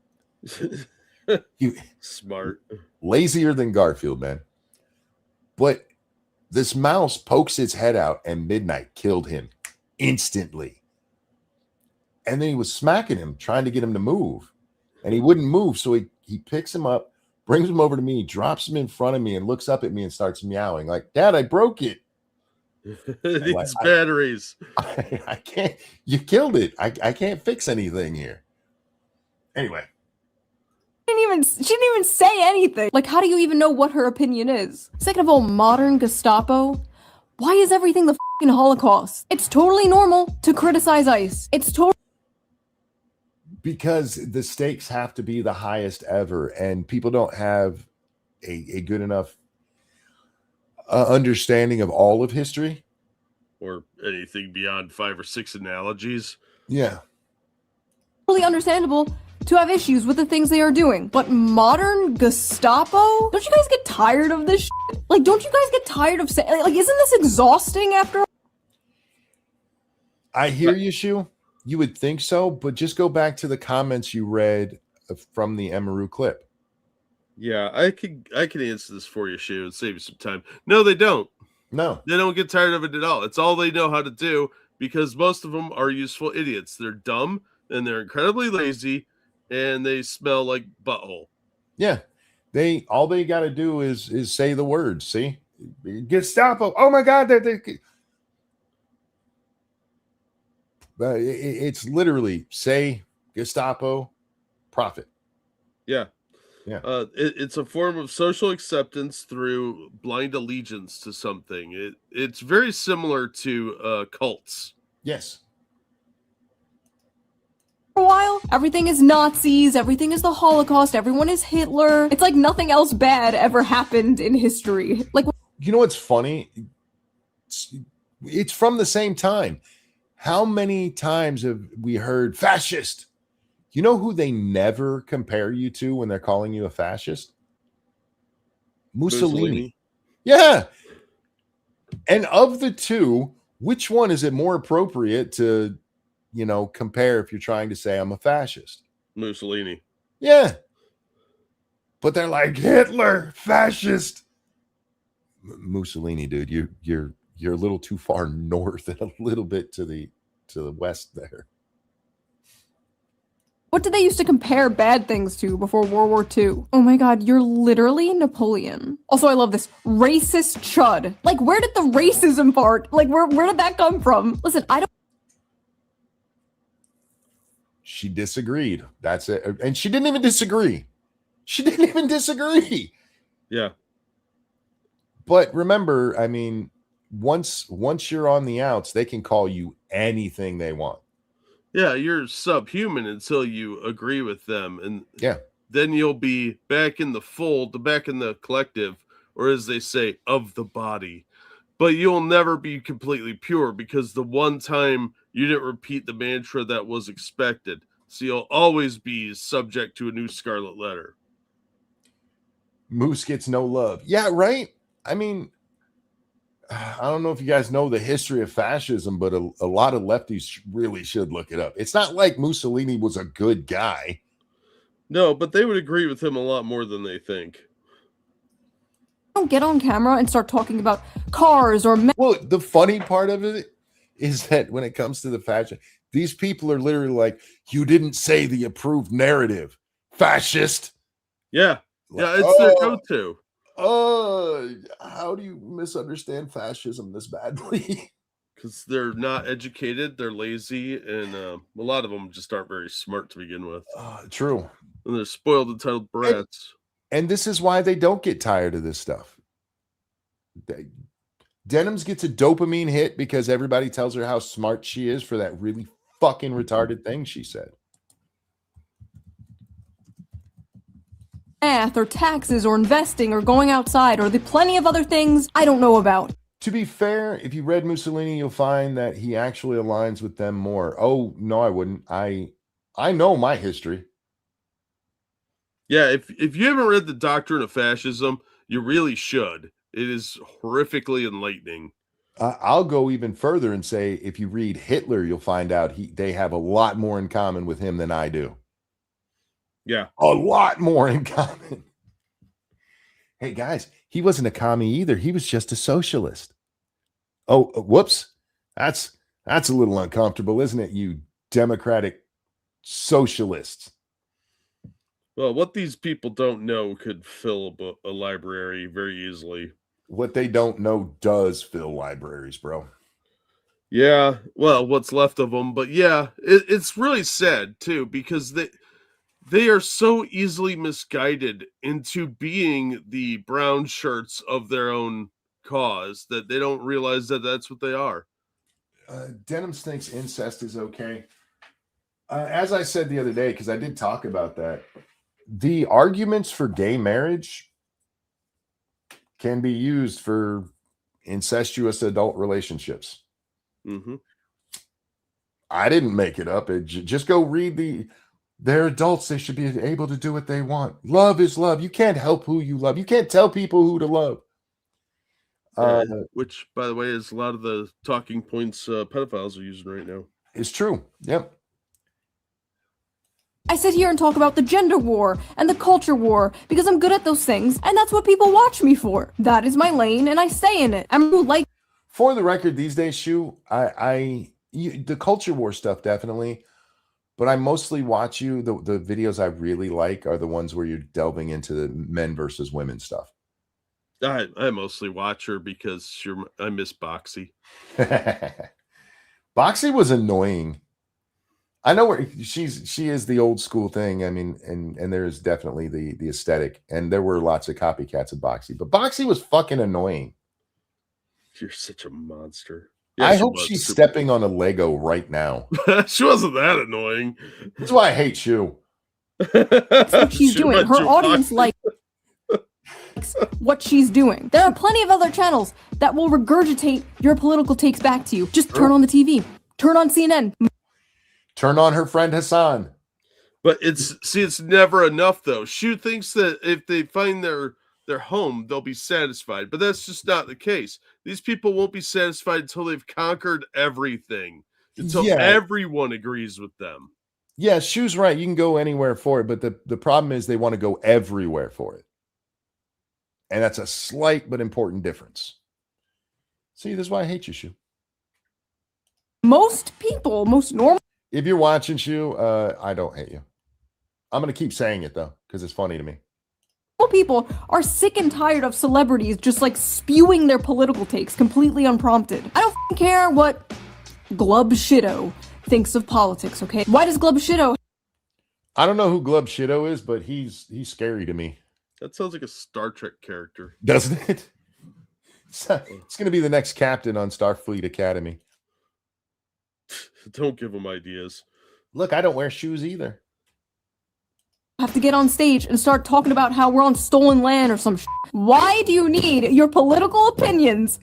G: Smart.
A: Lazier than Garfield, man. But this mouse pokes its head out, and Midnight killed him instantly. And then he was smacking him, trying to get him to move. And he wouldn't move, so he picks him up, brings him over to me, drops him in front of me, and looks up at me and starts meowing like, Dad, I broke it.
G: These batteries.
A: I can't. You killed it. I can't fix anything here. Anyway.
H: She didn't even say anything. Like, how do you even know what her opinion is? Second of all, modern Gestapo. Why is everything the fucking Holocaust? It's totally normal to criticize ICE. It's totally.
A: Because the stakes have to be the highest ever, and people don't have a good enough understanding of all of history.
G: Or anything beyond 5 or 6 analogies.
A: Yeah.
H: Totally understandable to have issues with the things they are doing. But modern Gestapo? Don't you guys get tired of this shit? Like, don't you guys get tired of saying, like, isn't this exhausting after all?
A: I hear you, Shoe. You would think so, but just go back to the comments you read from the Emaru clip.
G: Yeah, I can answer this for you, Shoe, and save you some time. No, they don't.
A: No.
G: They don't get tired of it at all. It's all they know how to do, because most of them are useful idiots. They're dumb, and they're incredibly lazy, and they smell like butthole.
A: Yeah. All they got to do is say the words, see? Gestapo. Oh, my God. It's literally say Gestapo, profit.
G: Yeah.
A: Yeah.
G: It's a form of social acceptance through blind allegiance to something. It's very similar to cults.
A: Yes.
H: For a while, everything is Nazis, everything is the Holocaust, everyone is Hitler. It's like nothing else bad ever happened in history. Like,
A: you know what's funny? It's from the same time. How many times have we heard fascist? You know who they never compare you to when they're calling you a fascist? Mussolini. Yeah. And of the two, which one is it more appropriate to, compare if you're trying to say I'm a fascist?
G: Mussolini.
A: Yeah. But they're like, Hitler, fascist. Mussolini, dude, you're a little too far north and a little bit to the west there.
H: What did they used to compare bad things to before World War II? Oh my God, you're literally Napoleon. Also, I love this racist chud. Like, where did the racism part? Like, where did that come from? Listen, I don't.
A: She disagreed. That's it. And she didn't even disagree.
G: Yeah.
A: But remember, I mean, once you're on the outs, they can call you anything they want.
G: Yeah, you're subhuman until you agree with them, and
A: yeah,
G: then you'll be back in the fold, back in the collective, or as they say, of the body. But you'll never be completely pure because the one time you didn't repeat the mantra that was expected. So you'll always be subject to a new scarlet letter.
A: Moose gets no love. Yeah, right? I mean, I don't know if you guys know the history of fascism, but a lot of lefties really should look it up. It's not like Mussolini was a good guy.
G: No, but they would agree with him a lot more than they think.
H: Don't get on camera and start talking about cars or
A: well, the funny part of it is that when it comes to the fashion, these people are literally like, you didn't say the approved narrative, fascist.
G: Yeah, it's their go-to.
A: How do you misunderstand fascism this badly?
G: Because they're not educated, they're lazy, and a lot of them just aren't very smart to begin with.
A: True.
G: And they're spoiled, entitled brats.
A: And this is why they don't get tired of this stuff. Denims gets a dopamine hit because everybody tells her how smart she is for that really fucking retarded thing she said.
H: Math or taxes or investing or going outside or the plenty of other things I don't know about.
A: To be fair, if you read Mussolini, you'll find that he actually aligns with them more. Oh, no, I wouldn't. I know my history.
G: Yeah, if you haven't read The Doctrine of Fascism, you really should. It is horrifically enlightening.
A: I'll go even further and say if you read Hitler, you'll find out they have a lot more in common with him than I do.
G: Yeah.
A: A lot more in common. Hey, guys, he wasn't a commie either. He was just a socialist. Oh, whoops. That's a little uncomfortable, isn't it, you democratic socialists?
G: Well, what these people don't know could fill a library very easily.
A: What they don't know does fill libraries, bro.
G: Yeah, well, what's left of them. But yeah, it's really sad, too, because they are so easily misguided into being the brown shirts of their own cause that they don't realize that that's what they are.
A: Denims thinks incest is okay. As I said the other day, because I did talk about that, the arguments for gay marriage can be used for incestuous adult relationships.
G: Mm-hmm.
A: I didn't make it up. Just go read they're adults. They should be able to do what they want. Love is love. You can't help who you love. You can't tell people who to love.
G: Which, by the way, is a lot of the talking points pedophiles are using right now.
A: It's true. Yep.
H: I sit here and talk about the gender war and the culture war because I'm good at those things, and that's what people watch me for. That is my lane, and I stay in it. I'm like.
A: For the record, these days, Shoe, the culture war stuff definitely, but I mostly watch you. The videos I really like are the ones where you're delving into the men versus women stuff.
G: I mostly watch her because I miss Boxy.
A: Boxy was annoying. I know where she is the old school thing. I mean, and there is definitely the aesthetic, and there were lots of copycats of Boxy, but Boxy was fucking annoying.
G: You're such a monster. Yeah,
A: I hope she's stepping on a Lego right now.
G: She wasn't that annoying.
A: That's why I hate Shoe.
H: That's what she's doing. Her audience likes what she's doing. There are plenty of other channels that will regurgitate your political takes back to you. Just turn on the TV. Turn on CNN.
A: Turn on her friend Hassan.
G: But it's never enough though. Shoe thinks that if they find their home, they'll be satisfied. But that's just not the case. These people won't be satisfied until they've conquered everything. Until everyone agrees with them.
A: Yeah, Shoe's right. You can go anywhere for it, but the problem is they want to go everywhere for it. And that's a slight but important difference. See, this is why I hate you, Shoe.
H: Most normal.
A: If you're watching, Shoe, I don't hate you. I'm going to keep saying it, though, because it's funny to me.
H: People are sick and tired of celebrities just like spewing their political takes completely unprompted. I don't care what Glub Shido thinks of politics, okay? Why does Glub Shido?
A: I don't know who Glub Shido is, but he's scary to me.
G: That sounds like a Star Trek character.
A: Doesn't it? It's going to be the next captain on Starfleet Academy.
G: Don't give him ideas.
A: Look, I don't wear shoes either.
H: have to get on stage and start talking about how we're on stolen land or some shit? Why do you need your political opinions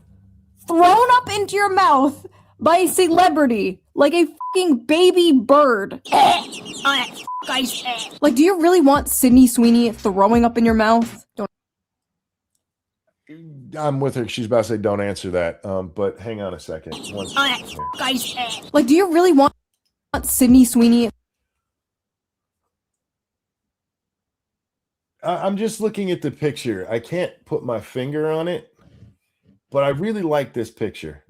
H: thrown up into your mouth by a celebrity like a fucking baby bird? Like, do you really want Sydney Sweeney throwing up in your mouth? Don't.
A: I'm with her. She's about to say, don't answer that. But hang on a second.
H: Like, do you really want Sydney Sweeney?
A: I'm just looking at the picture. I can't put my finger on it, but I really like this picture.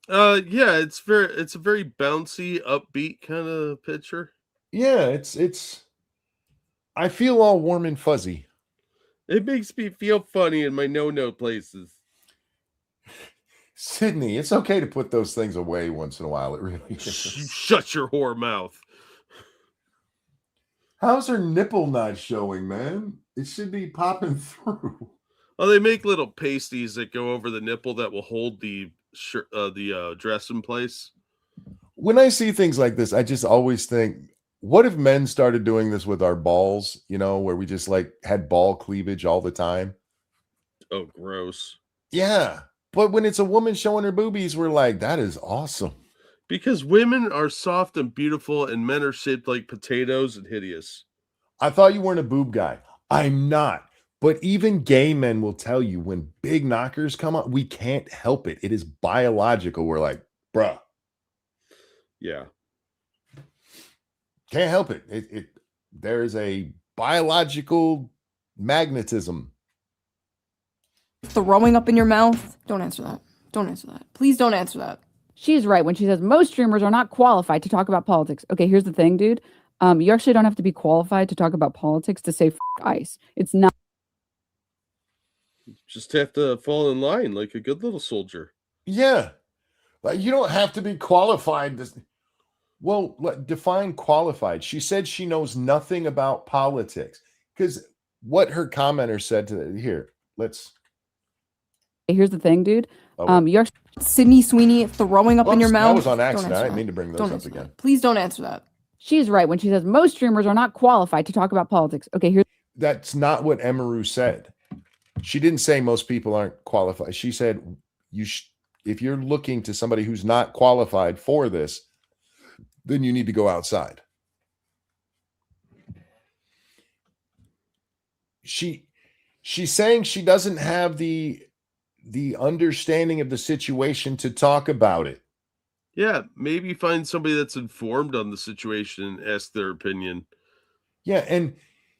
G: Yeah, it's a very bouncy, upbeat kind of picture.
A: Yeah, it's I feel all warm and fuzzy.
G: It makes me feel funny in my no places.
A: Sydney, it's okay to put those things away once in a while. It really is.
G: Shut your whore mouth.
A: How's her nipple not showing, man? It should be popping through.
G: Oh, they make little pasties that go over the nipple that will hold the dress in place.
A: When I see things like this, I just always think, what if men started doing this with our balls, where we just like had ball cleavage all the time?
G: Oh, gross.
A: Yeah. But when it's a woman showing her boobies, we're like, that is awesome.
G: Because women are soft and beautiful and men are shaped like potatoes and hideous.
A: I thought you weren't a boob guy. I'm not. But even gay men will tell you when big knockers come up, we can't help it. It is biological. We're like, bruh.
G: Yeah.
A: Can't help it. There is a biological magnetism.
H: Throwing up in your mouth? Don't answer that. Don't answer that. Please don't answer that.
L: She's right when she says most streamers are not qualified to talk about politics. Okay, here's the thing, dude. You actually don't have to be qualified to talk about politics to say F ICE. It's not.
G: Just have to fall in line like a good little soldier.
A: Yeah. Like, you don't have to be qualified. Well, define qualified. She said she knows nothing about politics. Because what her commenter said to
L: Here's the thing, dude.
A: Oh,
L: You actually.
H: Sydney Sweeney throwing up in your mouth?
A: That was on accident. I didn't mean to bring those up again.
H: Please don't answer that.
L: She's right when she says most streamers are not qualified to talk about politics. Okay, here's.
A: That's not what Emaru said. She didn't say most people aren't qualified. She said if you're looking to somebody who's not qualified for this, then you need to go outside. She's saying she doesn't have the understanding of the situation to talk about it.
G: Yeah, maybe find somebody that's informed on the situation and ask their opinion.
A: Yeah, and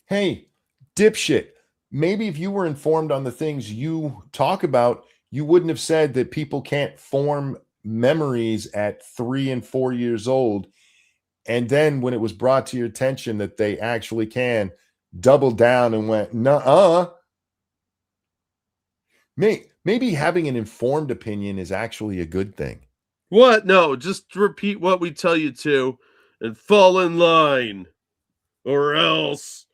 A: hey, dipshit, maybe if you were informed on the things you talk about, you wouldn't have said that people can't form memories at 3 and 4 years old. And then when it was brought to your attention that they actually can, double down and went, nuh-uh. Maybe having an informed opinion is actually a good thing.
G: What? No, just repeat what we tell you to and fall in line or else.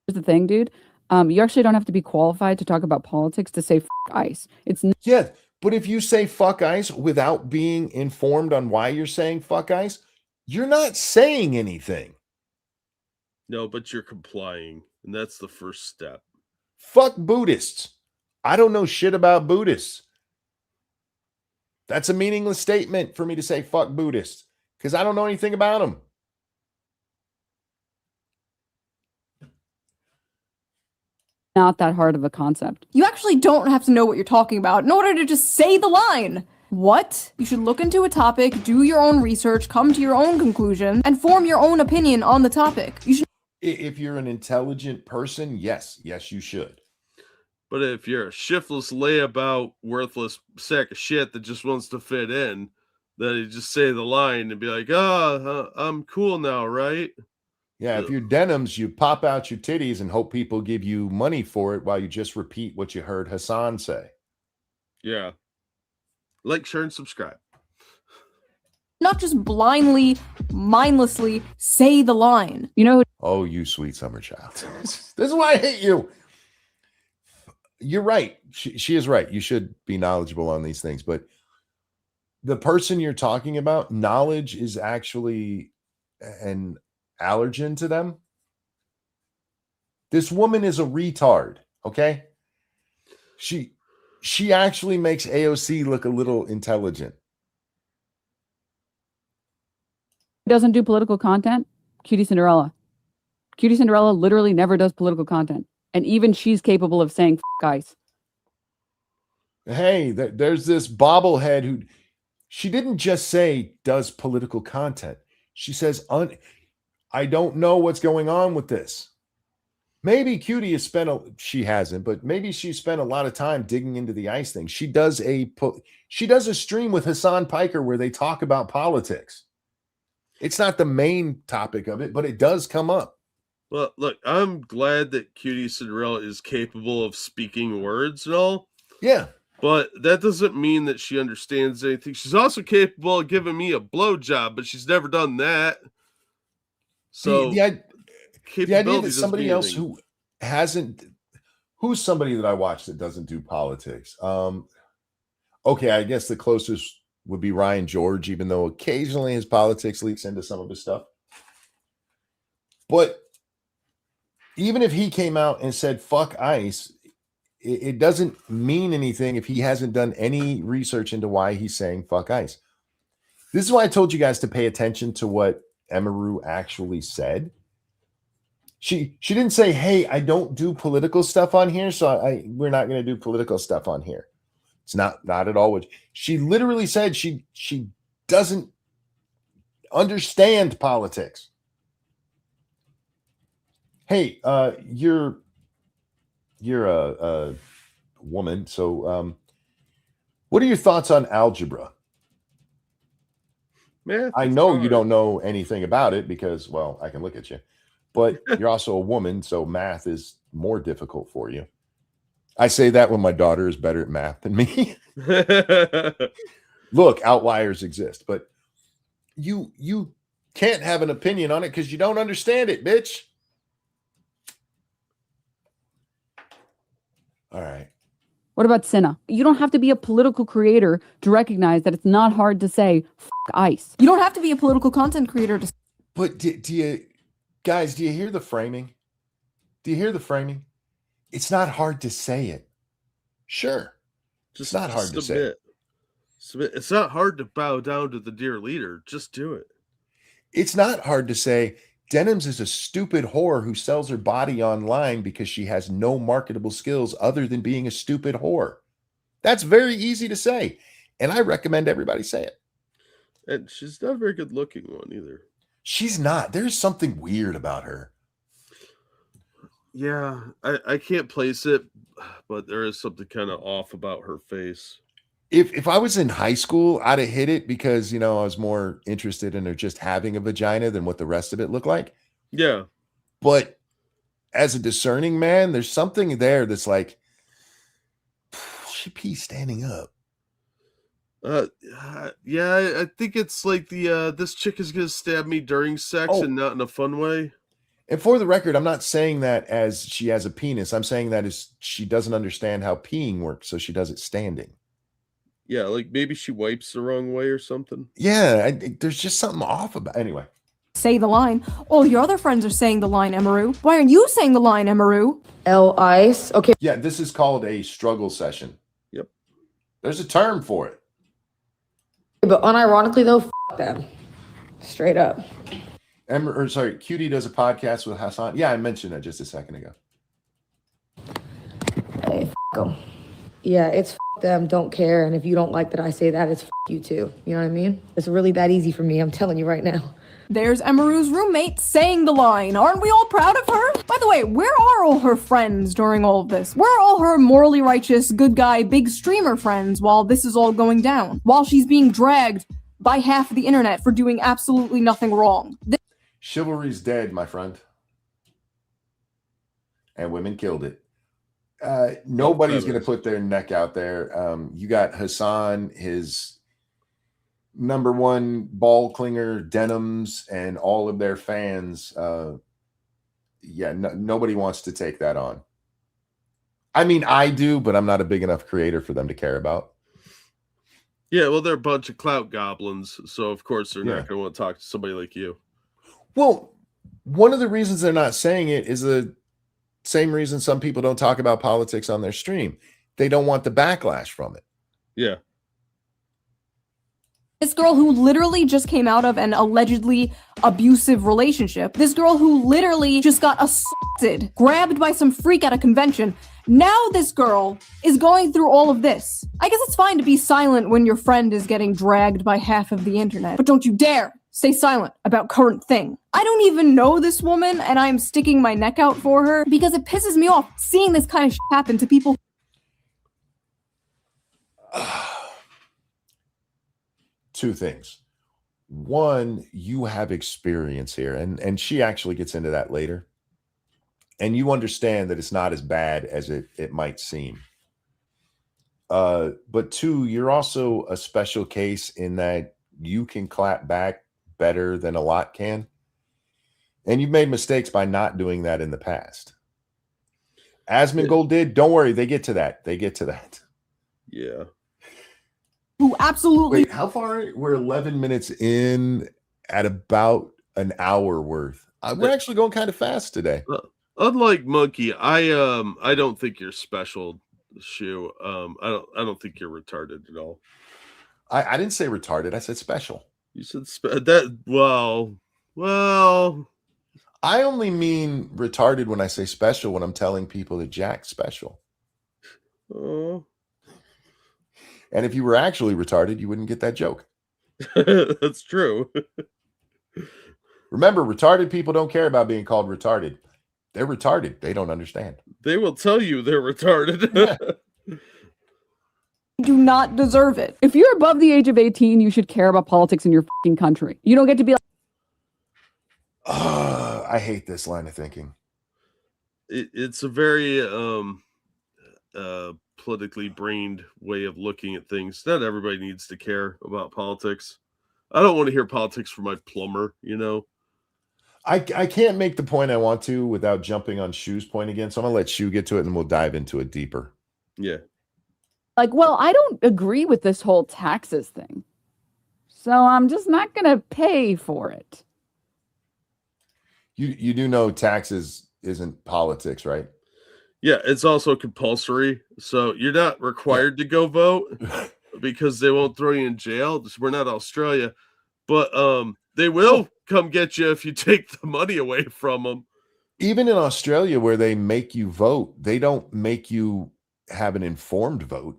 L: Here's the thing, dude. You actually don't have to be qualified to talk about politics to say F ICE. It's not.
A: Yeah, but if you say fuck ICE without being informed on why you're saying fuck ICE, you're not saying anything.
G: No, but you're complying, and that's the first step.
A: Fuck Buddhists. I don't know shit about Buddhists. That's a meaningless statement for me to say fuck Buddhists because I don't know anything about them.
L: Not that hard of a concept.
H: You actually don't have to know what you're talking about in order to just say the line. What? You should look into a topic, do your own research, come to your own conclusion, and form your own opinion on the topic. You should.
A: If you're an intelligent person, yes, you should.
G: But if you're a shiftless, layabout, worthless sack of shit that just wants to fit in, then you just say the line and be like, I'm cool now, right?
A: Yeah, if you're denims, you pop out your titties and hope people give you money for it while you just repeat what you heard Hassan say.
G: Yeah. Like, share, and subscribe.
H: Not just blindly, mindlessly say the line.
L: You know.
A: Oh, you sweet summer child. This is why I hate you. You're right. She is right. You should be knowledgeable on these things. But the person you're talking about, knowledge is actually an allergen to them. This woman is a retard, okay? She actually makes AOC look a little intelligent.
L: Doesn't do political content. Cutie Cinderella. Cutie Cinderella literally never does political content. And even she's capable of saying guys.
A: Hey, there's this bobblehead who she didn't just say does political content. She says, I don't know what's going on with this. Maybe Cutie has she hasn't, but maybe she spent a lot of time digging into the ICE thing. She does a stream with Hassan Piker where they talk about politics. It's not the main topic of it, but it does come up.
G: Well, look, I'm glad that Cutie Cinderella is capable of speaking words and all.
A: Yeah.
G: But that doesn't mean that she understands anything. She's also capable of giving me a blowjob, but she's never done that. So
A: the idea that somebody else who who's somebody that I watch that doesn't do politics? Okay, I guess the closest would be Ryan George, even though occasionally his politics leaks into some of his stuff. But even if he came out and said, fuck ICE, it doesn't mean anything if he hasn't done any research into why he's saying fuck ICE. This is why I told you guys to pay attention to what Emaru actually said. She didn't say, hey, I don't do political stuff on here, so we're not going to do political stuff on here. It's not at all what she literally said. She doesn't understand politics. Hey, you're a woman, so what are your thoughts on algebra?
G: Math,
A: I know you don't know anything about it because, well, I can look at you, but you're also a woman, so math is more difficult for you. I say that when my daughter is better at math than me. Look, outliers exist, but you can't have an opinion on it because you don't understand it, bitch. All right.
L: What about Cinna? You don't have to be a political creator to recognize that it's not hard to say ICE.
H: You don't have to be a political content creator to.
A: But do you hear the framing? Do you hear the framing? It's not hard to say it. Sure. It's not hard to say it.
G: It's not hard to bow down to the dear leader. Just do it.
A: It's not hard to say Denims is a stupid whore who sells her body online because she has no marketable skills other than being a stupid whore. That's very easy to say. And I recommend everybody say it.
G: And she's not a very good looking one either.
A: She's not. There's something weird about her.
G: Yeah, I can't place it, but there is something kind of off about her face.
A: If I was in high school, I'd have hit it because, I was more interested in her just having a vagina than what the rest of it looked like.
G: Yeah.
A: But as a discerning man, there's something there that's like, she pees standing up.
G: Yeah, I think it's like this chick is going to stab me during sex and not in a fun way.
A: And for the record, I'm not saying that as she has a penis. I'm saying that as she doesn't understand how peeing works, so she does it standing.
G: Yeah, like maybe she wipes the wrong way or something.
A: Yeah, there's just something off about it. Anyway.
H: Say the line. All your other friends are saying the line, Emaru. Why aren't you saying the line, Emaru?
F: ICE. Okay.
A: Yeah, this is called a struggle session.
G: Yep.
A: There's a term for it.
F: But unironically, though, them. Straight up.
A: Cutie does a podcast with Hassan. Yeah, I mentioned that just a second ago.
F: Hey, them. Yeah, it's them, don't care. And if you don't like that I say that, it's you too. You know what I mean? It's really that easy for me. I'm telling you right now.
H: There's Emaru's roommate saying the line. Aren't we all proud of her? By the way, where are all her friends during all of this? Where are all her morally righteous, good guy, big streamer friends while this is all going down? While she's being dragged by half of the internet for doing absolutely nothing wrong.
A: Chivalry's dead, my friend. And women killed it. Nobody's going to put their neck out there. You got Hassan, his number one ball clinger, Denims, and all of their fans. Nobody wants to take that on. I mean, I do, but I'm not a big enough creator for them to care about.
G: Yeah, well, they're a bunch of clout goblins, so of course they're not going to want to talk to somebody like you.
A: Well, One of the reasons they're not saying it is the same reason some people don't talk about politics on their stream. They don't want the backlash from it.
G: Yeah.
H: This girl who literally just came out of an allegedly abusive relationship. This girl who literally just got assaulted, grabbed by some freak at a convention. Now this girl is going through all of this. I guess it's fine to be silent when your friend is getting dragged by half of the internet, but don't you dare stay silent about current thing. I don't even know this woman, and I'm sticking my neck out for her because it pisses me off seeing this kind of shit happen to people.
A: Two things. One, you have experience here, and she actually gets into that later. And you understand that it's not as bad as it might seem. But two, you're also a special case in that you can clap back better than a lot can. And you've made mistakes by not doing that in the past. Asmongold did. Don't worry, they get to that. They get to that.
G: Yeah.
H: Who absolutely.
A: Wait, how far? We're 11 minutes in at about an hour worth. We're actually going kind of fast today.
G: Unlike Monkey, I don't think you're special, Shoe. I don't think you're retarded at all.
A: I didn't say retarded. I said special.
G: You said that. Well.
A: I only mean retarded when I say special. When I'm telling people that Jack's special.
G: Oh.
A: And if you were actually retarded, you wouldn't get that joke.
G: That's true.
A: Remember, retarded people don't care about being called retarded. They're retarded. They don't understand.
G: They will tell you they're retarded.
A: Yeah.
H: Do not deserve it.
L: If you're above the age of 18, you should care about politics in your fucking country. You don't get to be like,
A: I hate this line of thinking.
G: It's a very politically brained way of looking at things. Not everybody needs to care about politics. I don't want to hear politics from my plumber, you know.
A: I can't make the point I want to without jumping on Shoe's point again. So I'm gonna let Shoe get to it and we'll dive into it deeper.
G: Yeah.
L: well, I don't agree with this whole taxes thing. So I'm just not gonna pay for it.
A: You do know taxes isn't politics, right?
G: Yeah, it's also compulsory. So you're not required to go vote because they won't throw you in jail. We're not Australia. But they will come get you if you take the money away from them.
A: Even in Australia, where they make you vote, they don't make you have an informed vote.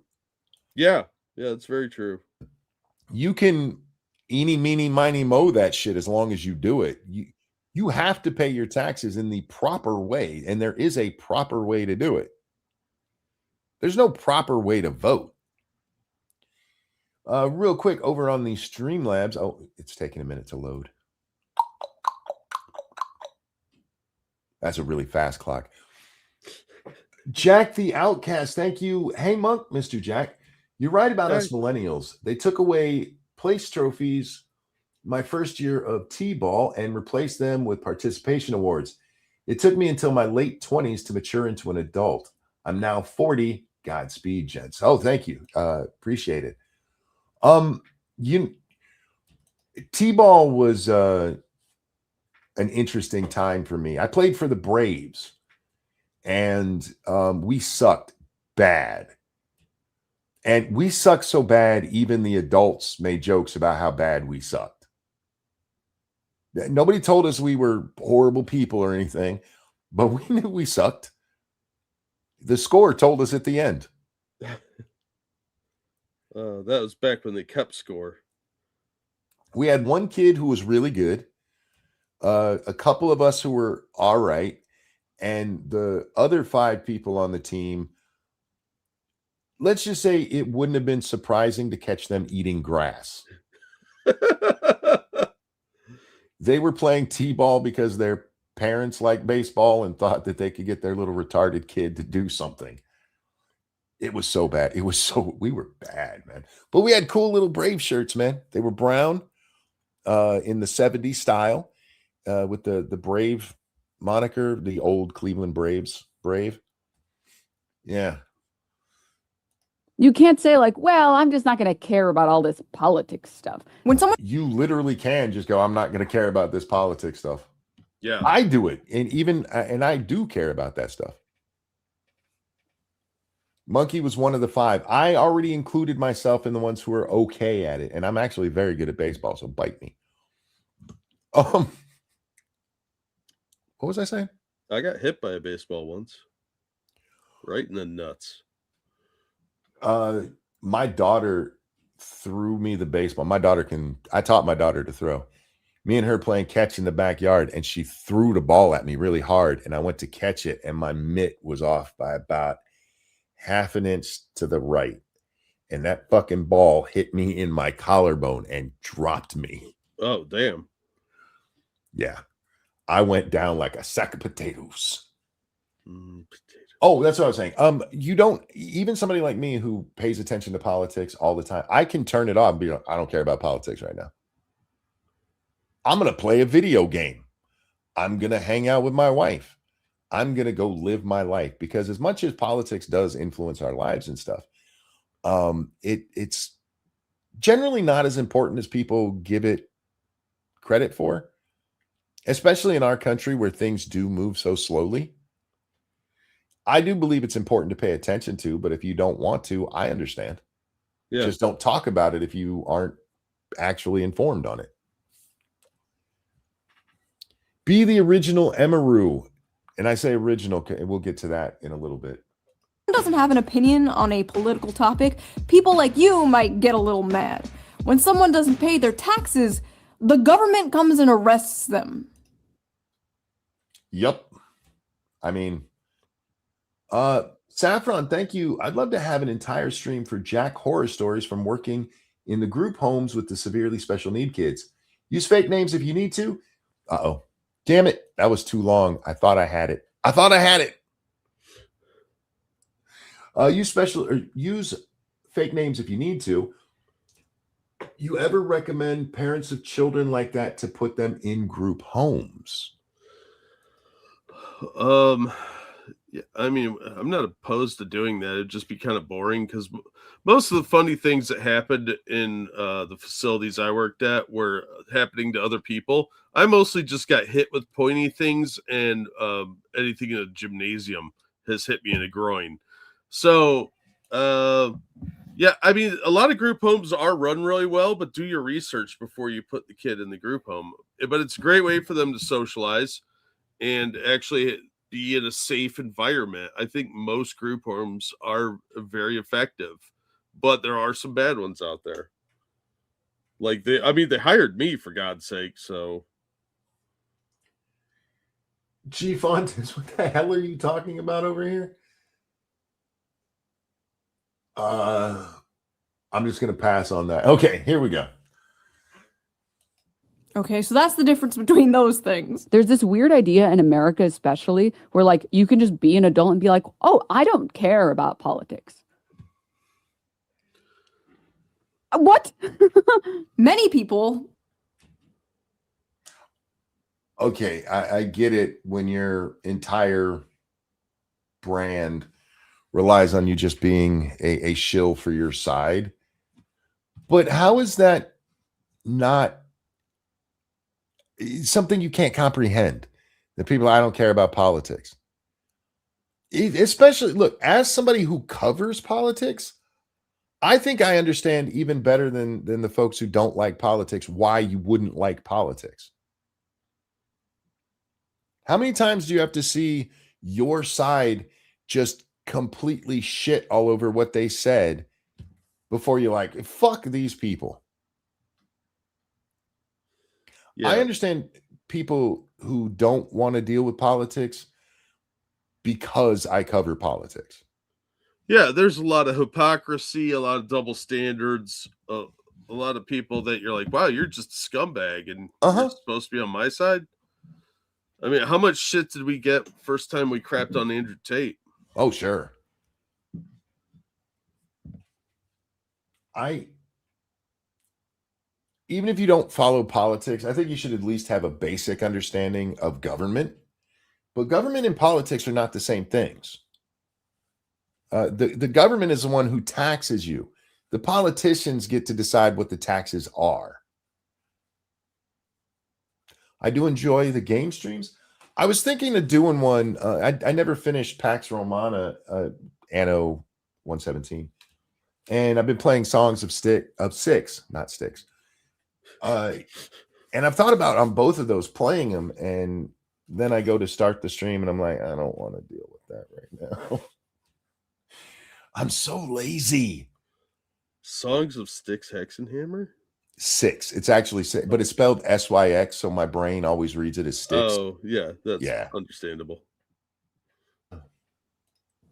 G: Yeah, it's very true.
A: You can eeny, meeny, miny, moe that shit as long as you do it. You have to pay your taxes in the proper way, and there is a proper way to do it. There's no proper way to vote. Real quick, over on the Streamlabs. Oh, it's taking a minute to load. That's a really fast clock. Jack the Outcast, thank you. Hey, Monk, Mr. Jack. You're right about us millennials. They took away place trophies my first year of T-ball and replaced them with participation awards. It took me until my late 20s to mature into an adult. I'm now 40. Godspeed, gents. Oh, thank you. Appreciate it. T-ball was an interesting time for me. I played for the Braves, and we sucked bad. And we sucked so bad, even the adults made jokes about how bad we sucked. Nobody told us we were horrible people or anything, but we knew we sucked. The score told us at the end.
G: That was back when they kept score.
A: We had one kid who was really good, a couple of us who were all right, and the other 5 people on the team, let's just say it wouldn't have been surprising to catch them eating grass. They were playing T-ball because their parents liked baseball and thought that they could get their little retarded kid to do something. It was so bad. We were bad, man. But we had cool little Brave shirts, man. They were brown in the 70s style with the Brave moniker, the old Cleveland Braves Brave. Yeah.
L: You can't say well, I'm just not going to care about all this politics stuff.
H: When someone
A: You literally can just go, I'm not going to care about this politics stuff.
G: Yeah.
A: I do it, and I do care about that stuff. Monkey was one of the 5. I already included myself in the ones who are okay at it, and I'm actually very good at baseball, so bite me. What was I saying?
G: I got hit by a baseball once. Right in the nuts.
A: My daughter threw me the baseball. I taught my daughter to throw. Me and her playing catch in the backyard, and she threw the ball at me really hard, and I went to catch it, and my mitt was off by about half an inch to the right, and that fucking ball hit me in my collarbone and dropped me.
G: Oh, damn.
A: Yeah. I went down like a sack of potatoes. Oh, that's what I was saying. You don't, even somebody like me who pays attention to politics all the time, I can turn it off and be like, I don't care about politics right now. I'm going to play a video game. I'm going to hang out with my wife. I'm going to go live my life, because as much as politics does influence our lives and stuff, it's generally not as important as people give it credit for, especially in our country where things do move so slowly. I do believe it's important to pay attention to, but if you don't want to, I understand.
G: Yeah.
A: Just don't talk about it if you aren't actually informed on it. Be the original Emeru. And I say original, and we'll get to that in a little bit.
H: Doesn't have an opinion on a political topic, people like you might get a little mad. When someone doesn't pay their taxes, the government comes and arrests them.
A: Yep. I mean, Saffron, thank you. I'd love to have an entire stream for Jack horror stories from working in the group homes with the severely special need kids. Use fake names if you need to. Uh-oh. Damn it. That was too long. I thought I had it. Use fake names if you need to. You ever recommend parents of children like that to put them in group homes?
G: Yeah, I mean, I'm not opposed to doing that. It'd just be kind of boring, because most of the funny things that happened in the facilities I worked at were happening to other people. I mostly just got hit with pointy things, and anything in a gymnasium has hit me in the groin. So, yeah, I mean, a lot of group homes are run really well, but do your research before you put the kid in the group home. But it's a great way for them to socialize and actually be in a safe environment. I think most group homes are very effective, but there are some bad ones out there. Like they hired me, for God's sake. So,
A: G Fontes, what the hell are you talking about over here? I'm just going to pass on that. Okay, here we go.
H: Okay, so that's the difference between those things.
L: There's this weird idea in America, especially, where like you can just be an adult and be like, oh, I don't care about politics. What?
H: Many people.
A: Okay, I get it when your entire brand relies on you just being a shill for your side. But how is that not something you can't comprehend? The people, I don't care about politics. Especially, look, as somebody who covers politics, I think I understand even better than the folks who don't like politics why you wouldn't like politics. How many times do you have to see your side just completely shit all over what they said before you're like, fuck these people? Yeah. I understand people who don't want to deal with politics because I cover politics.
G: Yeah, there's a lot of hypocrisy, a lot of double standards, a lot of people that you're like, wow, you're just a scumbag, and you're supposed to be on my side. I mean, how much shit did we get first time we crapped on Andrew Tate?
A: Oh, sure. Even if you don't follow politics, I think you should at least have a basic understanding of government. But government and politics are not the same things. The government is the one who taxes you. The politicians get to decide what the taxes are. I do enjoy the game streams. I was thinking of doing one. I never finished Pax Romana Anno 117, and I've been playing Songs of Six, not Sticks. And I've thought about on both of those playing them, and then I go to start the stream, and I'm like, I don't want to deal with that right now. I'm so lazy.
G: Songs of Sticks, Hexenhammer?
A: 6. It's actually 6, but it's spelled SYX, so my brain always reads it as Sticks.
G: Oh, yeah, that's understandable.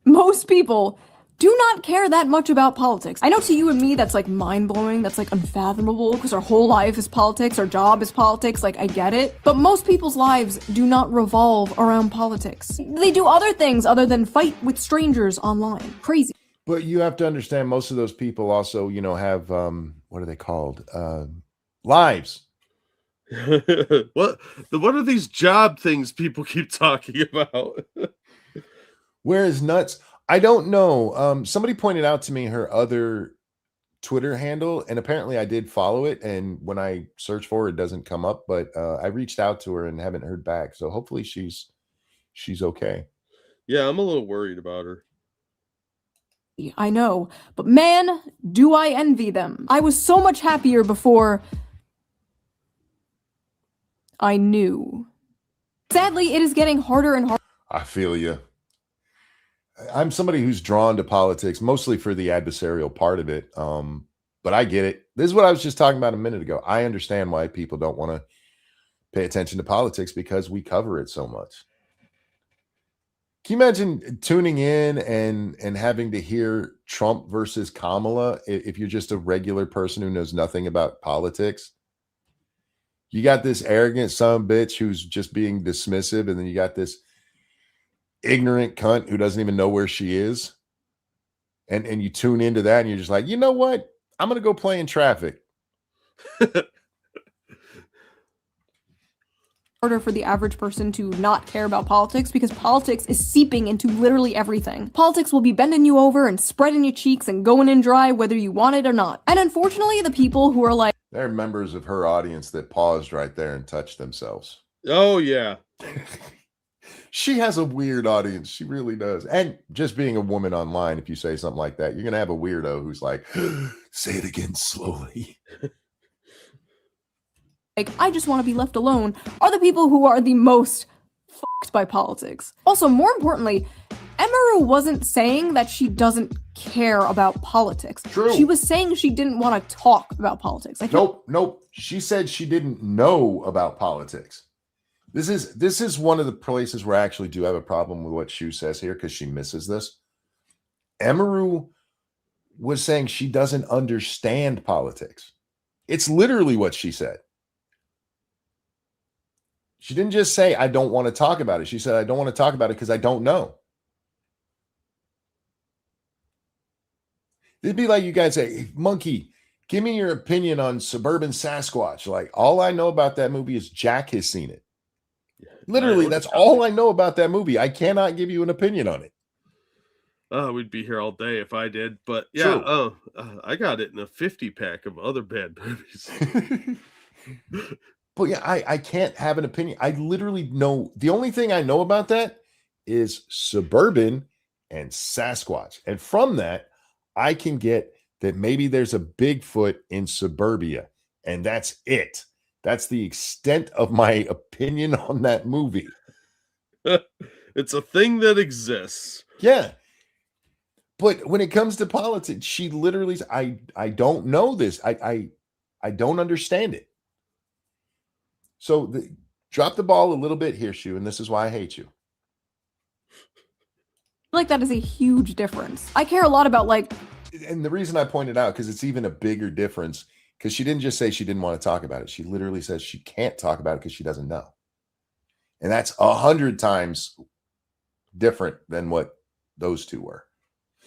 H: Most people do not care that much about politics. I know to you and me that's like mind-blowing, that's like unfathomable, because our whole life is politics, our job is politics, like I get it. But most people's lives do not revolve around politics. They do other things other than fight with strangers online. Crazy.
A: But you have to understand, most of those people also, you know, have what are they called? Lives.
G: What are these job things people keep talking about?
A: Whereas nuts, I don't know. Somebody pointed out to me her other Twitter handle, and apparently I did follow it. And when I search for it, it doesn't come up. But I reached out to her and haven't heard back. So hopefully she's okay.
G: Yeah, I'm a little worried about her.
H: I know, but man, do I envy them. I was so much happier before I knew. Sadly, it is getting harder and harder.
A: I feel you. I'm somebody who's drawn to politics, mostly for the adversarial part of it. But I get it. This is what I was just talking about a minute ago. I understand why people don't want to pay attention to politics, because we cover it so much. Can you imagine tuning in and having to hear Trump versus Kamala if you're just a regular person who knows nothing about politics? You got this arrogant son of a bitch who's just being dismissive, and then you got this ignorant cunt who doesn't even know where she is. And you tune into that and you're just like, you know what? I'm going to go play in traffic.
H: Harder for the average person to not care about politics, because politics is seeping into literally everything. Politics will be bending you over and spreading your cheeks and going in dry whether you want it or not. And unfortunately, the people who are like,
A: there are members of her audience that paused right there and touched themselves.
G: Oh, yeah.
A: She has a weird audience. She really does. And just being a woman online, if you say something like that, you're going to have a weirdo who's like, say it again slowly.
H: Like, I just want to be left alone, are the people who are the most fucked by politics. Also, more importantly, Emaru wasn't saying that she doesn't care about politics.
A: True.
H: She was saying she didn't want to talk about politics.
A: Nope. She said she didn't know about politics. This is one of the places where I actually do have a problem with what Shoe says here, because she misses this. Emaru was saying she doesn't understand politics. It's literally what she said. She didn't just say, I don't want to talk about it. She said, I don't want to talk about it because I don't know. It'd be like you guys say, hey, Monkey, give me your opinion on Suburban Sasquatch. Like, all I know about that movie is Jack has seen it. Literally, that's all I know about that movie. I cannot give you an opinion on it.
G: Oh, we'd be here all day if I did. But yeah, I got it in a 50-pack of other bad movies.
A: But yeah, I can't have an opinion. I literally know, the only thing I know about that is Suburban and Sasquatch. And from that, I can get that maybe there's a Bigfoot in suburbia. And that's it. That's the extent of my opinion on that movie.
G: It's a thing that exists.
A: Yeah. But when it comes to politics, she literally, I don't know this. I don't understand it. So drop the ball a little bit here, Shoe, and this is why I hate you.
H: Like, that is a huge difference. I care a lot about, like...
A: And the reason I pointed out, because it's even a bigger difference, because she didn't just say she didn't want to talk about it. She literally says she can't talk about it because she doesn't know. And that's 100 times different than what those two were.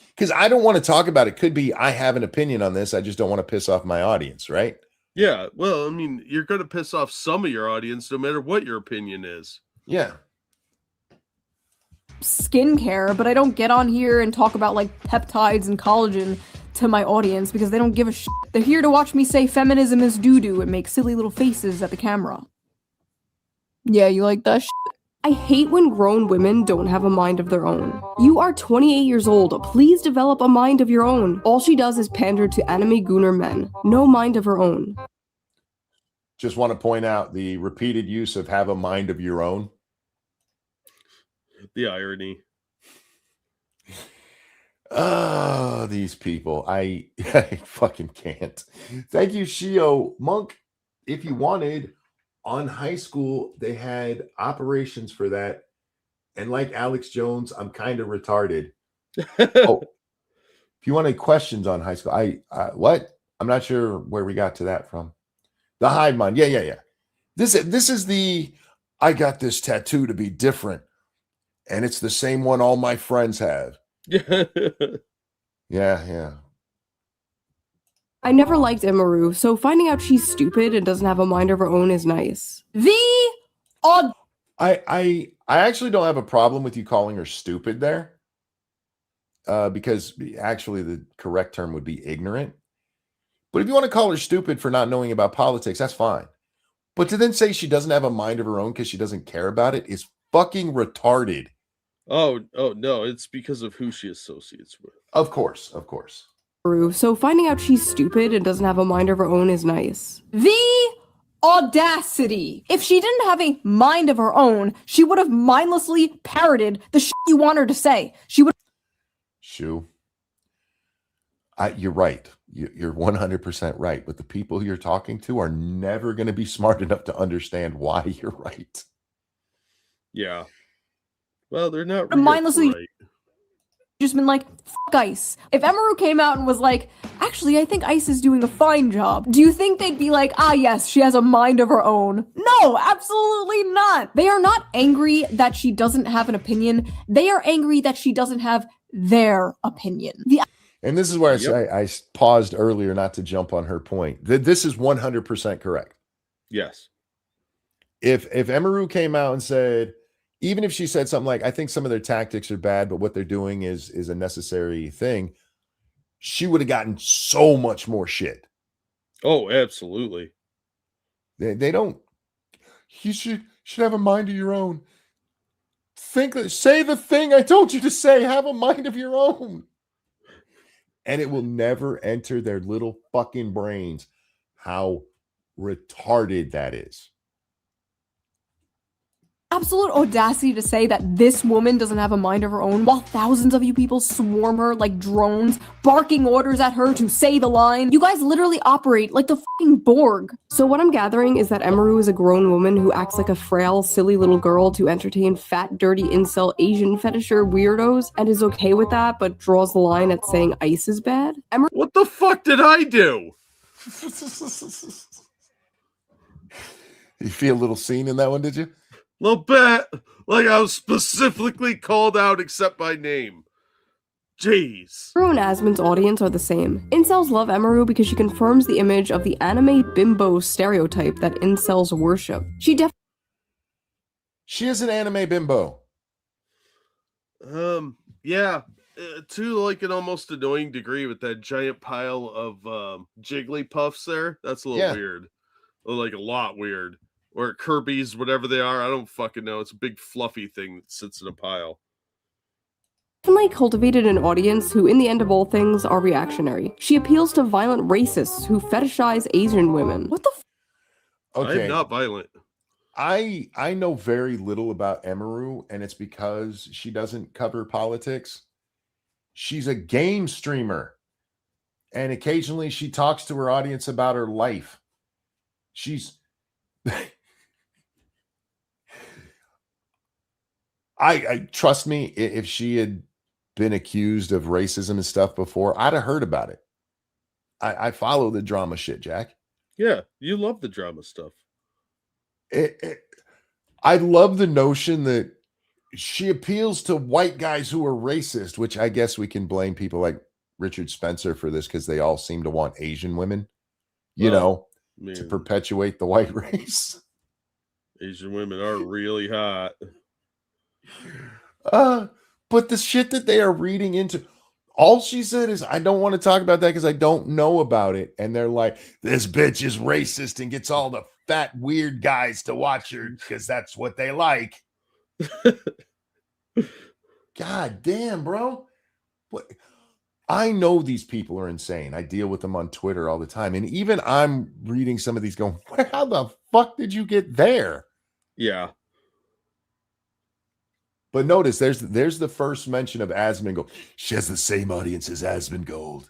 A: Because I don't want to talk about it. Could be I have an opinion on this. I just don't want to piss off my audience, right?
G: Yeah, well, I mean, you're going to piss off some of your audience no matter what your opinion is.
A: Yeah.
H: Skincare, but I don't get on here and talk about, like, peptides and collagen to my audience because they don't give a shit. They're here to watch me say feminism is doo-doo and make silly little faces at the camera. Yeah, you like that shit? I hate when grown women don't have a mind of their own. You are 28 years old. Please develop a mind of your own. All she does is pander to anime gooner men. No mind of her own.
A: Just want to point out the repeated use of have a mind of your own.
G: The irony.
A: Oh, these people. I fucking can't. Thank you, Shio. Monk, if you wanted, on high school, they had operations for that. And like Alex Jones, I'm kind of retarded. Oh, if you want any questions on high school, what? I'm not sure where we got to that from. The hive mind. Yeah. This is the I got this tattoo to be different. And it's the same one all my friends have. Yeah.
H: I never liked Emaru, so finding out she's stupid and doesn't have a mind of her own is nice. The odd.
A: I actually don't have a problem with you calling her stupid there. Because actually the correct term would be ignorant. But if you want to call her stupid for not knowing about politics, that's fine. But to then say she doesn't have a mind of her own because she doesn't care about it is fucking retarded.
G: Oh no, it's because of who she associates with.
A: Of course.
H: So finding out she's stupid and doesn't have a mind of her own is nice. The audacity! If she didn't have a mind of her own, she would have mindlessly parroted the shit you want her to say. She would.
A: Shoe. You're right. You're 100% right. But the people you're talking to are never going to be smart enough to understand why you're right.
G: Yeah. Well, they're not real
H: mindlessly
G: right.
H: Just been like, fuck ICE. If Emaru came out and was like, actually, I think ICE is doing a fine job, do you think they'd be like, ah, yes, she has a mind of her own? No, absolutely not. They are not angry that she doesn't have an opinion. They are angry that she doesn't have their opinion.
A: And this is where I paused earlier not to jump on her point. This is 100% correct.
G: Yes.
A: If Emaru came out and said, even if she said something like, I think some of their tactics are bad, but what they're doing is a necessary thing, she would have gotten so much more shit.
G: Oh, absolutely.
A: They don't. You should have a mind of your own. Say the thing I told you to say. Have a mind of your own. And it will never enter their little fucking brains how retarded that is.
H: Absolute audacity to say that this woman doesn't have a mind of her own while thousands of you people swarm her like drones, barking orders at her to say the line. You guys literally operate like the fucking Borg. So what I'm gathering is that Emaru is a grown woman who acts like a frail, silly little girl to entertain fat, dirty, incel, Asian fetisher weirdos and is okay with that, but draws the line at saying ICE is bad.
G: What the fuck did I do?
A: You feel a little seen in that one, did you?
G: Little bit. Like I was specifically called out except by name. Jeez.
H: Emaru and Asmon's audience are the same. Incels love Emaru because she confirms the image of the anime bimbo stereotype that incels worship. She
A: is an anime bimbo.
G: Yeah. To like an almost annoying degree with that giant pile of Jigglypuffs there. That's a little weird. Like a lot weird. Or Kirby's, whatever they are. I don't fucking know. It's a big fluffy thing that sits in a pile.
H: definitely cultivated an audience who, in the end of all things, are reactionary. She appeals to violent racists who fetishize Asian women. What the
A: Okay.
G: I'm not violent.
A: I know very little about Emaru, and it's because she doesn't cover politics. She's a game streamer, and occasionally she talks to her audience about her life. She's I trust me, if she had been accused of racism and stuff before, I'd have heard about it. I follow the drama shit, Jack.
G: Yeah, you love the drama stuff.
A: I love the notion that she appeals to white guys who are racist, which I guess we can blame people like Richard Spencer for this because they all seem to want Asian women, to perpetuate the white race.
G: Asian women are really hot.
A: But the shit that they are reading into, All she said is, I don't want to talk about that because I don't know about it. And they're like, this bitch is racist and gets all the fat, weird guys to watch her because that's what they like. God damn, bro. What? I know these people are insane. I deal with them on Twitter all the time. And even I'm reading some of these going, how the fuck did you get there?
G: Yeah.
A: But notice there's the first mention of Asmongold. She has the same audience as Asmongold.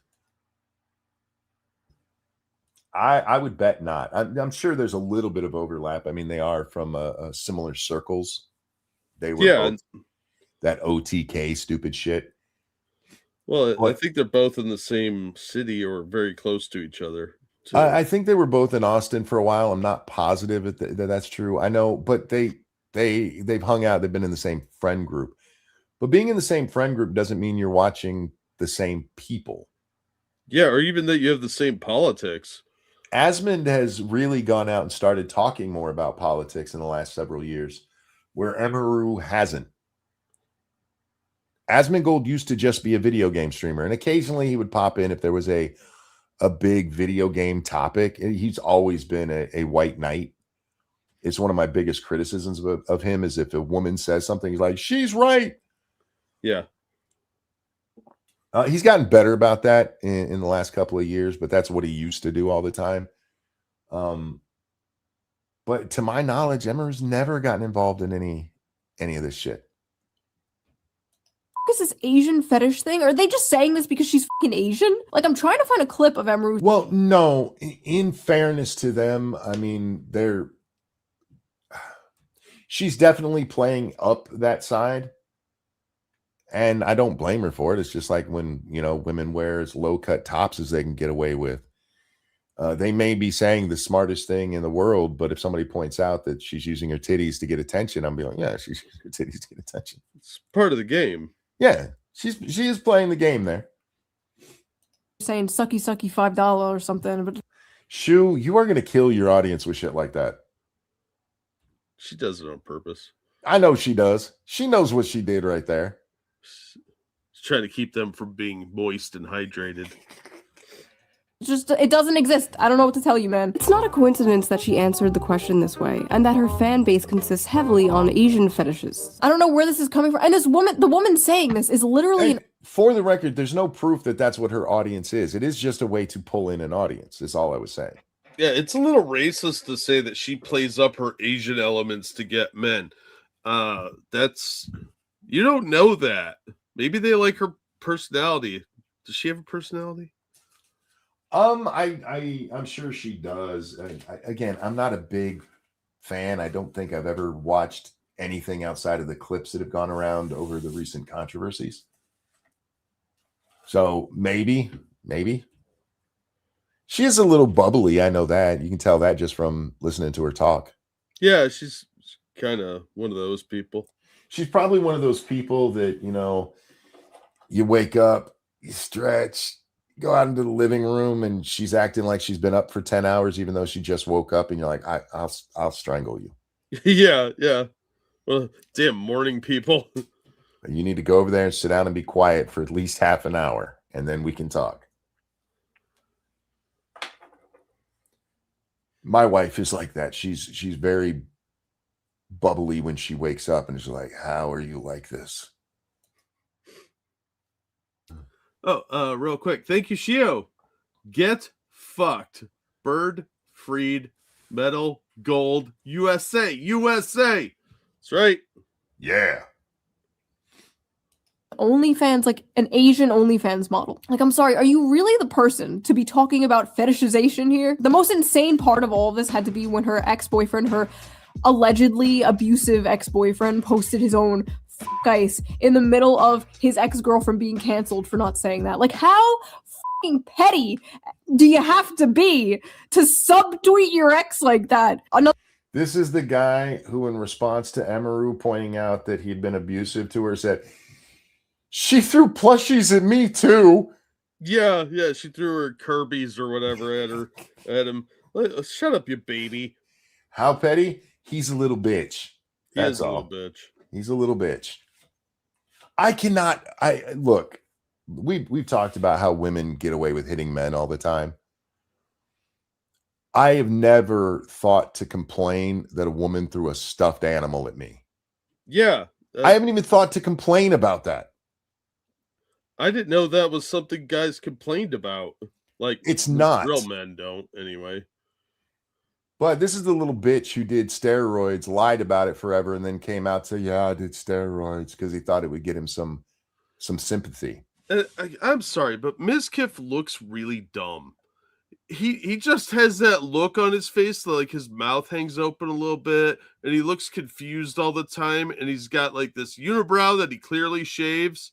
A: I would bet not. I'm sure there's a little bit of overlap. I mean, they are from similar circles. They were both that OTK stupid shit.
G: Well, I think they're both in the same city or very close to each other.
A: I think they were both in Austin for a while. I'm not positive that that's true. I know, but they've hung out. They've been in the same friend group. But being in the same friend group doesn't mean you're watching the same people.
G: Yeah, or even that you have the same politics.
A: Asmund has really gone out and started talking more about politics in the last several years, where Emaru hasn't. Asmongold used to just be a video game streamer, and occasionally he would pop in if there was a big video game topic. He's always been a white knight. It's one of my biggest criticisms of him is if a woman says something, he's like, she's right.
G: Yeah.
A: He's gotten better about that in the last couple of years, but that's what he used to do all the time. But to my knowledge, Emmer's never gotten involved in any of this shit.
H: Is this Asian fetish thing? Are they just saying this because she's fucking Asian? Like, I'm trying to find a clip of Emeru.
A: Well, no. In fairness to them, I mean, she's definitely playing up that side. And I don't blame her for it. It's just like when, women wear as low-cut tops as they can get away with. They may be saying the smartest thing in the world, but if somebody points out that she's using her titties to get attention, I'm being like, yeah, she's using her titties to get attention.
G: It's part of the game.
A: Yeah, she is playing the game there.
H: Saying sucky sucky $5 or something, but
A: Shoe, you are going to kill your audience with shit like that.
G: She does it on purpose.
A: I know she does. She knows what she did right there.
G: She's trying to keep them from being moist and hydrated.
H: just it doesn't exist. I don't know what to tell you, man. It's not a coincidence that she answered the question this way, and that her fan base consists heavily on Asian fetishes. I don't know where this is coming from. And the woman saying this is literally
A: for the record, there's no proof that that's what her audience is. It is just a way to pull in an audience. Is all I was saying.
G: Yeah, it's a little racist to say that she plays up her Asian elements to get men. That's you don't know that. Maybe they like her personality. Does she have a personality?
A: I'm sure she does. Again, I'm not a big fan. I don't think I've ever watched anything outside of the clips that have gone around over the recent controversies. So maybe she is a little bubbly. I know that. You can tell that just from listening to her talk.
G: Yeah, she's kind of one of those people.
A: She's probably one of those people that, you wake up, you stretch, go out into the living room, and she's acting like she's been up for 10 hours, even though she just woke up, and you're like, I'll strangle you.
G: Yeah. Well, damn morning people.
A: You need to go over there and sit down and be quiet for at least half an hour, and then we can talk. My wife is like that. She's very bubbly when she wakes up, and is like, how are you like this?
G: Oh, real quick. Thank you, Shio. Get fucked. Bird, freed, metal, gold, USA. That's right.
A: Yeah.
H: OnlyFans, like an Asian OnlyFans model. Like, I'm sorry, are you really the person to be talking about fetishization here? The most insane part of all of this had to be when her ex-boyfriend, her allegedly abusive ex-boyfriend, posted his own ice in the middle of his ex-girlfriend being canceled for not saying that. Like, how fucking petty do you have to be to subtweet your ex like that?
A: This is the guy who, in response to Emaru pointing out that he'd been abusive to her, said, she threw plushies at me too.
G: Yeah, she threw her Kirby's or whatever at him. Shut up, you baby.
A: How petty? He's a little bitch. That's all.
G: Little bitch.
A: He's a little bitch. Look, we've talked about how women get away with hitting men all the time. I have never thought to complain that a woman threw a stuffed animal at me.
G: Yeah.
A: I haven't even thought to complain about that.
G: I didn't know that was something guys complained about. Like,
A: it's not.
G: Real men don't, anyway.
A: But this is the little bitch who did steroids, lied about it forever, and then came out to, yeah, I did steroids because he thought it would get him some sympathy.
G: I'm sorry, but Mizkif looks really dumb. He just has that look on his face, like his mouth hangs open a little bit, and he looks confused all the time, and he's got like this unibrow that he clearly shaves.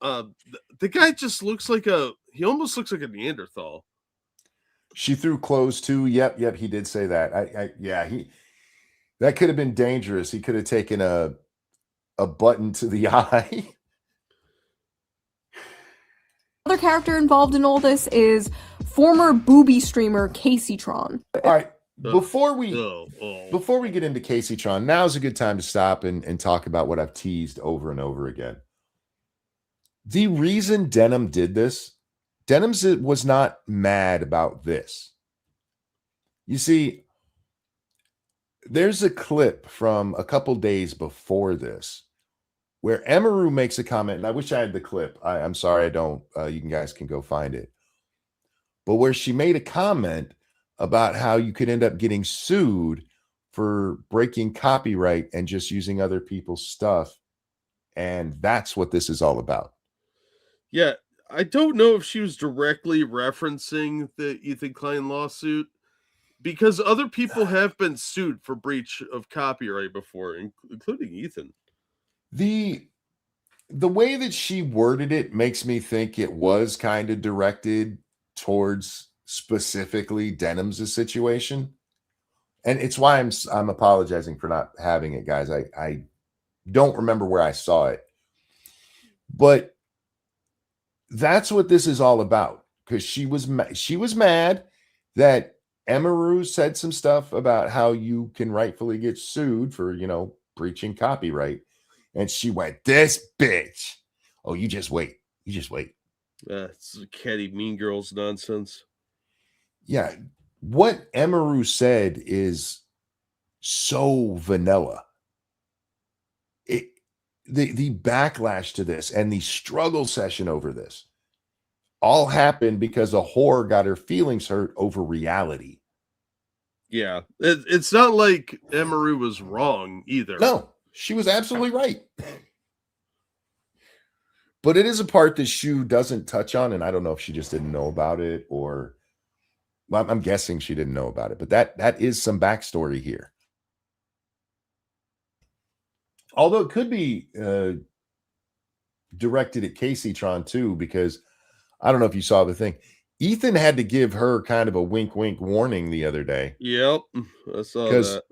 G: The guy just looks like he almost looks like a Neanderthal.
A: She threw clothes too. Yep, he did say that. That could have been dangerous. He could have taken a button to the eye.
H: Another character involved in all this is former booby streamer Casey0nHead.
A: All right, before we get into Casey0nHead, now's a good time to stop and talk about what I've teased over and over again. The reason Denim did this, Denim's was not mad about this. You see, there's a clip from a couple days before this where Emaru makes a comment, and I wish I had the clip. I'm sorry I don't. You guys can go find it. But where she made a comment about how you could end up getting sued for breaking copyright and just using other people's stuff. And that's what this is all about.
G: Yeah, I don't know if she was directly referencing the Ethan Klein lawsuit, because other people have been sued for breach of copyright before, including Ethan.
A: The way that she worded it makes me think it was kind of directed towards specifically Denim's situation. And it's why I'm apologizing for not having it, guys. I don't remember where I saw it. But that's what this is all about, because she was mad that Emaru said some stuff about how you can rightfully get sued for, breaching copyright. And she went, this bitch. Oh, you just wait.
G: It's catty Mean Girls nonsense.
A: Yeah. What Emaru said is so vanilla. The backlash to this and the struggle session over this all happened because a whore got her feelings hurt over reality.
G: Yeah. It's not like Emaru was wrong either.
A: No, she was absolutely right. But it is a part that Shoe doesn't touch on, and I don't know if she just didn't know about it, or I'm guessing she didn't know about it, but that is some backstory here. Although it could be directed at Casey0nHead too, because I don't know if you saw the thing. Ethan had to give her kind of a wink warning the other day.
G: Yep, I saw that.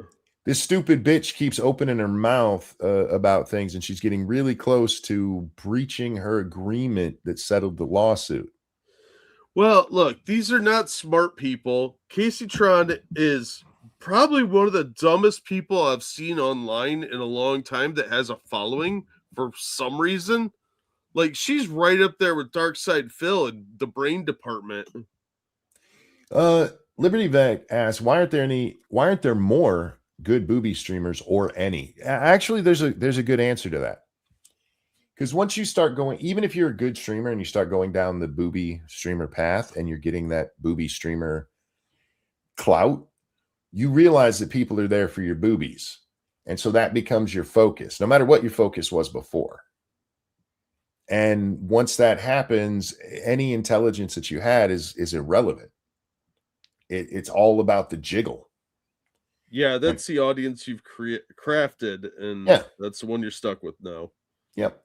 A: This stupid bitch keeps opening her mouth about things, and she's getting really close to breaching her agreement that settled the lawsuit.
G: Well, look, these are not smart people. Casey0nHead is probably one of the dumbest people I've seen online in a long time that has a following for some reason. Like, she's right up there with Darkside Phil and the brain department.
A: Liberty Vec asks, why aren't there more good booby streamers or any? Actually, there's a good answer to that. Because once you start going, even if you're a good streamer and you start going down the booby streamer path and you're getting that booby streamer clout, you realize that people are there for your boobies. And so that becomes your focus, no matter what your focus was before. And once that happens, any intelligence that you had is irrelevant. It's all about the jiggle.
G: Yeah, that's the audience you've crafted, and that's the one you're stuck with now.
A: Yep.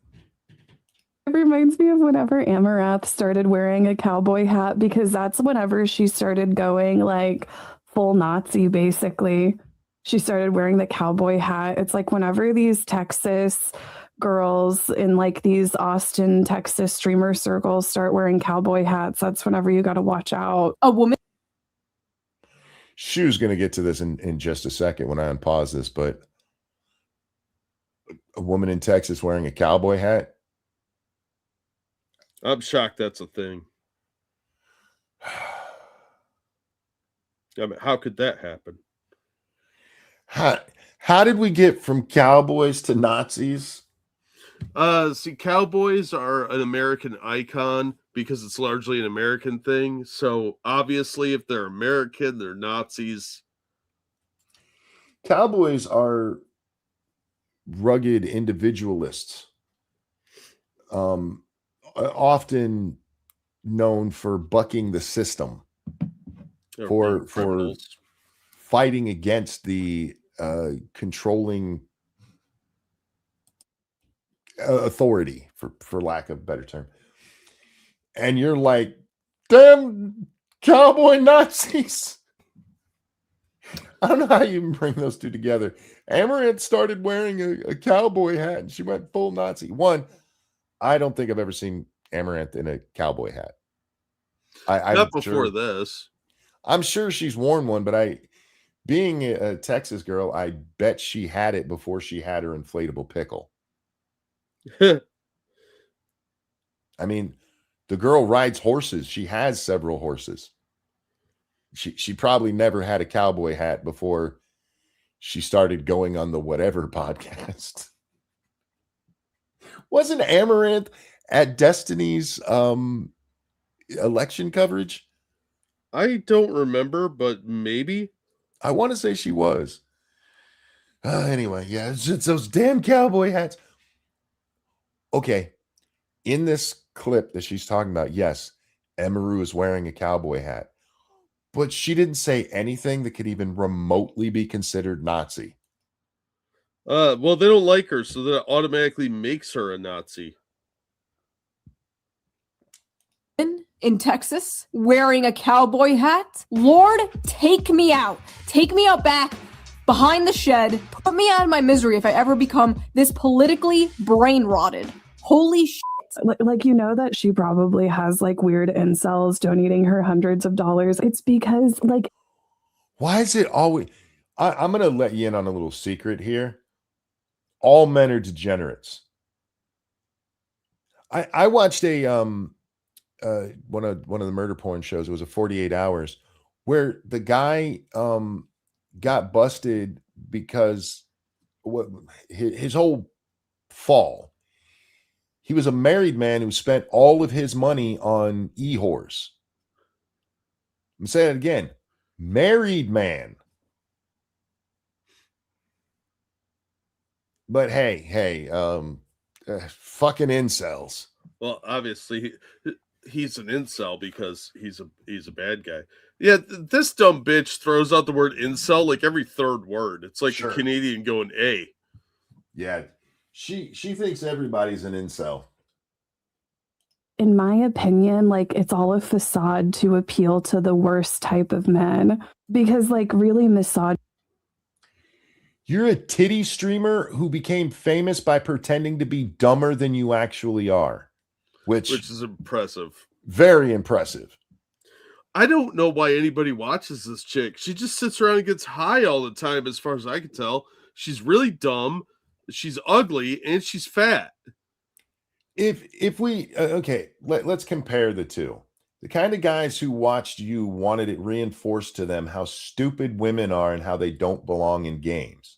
M: It reminds me of whenever Amarath started wearing a cowboy hat, because that's whenever she started going like full Nazi, basically. She started wearing the cowboy hat. It's like whenever these Texas girls in like these Austin, Texas streamer circles start wearing cowboy hats, that's whenever you got to watch out.
H: A woman.
A: Shoe's going to get to this in just a second when I unpause this, but a woman in Texas wearing a cowboy hat.
G: I'm shocked that's a thing. I mean, how could that happen?
A: How did we get from cowboys to Nazis?
G: See, cowboys are an American icon because it's largely an American thing. So obviously, if they're American, they're Nazis.
A: Cowboys are rugged individualists, often known for bucking the system, for fighting against the controlling authority, for lack of a better term. And you're like, damn cowboy Nazis. I don't know how you even bring those two together. Amaranth started wearing a cowboy hat and she went full Nazi. One, I don't think I've ever seen Amaranth in a cowboy hat.
G: Not before this.
A: I'm sure she's worn one, but being a Texas girl, I bet she had it before she had her inflatable pickle. I mean, the girl rides horses. She has several horses. She probably never had a cowboy hat before she started going on the whatever podcast. Wasn't Amaranth at Destiny's election coverage?
G: I don't remember, but maybe.
A: I want to say she was. Anyway, yeah, it's those damn cowboy hats. Okay, in this clip that she's talking about, yes, Emaru is wearing a cowboy hat, but she didn't say anything that could even remotely be considered Nazi.
G: Well, they don't like her, so that automatically makes her a Nazi.
H: In Texas, wearing a cowboy hat. Lord, take me out. Take me out back, behind the shed. Put me out of my misery if I ever become this politically brain rotted. Holy shit.
M: Like, you know that she probably has like weird incels donating her hundreds of dollars. It's because like,
A: why is it always? I'm going to let you in on a little secret here. All men are degenerates. I watched a one of the murder porn shows. It was a 48 Hours where the guy got busted because his whole fall. He was a married man who spent all of his money on e-whores. I'm saying it again. Married man. But hey, fucking incels.
G: Well, obviously he's an incel because he's a bad guy. Yeah, this dumb bitch throws out the word incel like every third word. It's like a Canadian going A.
A: Yeah, she thinks everybody's an incel.
M: In my opinion, like it's all a facade to appeal to the worst type of men because like really misogyny.
A: You're a titty streamer who became famous by pretending to be dumber than you actually are, which
G: is impressive.
A: Very impressive.
G: I don't know why anybody watches this chick. She just sits around and gets high all the time, as far as I can tell. She's really dumb, she's ugly, and she's fat.
A: If we okay, let's compare the two. The kind of guys who watched you wanted it reinforced to them how stupid women are and how they don't belong in games.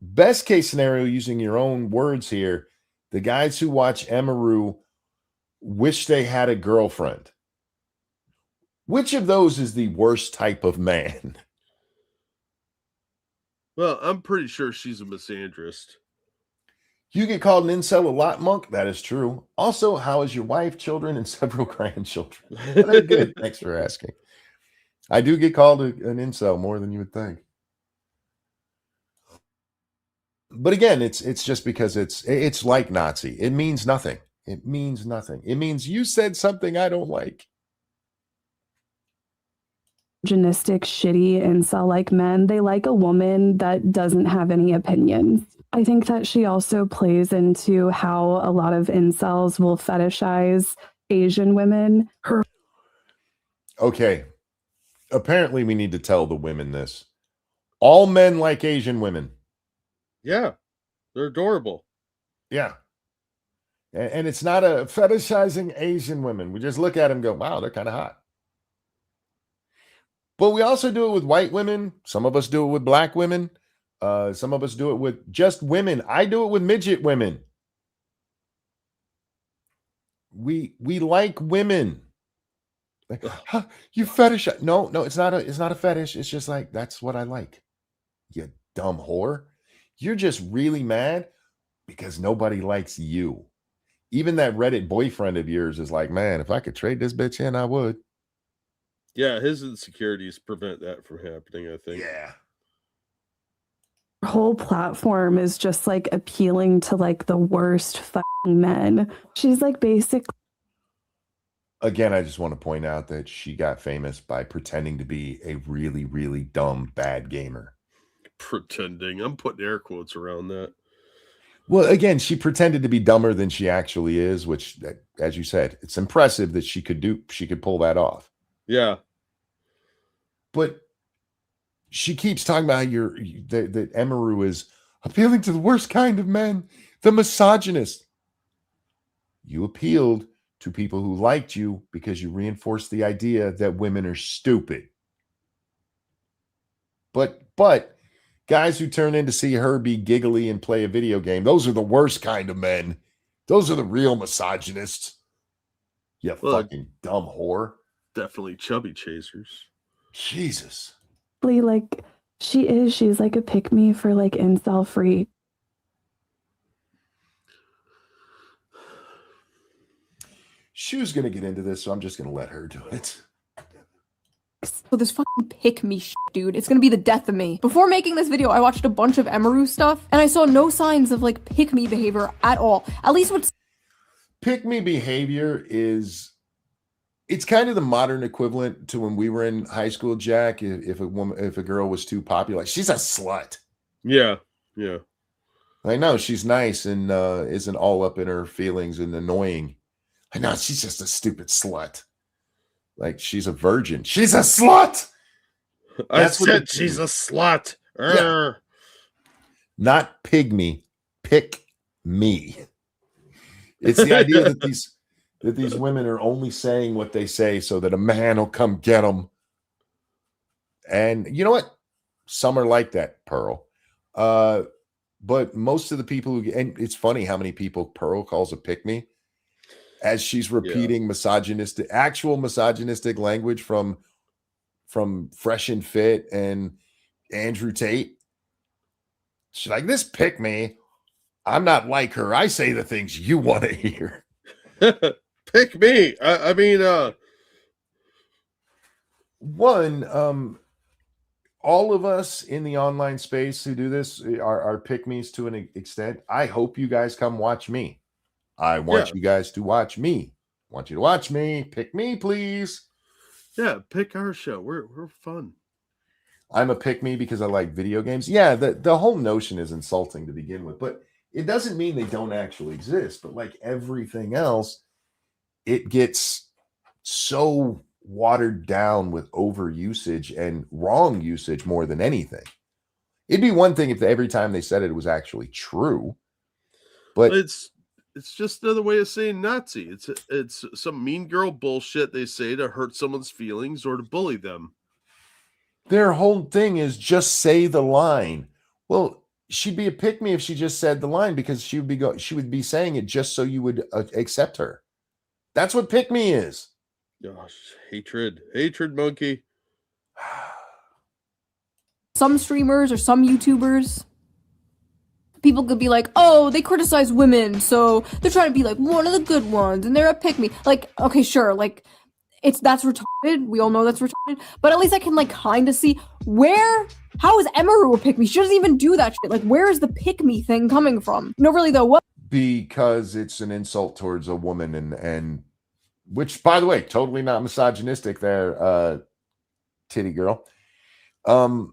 A: Best case scenario, using your own words here, the guys who watch Emaru wish they had a girlfriend. Which of those is the worst type of man?
G: Well, I'm pretty sure she's a misandrist.
A: You get called an incel a lot, Monk. That is true. Also, how is your wife, children, and several grandchildren? They're good. Thanks for asking. I do get called an incel more than you would think. But again, it's just because it's like Nazi. It means nothing. It means nothing. It means you said something I don't like.
M: Misogynistic, shitty incel-like men. They like a woman that doesn't have any opinions. I think that she also plays into how a lot of incels will fetishize Asian women.
A: Okay. Apparently, we need to tell the women this. All men like Asian women.
G: Yeah. They're adorable.
A: Yeah. And it's not a fetishizing Asian women. We just look at them and go, wow, they're kind of hot. But we also do it with white women. Some of us do it with black women. Some of us do it with just women. I do it with midget women. We like women. Like, huh, you fetish? No, it's not a fetish. It's just like, that's what I like. You dumb whore. You're just really mad because nobody likes you. Even that Reddit boyfriend of yours is like, man, if I could trade this bitch in, I would.
G: Yeah, his insecurities prevent that from happening, I think.
A: Yeah.
M: Her whole platform is just like appealing to like the worst fucking men. She's like basically.
A: Again, I just want to point out that she got famous by pretending to be a really, really dumb, bad gamer.
G: Pretending. I'm putting air quotes around that.
A: Well, again, she pretended to be dumber than she actually is, which, as you said, it's impressive that she could pull that off.
G: Yeah.
A: But she keeps talking about that Emaru is appealing to the worst kind of men, the misogynist. You appealed to people who liked you because you reinforced the idea that women are stupid. But guys who turn in to see her be giggly and play a video game, those are the worst kind of men. Those are the real misogynists. You fucking dumb whore.
G: Definitely chubby chasers.
A: Jesus.
M: Like, she's like a pick-me for like incel free.
A: Shoe's going to get into this, so I'm just going to let her do it.
H: So this fucking pick me shit, dude. It's gonna be the death of me. Before making this video, I watched a bunch of Emaru stuff, and I saw no signs of like pick me behavior at all. At least what's
A: pick me behavior is, it's kind of the modern equivalent to when we were in high school, Jack. If a girl was too popular, like, she's a slut.
G: Yeah.
A: I know she's nice and isn't all up in her feelings and annoying. I know she's just a stupid slut. Like, she's a virgin. She's a slut.
G: I said she's a slut.
A: Yeah. Not pygmy, pick me. It's the idea that these women are only saying what they say so that a man will come get them. And you know what? Some are like that, Pearl. But most of the people and it's funny how many people Pearl calls a pick me, as she's repeating actual misogynistic language from Fresh and Fit and Andrew Tate. She's like, this pick me. I'm not like her. I say the things you want to hear.
G: Pick me. I mean,
A: all of us in the online space who do this are pick-me's to an extent. I hope you guys come watch me. I want you guys to watch me. I want you to watch me. Pick me, please.
G: Yeah, pick our show. We're fun.
A: I'm a pick-me because I like video games. Yeah, the whole notion is insulting to begin with, but it doesn't mean they don't actually exist. But like everything else, it gets so watered down with overusage and wrong usage more than anything. It'd be one thing if every time they said it was actually true, but
G: it's just another way of saying Nazi. It's some mean girl bullshit they say to hurt someone's feelings or to bully them.
A: Their whole thing is just say the line. Well, she'd be a pick me if she just said the line, because she would be saying it just so you would accept her. That's what pick me is.
G: Gosh, hatred monkey.
H: some streamers or some YouTubers, people could be like, oh, they criticize women, so they're trying to be like one of the good ones, and they're a pick-me. Like, okay, sure, like, that's retarded. We all know that's retarded. But at least I can, like, kind of see how is Emaru a pick-me? She doesn't even do that shit. Like, where is the pick-me thing coming from? No, really, though, what?
A: Because it's an insult towards a woman, and which, by the way, totally not misogynistic there, titty girl. What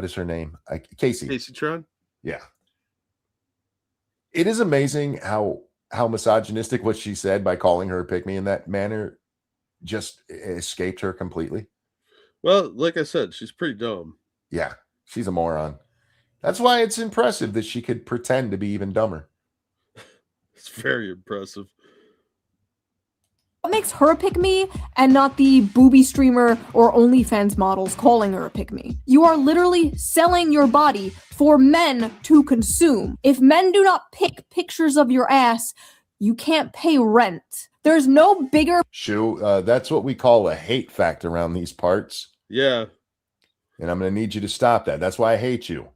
A: is her name? Casey
G: Tron.
A: Yeah. It is amazing how misogynistic what she said by calling her a pick-me in that manner just escaped her completely.
G: Well, like I said, she's pretty dumb.
A: Yeah, she's a moron. That's why it's impressive that she could pretend to be even dumber.
G: It's very impressive.
H: What makes her a pick-me and not the booby streamer or OnlyFans models calling her a pick-me? You are literally selling your body for men to consume. If men do not pick pictures of your ass, you can't pay rent. There's no bigger
A: That's what we call a hate fact around these parts.
G: Yeah.
A: And I'm going to need you to stop that. That's why I hate you.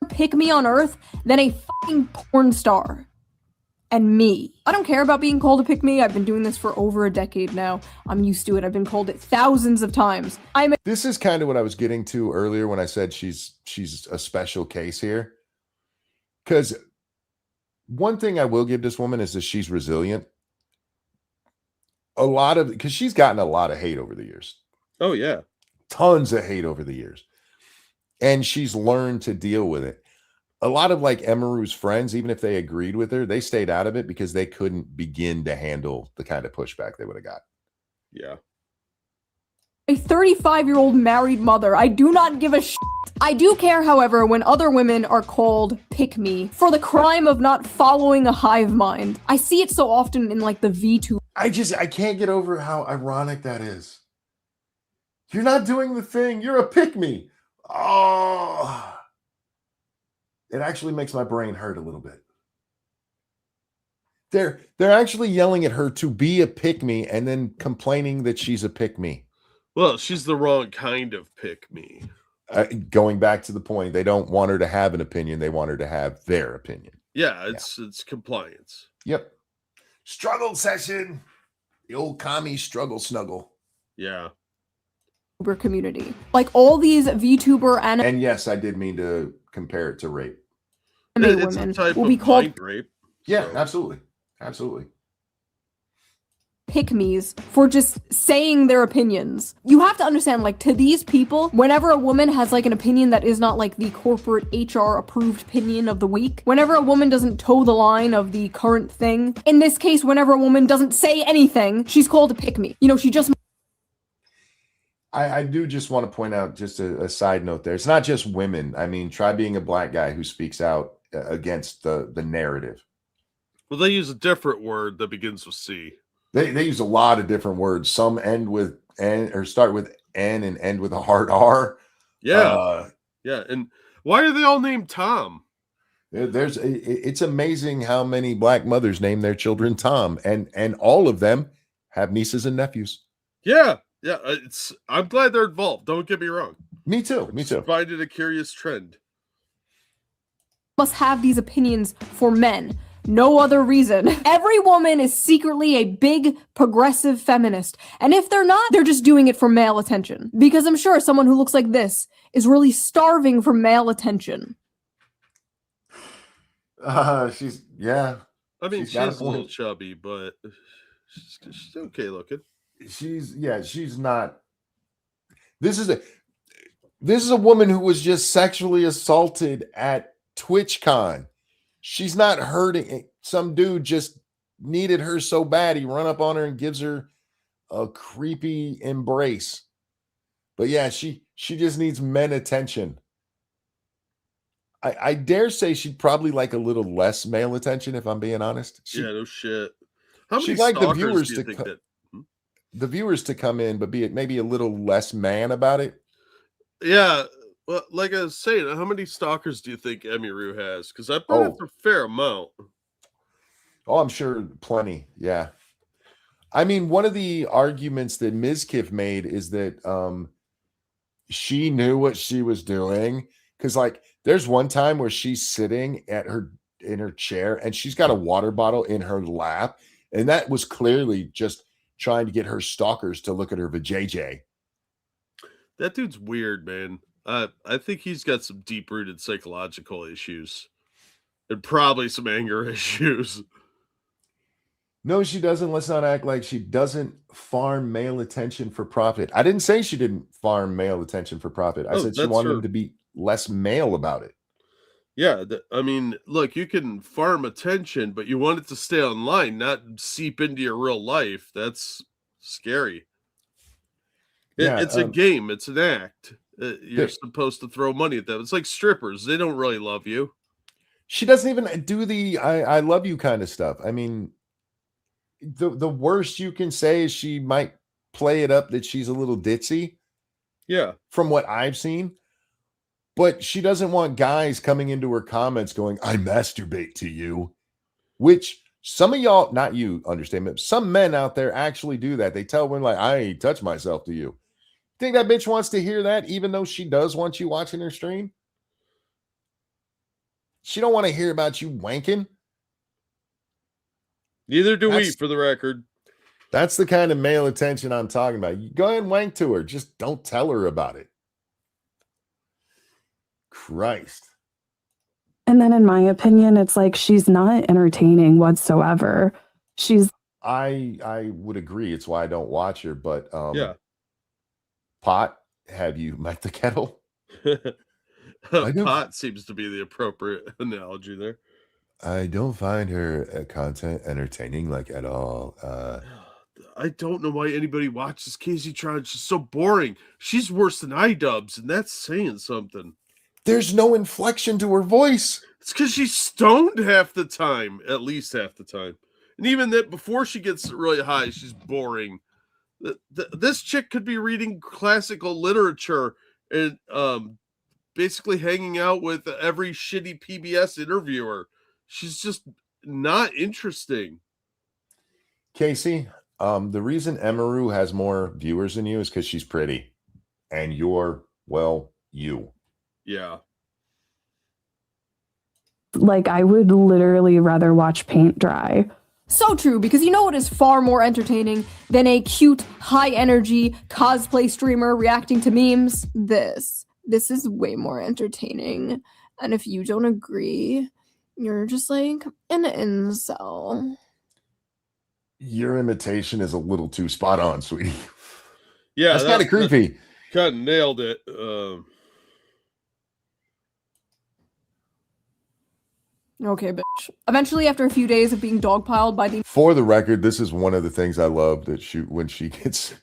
H: pick-me on earth than a fucking porn star. And me. I don't care about being called a pick-me. I've been doing this for over a decade now. I'm used to it. I've been called it thousands of times.
A: This is kind of what I was getting to earlier when I said she's a special case here. Because one thing I will give this woman is that she's resilient. Because she's gotten a lot of hate over the years.
G: Oh, yeah.
A: Tons of hate over the years. And she's learned to deal with it. A lot of like Emaru's friends, even if they agreed with her, they stayed out of it because they couldn't begin to handle the kind of pushback they would have got.
G: Yeah.
H: A 35-year-old married mother. I do not give a shit. I do care, however, when other women are called pick-me for the crime of not following a hive mind. I see it so often in like the V2.
A: I can't get over how ironic that is. You're not doing the thing. You're a pick-me. Oh. It actually makes my brain hurt a little bit. They're actually yelling at her to be a pick-me and then complaining that she's a pick-me.
G: Well, she's the wrong kind of pick-me.
A: Going back to the point, they don't want her to have an opinion. They want her to have their opinion.
G: Yeah, it's compliance.
A: Yep. Struggle session. The old commie struggle snuggle.
G: Yeah.
H: Community. Like all these VTuber
A: and yes, I did mean to compare it to rape.
G: It's a type will be called rape.
A: Yeah, absolutely. Absolutely.
H: Pick-me's for just saying their opinions. You have to understand, like, to these people, whenever a woman has like an opinion that is not like the corporate HR approved opinion of the week, whenever a woman doesn't toe the line of the current thing, in this case, whenever a woman doesn't say anything, she's called a pick-me. You know, she just
A: I do just want to point out just a side note there. It's not just women. I mean, try being a black guy who speaks out against the narrative.
G: Well, they use a different word that begins with C.
A: They use a lot of different words. Some end with N or start with N and end with a hard R.
G: Yeah. Yeah. And why are they all named Tom?
A: It's amazing how many black mothers name their children Tom, and all of them have nieces and nephews.
G: Yeah. Yeah. I'm glad they're involved. Don't get me wrong.
A: Me too. Me too.
G: I find it a curious trend.
H: Must have these opinions for men. No other reason. Every woman is secretly a big progressive feminist. And if they're not, they're just doing it for male attention. Because I'm sure someone who looks like this is really starving for male attention.
A: Yeah.
G: I mean, she's a little chubby, but she's okay looking.
A: She's not. This is a woman who was just sexually assaulted at TwitchCon. She's not hurting. Some dude just needed her so bad he run up on her and gives her a creepy embrace. But yeah, she just needs men attention. I dare say she'd probably like a little less male attention, if I'm being honest.
G: Yeah, no shit. How many
A: she'd like the
G: stalkers
A: viewers
G: do you
A: to
G: think that?
A: the viewers to come in, but be maybe a little less man about it.
G: Yeah. Well, like I was saying, how many stalkers do you think Emiru has? Because I bet it's a fair amount.
A: Oh, I'm sure plenty. Yeah. I mean, one of the arguments that Ms. Kiff made is that she knew what she was doing. Because, like, there's one time where she's sitting in her chair and she's got a water bottle in her lap. And that was clearly just trying to get her stalkers to look at her vajayjay.
G: That dude's weird, man. I think he's got some deep-rooted psychological issues and probably some anger issues.
A: No, she doesn't. Let's not act like she doesn't farm male attention for profit. I didn't say she didn't farm male attention for profit. I said she wanted him to be less male about it.
G: Yeah, I mean, look, you can farm attention, but you want it to stay online, not seep into your real life. That's scary. It's a game. It's an act. You're supposed to throw money at them. It's like strippers. They don't really love you.
A: She doesn't even do the I love you kind of stuff. I mean, the worst you can say is she might play it up that she's a little ditzy.
G: Yeah.
A: From what I've seen. But she doesn't want guys coming into her comments going, I masturbate to you, which some of y'all, not you, understand, but some men out there actually do that. They tell women, like, I ain't touch myself to you. Think that bitch wants to hear that, even though she does want you watching her stream? She don't want to hear about you wanking.
G: Neither do we, for the record.
A: That's the kind of male attention I'm talking about. You go ahead and wank to her. Just don't tell her about it. Christ.
M: And then in my opinion, it's like she's not entertaining whatsoever.
A: I would agree. It's why I don't watch her, but
G: yeah.
A: Pot, have you met the kettle?
G: Pot seems to be the appropriate analogy there.
A: I don't find her content entertaining, like, at all.
G: I don't know why anybody watches Casey Tron. She's so boring. She's worse than iDubbbz, and that's saying something.
A: There's no inflection to her voice.
G: It's because she's stoned half the time, at least half the time. And even that, before she gets really high, she's boring. This chick could be reading classical literature and basically hanging out with every shitty PBS interviewer. She's just not interesting.
A: Casey, the reason Emaru has more viewers than you is because she's pretty. And you're, well, you.
G: Yeah.
M: Like, I would literally rather watch paint dry.
H: So true, because you know what is far more entertaining than a cute, high-energy cosplay streamer reacting to memes? This is way more entertaining. And if you don't agree, you're just like an incel.
A: Your imitation is a little too spot on, sweetie.
G: Yeah,
A: that's kind of creepy.
G: Kind of nailed it.
H: Okay, bitch. Eventually, after a few days of being dogpiled by the...
A: For the record, this is one of the things I love that when she gets...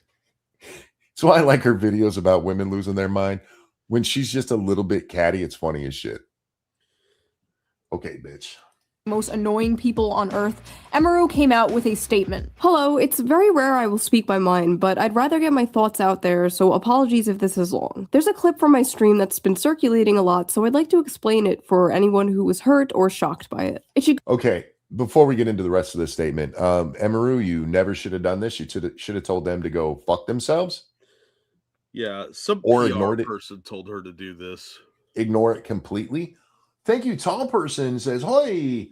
A: It's why I like her videos about women losing their mind. When she's just a little bit catty, it's funny as shit. Okay, bitch.
H: Most annoying people on earth, Emaru came out with a statement. Hello, it's very rare I will speak my mind, but I'd rather get my thoughts out there, so apologies if this is long. There's a clip from my stream that's been circulating a lot, so I'd like to explain it for anyone who was hurt or shocked by it.
A: Okay, before we get into the rest of this statement, Emaru, you never should have done this. You should have told them to go fuck themselves.
G: Yeah, some
A: or
G: PR
A: ignored it.
G: person told her to do this.
A: Ignore it completely. Thank you. Tall person says, "Hoy,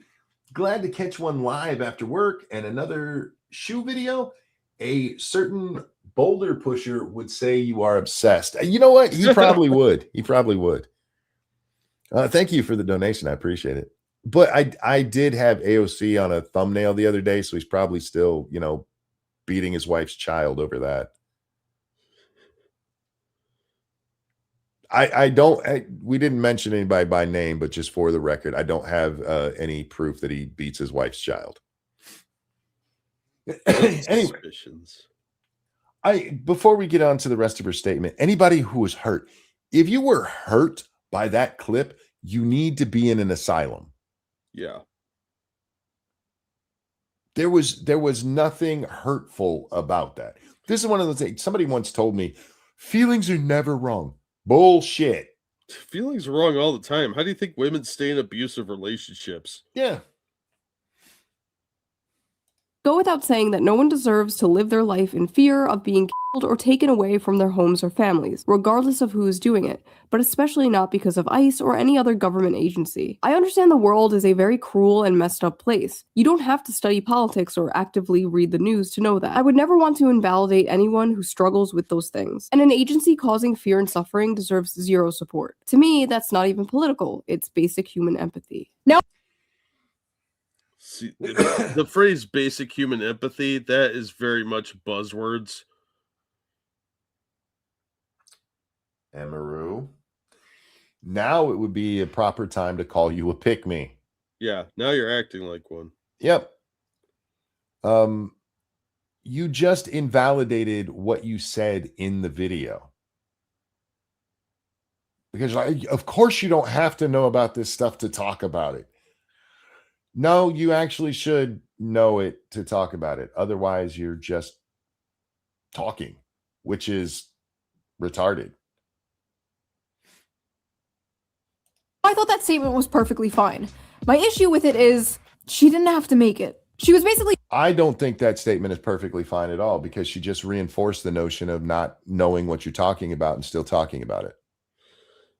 A: glad to catch one live after work and another shoe video. A certain boulder pusher would say you are obsessed." You know what? He probably would. He probably would. Thank you for the donation. I appreciate it. But I did have AOC on a thumbnail the other day, so he's probably still, beating his wife's child over that. We didn't mention anybody by name, but just for the record, I don't have any proof that he beats his wife's child. Anyway, before we get on to the rest of her statement, anybody who was hurt, if you were hurt by that clip, you need to be in an asylum.
G: Yeah.
A: There was nothing hurtful about that. This is one of those things. Somebody once told me, feelings are never wrong. Bullshit.
G: Feelings are wrong all the time. How do you think women stay in abusive relationships?
A: Yeah.
H: Go without saying that no one deserves to live their life in fear of being killed or taken away from their homes or families, regardless of who is doing it, but especially not because of ICE or any other government agency. I understand the world is a very cruel and messed up place. You don't have to study politics or actively read the news to know that. I would never want to invalidate anyone who struggles with those things, and an agency causing fear and suffering deserves zero support. To me, that's not even political. It's basic human empathy. Now,
G: see, the phrase basic human empathy, that is very much buzzwords.
A: Emaru. Now it would be a proper time to call you a pick-me.
G: Yeah, now you're acting like one.
A: Yep. You just invalidated what you said in the video. Because of course you don't have to know about this stuff to talk about it. No, you actually should know it to talk about it. Otherwise, you're just talking, which is retarded.
H: I thought that statement was perfectly fine. My issue with it is she didn't have to make it. She was basically.
A: I don't think that statement is perfectly fine at all because she just reinforced the notion of not knowing what you're talking about and still talking about it.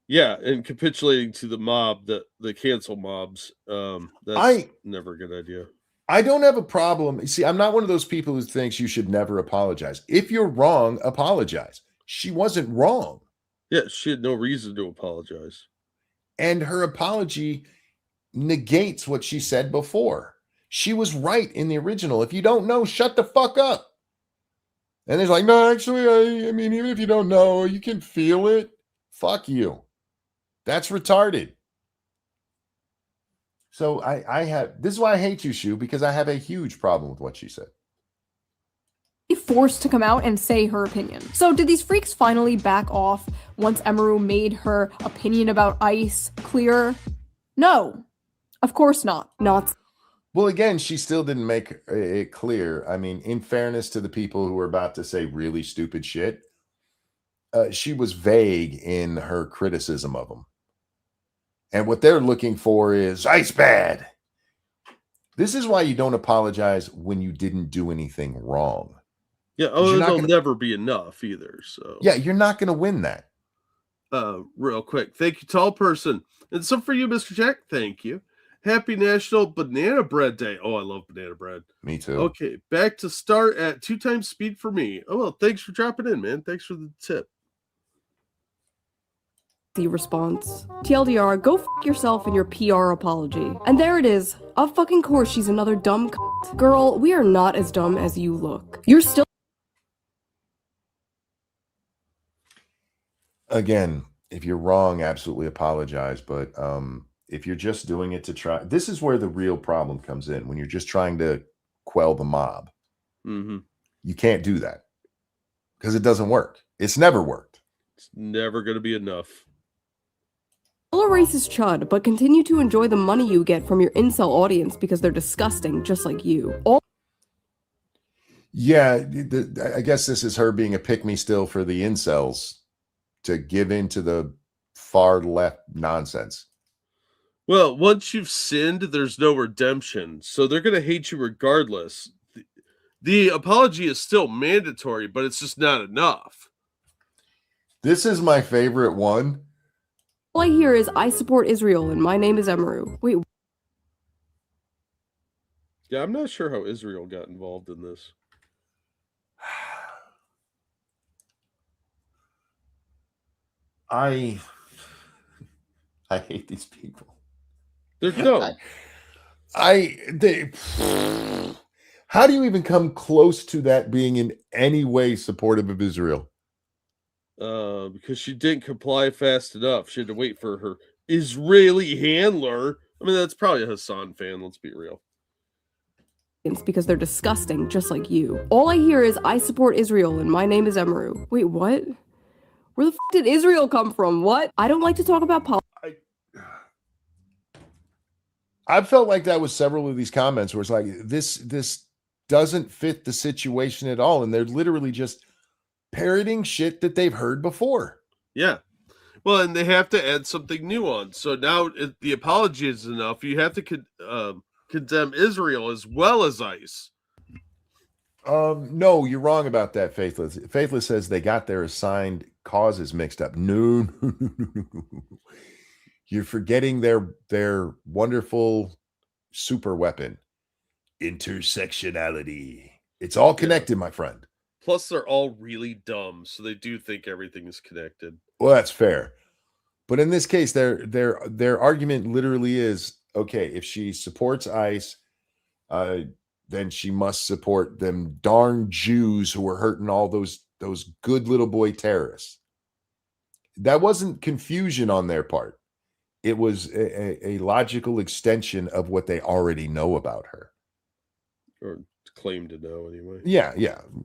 G: Yeah, and capitulating to the mob, the cancel mobs. That's never a good idea.
A: I don't have a problem. See, I'm not one of those people who thinks you should never apologize. If you're wrong, apologize. She wasn't wrong.
G: Yeah, she had no reason to apologize.
A: And her apology negates what she said before. She was right in the original. If you don't know, shut the fuck up. And it's like, no, actually, I mean, even if you don't know, you can feel it. Fuck you. That's retarded. So this is why I hate you, Shoe, because I have a huge problem with what she said.
H: Forced to come out and say her opinion. So did these freaks finally back off once Emaru made her opinion about ICE clear? No, of course not.
A: Well, again, she still didn't make it clear. I mean, in fairness to the people who were about to say really stupid shit, she was vague in her criticism of them. And what they're looking for is ICE bad. This is why you don't apologize when you didn't do anything wrong.
G: Yeah, it'll never be enough either. So
A: yeah, you're not going to win that.
G: Real quick, thank you, tall person, and some for you, Mr. Jack. Thank you. Happy National Banana Bread Day. Oh, I love banana bread.
A: Me too.
G: Okay, back to start at 2 times speed for me. Oh well, thanks for dropping in, man. Thanks for the tip.
H: The response. TLDR, go f yourself in your PR apology. And there it is. Of fucking course she's another dumb c***. Girl, we are not as dumb as you look. You're still.
A: Again, if you're wrong, absolutely apologize. But if you're just doing it to try, this is where the real problem comes in. When you're just trying to quell the mob, you can't do that because it doesn't work. It's never worked.
G: It's never going to be enough.
H: Still a racist chud, but continue to enjoy the money you get from your incel audience because they're disgusting, just like you.
A: Yeah, I guess this is her being a pick-me still for the incels to give in to the far left nonsense.
G: Well, once you've sinned, there's no redemption. So they're going to hate you regardless. The apology is still mandatory, but it's just not enough.
A: This is my favorite one.
H: All I hear is, I support Israel and my name is Emaru. Wait.
G: Yeah, I'm not sure how Israel got involved in this.
A: I hate these people.
G: They're dumb.
A: How do you even come close to that being in any way supportive of Israel?
G: Because she didn't comply fast enough. She had to wait for her Israeli handler. I mean, that's probably a Hassan fan. Let's be real.
H: Because they're disgusting, just like you. All I hear is, I support Israel and my name is Emaru. Wait, what? Where the f did Israel come from? What? I don't like to talk about politics.
A: I felt like that was several of these comments where it's like, this doesn't fit the situation at all. And they're literally just parroting shit that they've heard before.
G: Yeah. Well, and they have to add something new on. So now the apology is enough. You have to condemn Israel as well as ICE.
A: No, you're wrong about that, Faithless. Faithless says they got their assigned causes mixed up. No. You're forgetting their wonderful super weapon, intersectionality. It's all connected, my friend.
G: Plus, they're all really dumb, so they do think everything is connected.
A: Well, that's fair. But in this case, their argument literally is, okay, if she supports ICE, then she must support them darn Jews who were hurting all those good little boy terrorists. That wasn't confusion on their part. It was a logical extension of what they already know about her.
G: Or claim to know, anyway.
A: Yeah.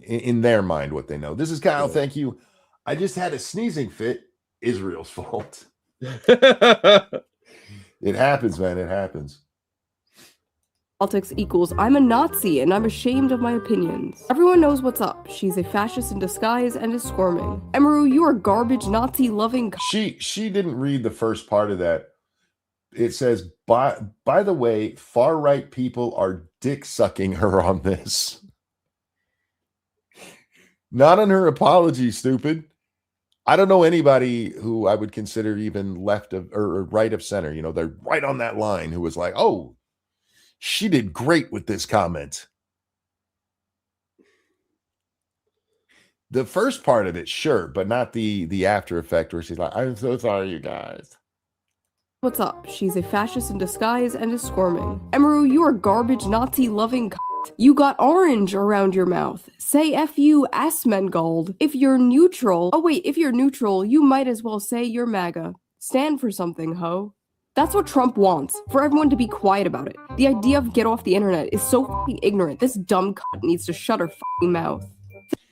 A: In their mind, what they know. This is Kyle. Thank you. I just had a sneezing fit. Israel's fault. It happens, man. It happens.
H: politics equals I'm a Nazi and I'm ashamed of my opinions. Everyone knows what's up. She's a fascist in disguise and is squirming. Emaru, you are garbage Nazi-loving.
A: She didn't read the first part of that. It says, by the way, far-right people are dick-sucking her on this. Not on her apology, stupid. I don't know anybody who I would consider even left of or right of center. You know, they're right on that line who was like, oh, she did great with this comment. The first part of it, sure, but not the after effect where she's like, I'm so sorry, you guys.
H: What's up? She's a fascist in disguise and is squirming. Emaru, you are garbage Nazi-loving. You got orange around your mouth. Say F you, Asmongold. If you're neutral, if you're neutral, you might as well say you're MAGA. Stand for something, ho. That's what Trump wants, for everyone to be quiet about it. The idea of get off the internet is so fucking ignorant. This dumb cunt needs to shut her fucking mouth.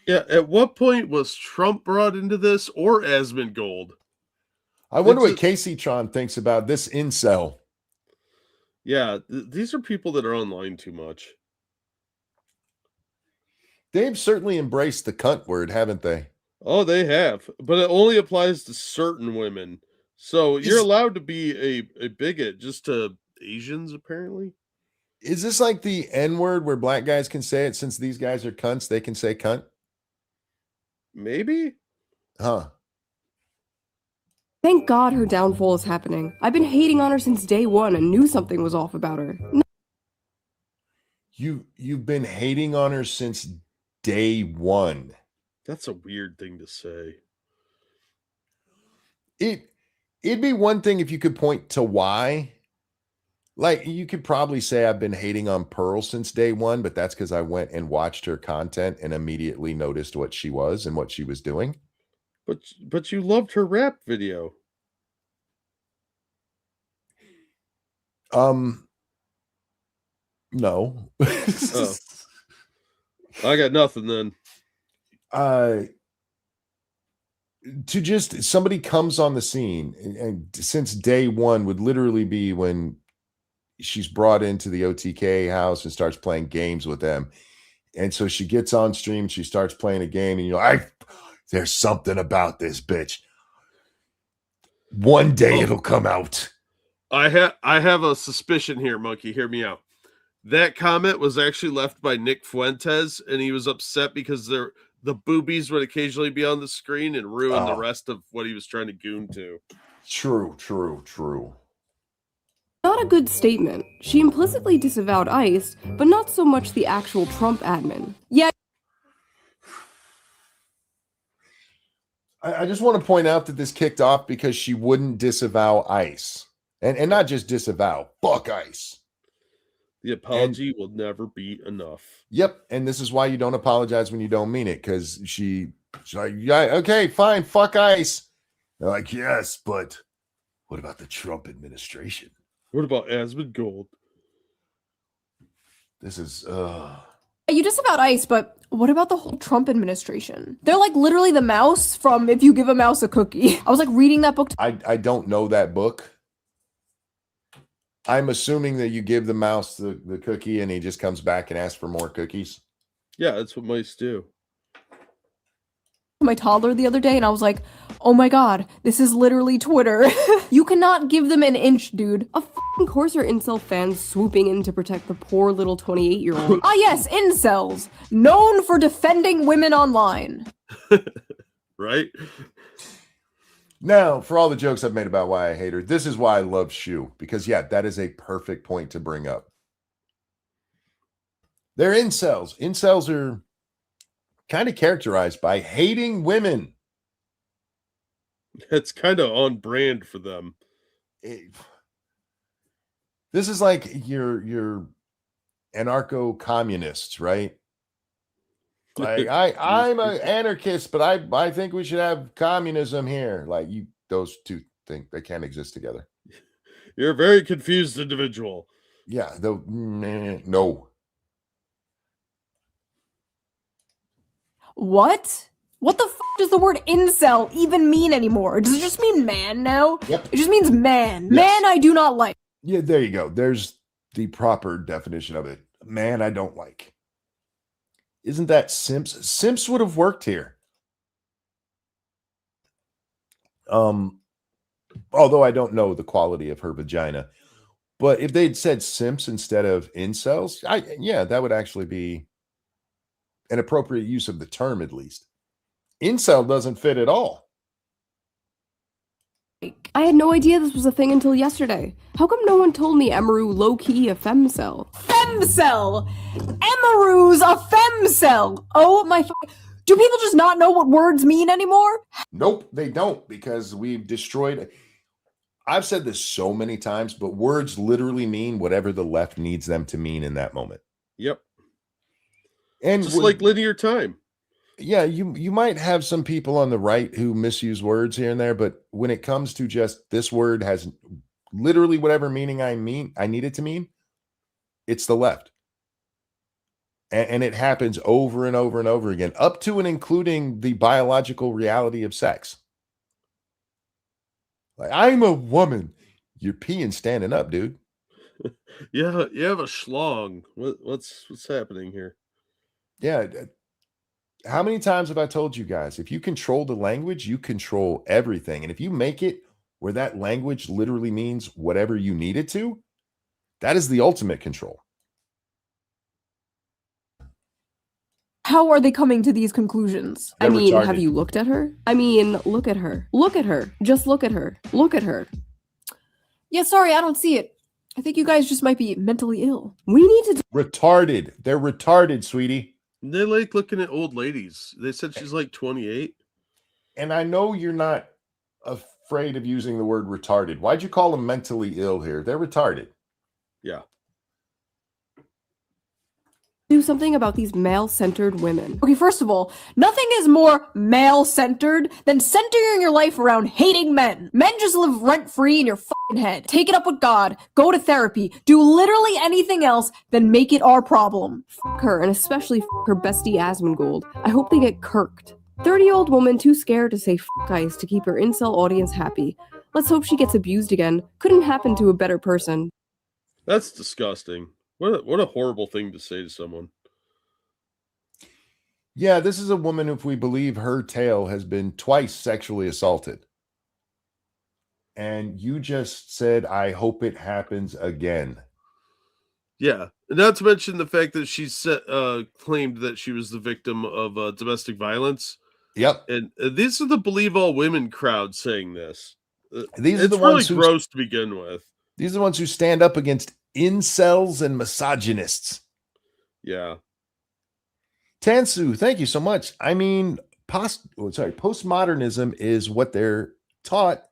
G: Yeah, at what point was Trump brought into this or Asmongold?
A: I wonder what Casey Tron thinks about this incel.
G: Yeah, these are people that are online too much.
A: They've certainly embraced the cunt word, haven't they?
G: Oh, they have. But it only applies to certain women. So you're allowed to be a bigot just to Asians, apparently.
A: Is this like the N-word where black guys can say it since these guys are cunts, they can say cunt?
G: Maybe?
A: Huh.
H: Thank God her downfall is happening. I've been hating on her since day one and knew something was off about her.
A: You've been hating on her since day one.
G: That's a weird thing to say.
A: It'd be one thing if you could point to why. Like, you could probably say I've been hating on Pearl since day one, but that's because I went and watched her content and immediately noticed what she was and what she was doing.
G: But you loved her rap video.
A: No.
G: Oh. I got nothing then.
A: To just somebody comes on the scene and since day one would literally be when she's brought into the OTK house and starts playing games with them. And so she gets on stream, she starts playing a game, and you're like, there's something about this bitch. One day it'll come out.
G: I have a suspicion here, Monkey. Hear me out. That comment was actually left by Nick Fuentes, and he was upset because the boobies would occasionally be on the screen and ruin the rest of what he was trying to goon to.
A: True.
H: Not a good statement. She implicitly disavowed ICE, but not so much the actual Trump admin. Yeah.
A: I just want to point out that this kicked off because she wouldn't disavow ICE. And not just disavow, fuck ICE.
G: The apology will never be enough.
A: Yep, and this is why you don't apologize when you don't mean it, because she's like, yeah, okay, fine, fuck ICE. They're like, yes, but what about the Trump administration?
G: What about Asmongold?
A: This is
H: You disavowed ICE, but what about the whole Trump administration? They're like literally the mouse from If You Give a Mouse a Cookie. I was like reading that book.
A: I don't know that book. I'm assuming that you give the mouse the cookie and he just comes back and asks for more cookies.
G: Yeah, that's what mice do.
H: My toddler the other day, and I was like, oh my god, this is literally Twitter. You cannot give them an inch, dude. Of course are incel fans swooping in to protect the poor little 28-year-old. Ah yes, incels, known for defending women online.
G: Right?
A: Now, for all the jokes I've made about why I hate her, this is why I love Shoe, because yeah, that is a perfect point to bring up. They're incels. Incels are kind of characterized by hating women.
G: It's kind of on brand for them.
A: This is like your anarcho-communists, right? Like I'm an anarchist, but I think we should have communism here. Like those two think they can't exist together.
G: You're a very confused individual.
A: Yeah, no.
H: What? What the f does the word incel even mean anymore? Does it just mean man now?
A: Yep.
H: It just means man.
A: Yes.
H: Man I do not like.
A: Yeah, there you go. There's the proper definition of it. Man, I don't like. Isn't that simps? Simps would have worked here. Although I don't know the quality of her vagina. But if they'd said simps instead of incels, yeah, that would actually be an appropriate use of the term, at least. Incel doesn't fit at all.
H: I had no idea this was a thing until yesterday. How come no one told me Emaru low-key a femcel? Femcel! Emaru's a femcel! Oh my do people just not know what words mean anymore?
A: Nope, they don't, because we've destroyed. I've said this so many times, but words literally mean whatever the left needs them to mean in that moment.
G: Yep.
A: And
G: just like linear time.
A: Yeah, you might have some people on the right who misuse words here and there, but when it comes to just this word has literally whatever meaning I need it to mean, it's the left. And it happens over and over and over again, up to and including the biological reality of sex. Like, I'm a woman. You're peeing standing up, dude.
G: Yeah, you have a schlong. What's happening here?
A: Yeah. How many times have I told you guys, if you control the language, you control everything. And if you make it where that language literally means whatever you need it to, that is the ultimate control.
H: How are they coming to these conclusions?
A: They're
H: I mean,
A: retarded.
H: have you looked at her? I mean, look at her. Look at her. Just look at her. Look at her. Yeah, sorry, I don't see it. I think you guys just might be mentally ill. We need to...
A: Retarded. They're retarded, sweetie.
G: They like looking at old ladies. They said she's like 28.
A: And I know you're not afraid of using the word retarded. Why'd you call them mentally ill here? They're retarded.
G: Yeah.
H: Do something about these male-centered women. Okay, first of all, nothing is more male-centered than centering your life around hating men. Men just live rent-free in your fucking head. Take it up with God. Go to therapy. Do literally anything else than make it our problem. Fuck her, and especially fuck her bestie Asmongold. I hope they get kirked. 30-year-old woman too scared to say fuck ice to keep her incel audience happy. Let's hope she gets abused again. Couldn't happen to a better person.
G: That's disgusting. What a horrible thing to say to someone.
A: Yeah, this is a woman, if we believe her tale, has been twice sexually assaulted. And you just said, I hope it happens again.
G: Yeah. Not to mention the fact that she claimed that she was the victim of domestic violence.
A: Yep.
G: And these are the believe all women crowd saying this.
A: These are
G: it's
A: the
G: really
A: ones who
G: gross to begin with.
A: These are the ones who stand up against incels and misogynists.
G: Yeah.
A: Tansu, thank you so much. I mean, postmodernism is what they're taught.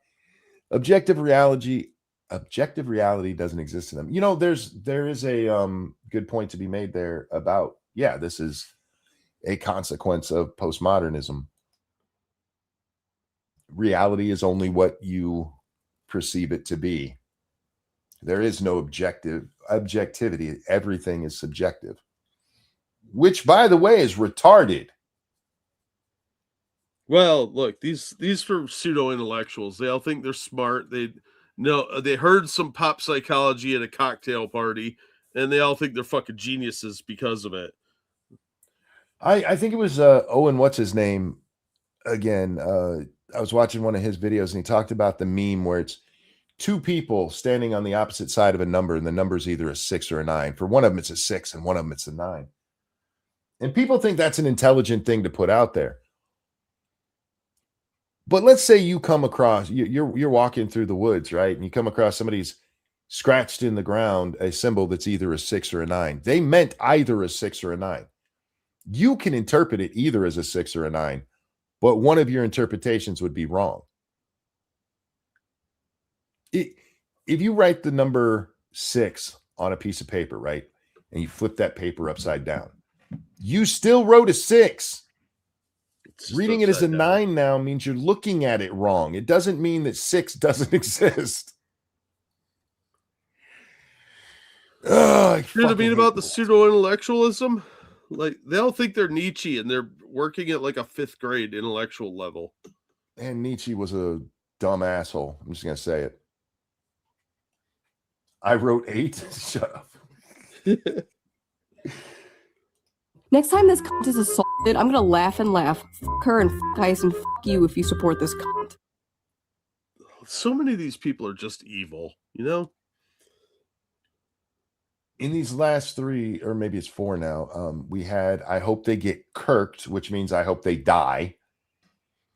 A: Objective reality doesn't exist in them. You know, there is a good point to be made there about, yeah, this is a consequence of postmodernism. Reality is only what you perceive it to be. There is no objectivity. Everything is subjective, which, by the way, is retarded.
G: Well, look, these are pseudo intellectuals. They all think they're smart. They heard some pop psychology at a cocktail party, and they all think they're fucking geniuses because of it.
A: I think it was Owen, what's his name? Again, I was watching one of his videos, and he talked about the meme where it's two people standing on the opposite side of a number, and the number is either a 6 or a 9. For one of them, it's a 6, and one of them, it's a 9. And people think that's an intelligent thing to put out there. But let's say you come across, you're walking through the woods, right? And you come across somebody's scratched in the ground a symbol that's either a 6 or a 9. They meant either a 6 or a 9. You can interpret it either as a 6 or a 9, but one of your interpretations would be wrong. If you write the number 6 on a piece of paper, right, and you flip that paper upside down, you still wrote a 6. Reading it as a 9 now means you're looking at it wrong. It doesn't mean that 6 doesn't exist.
G: You know what I mean about the pseudo-intellectualism? Like, they all think they're Nietzsche, and they're working at like a 5th grade intellectual level.
A: And Nietzsche was a dumb asshole. I'm just going to say it. I wrote 8. Shut up.
H: Next time this cunt is assaulted, I'm gonna laugh and laugh. Fuck her and fuck Ice and fuck you if you support this cunt.
G: So many of these people are just evil, you know?
A: In these last 3, or maybe it's 4 now, we had I hope they get kirked, which means I hope they die,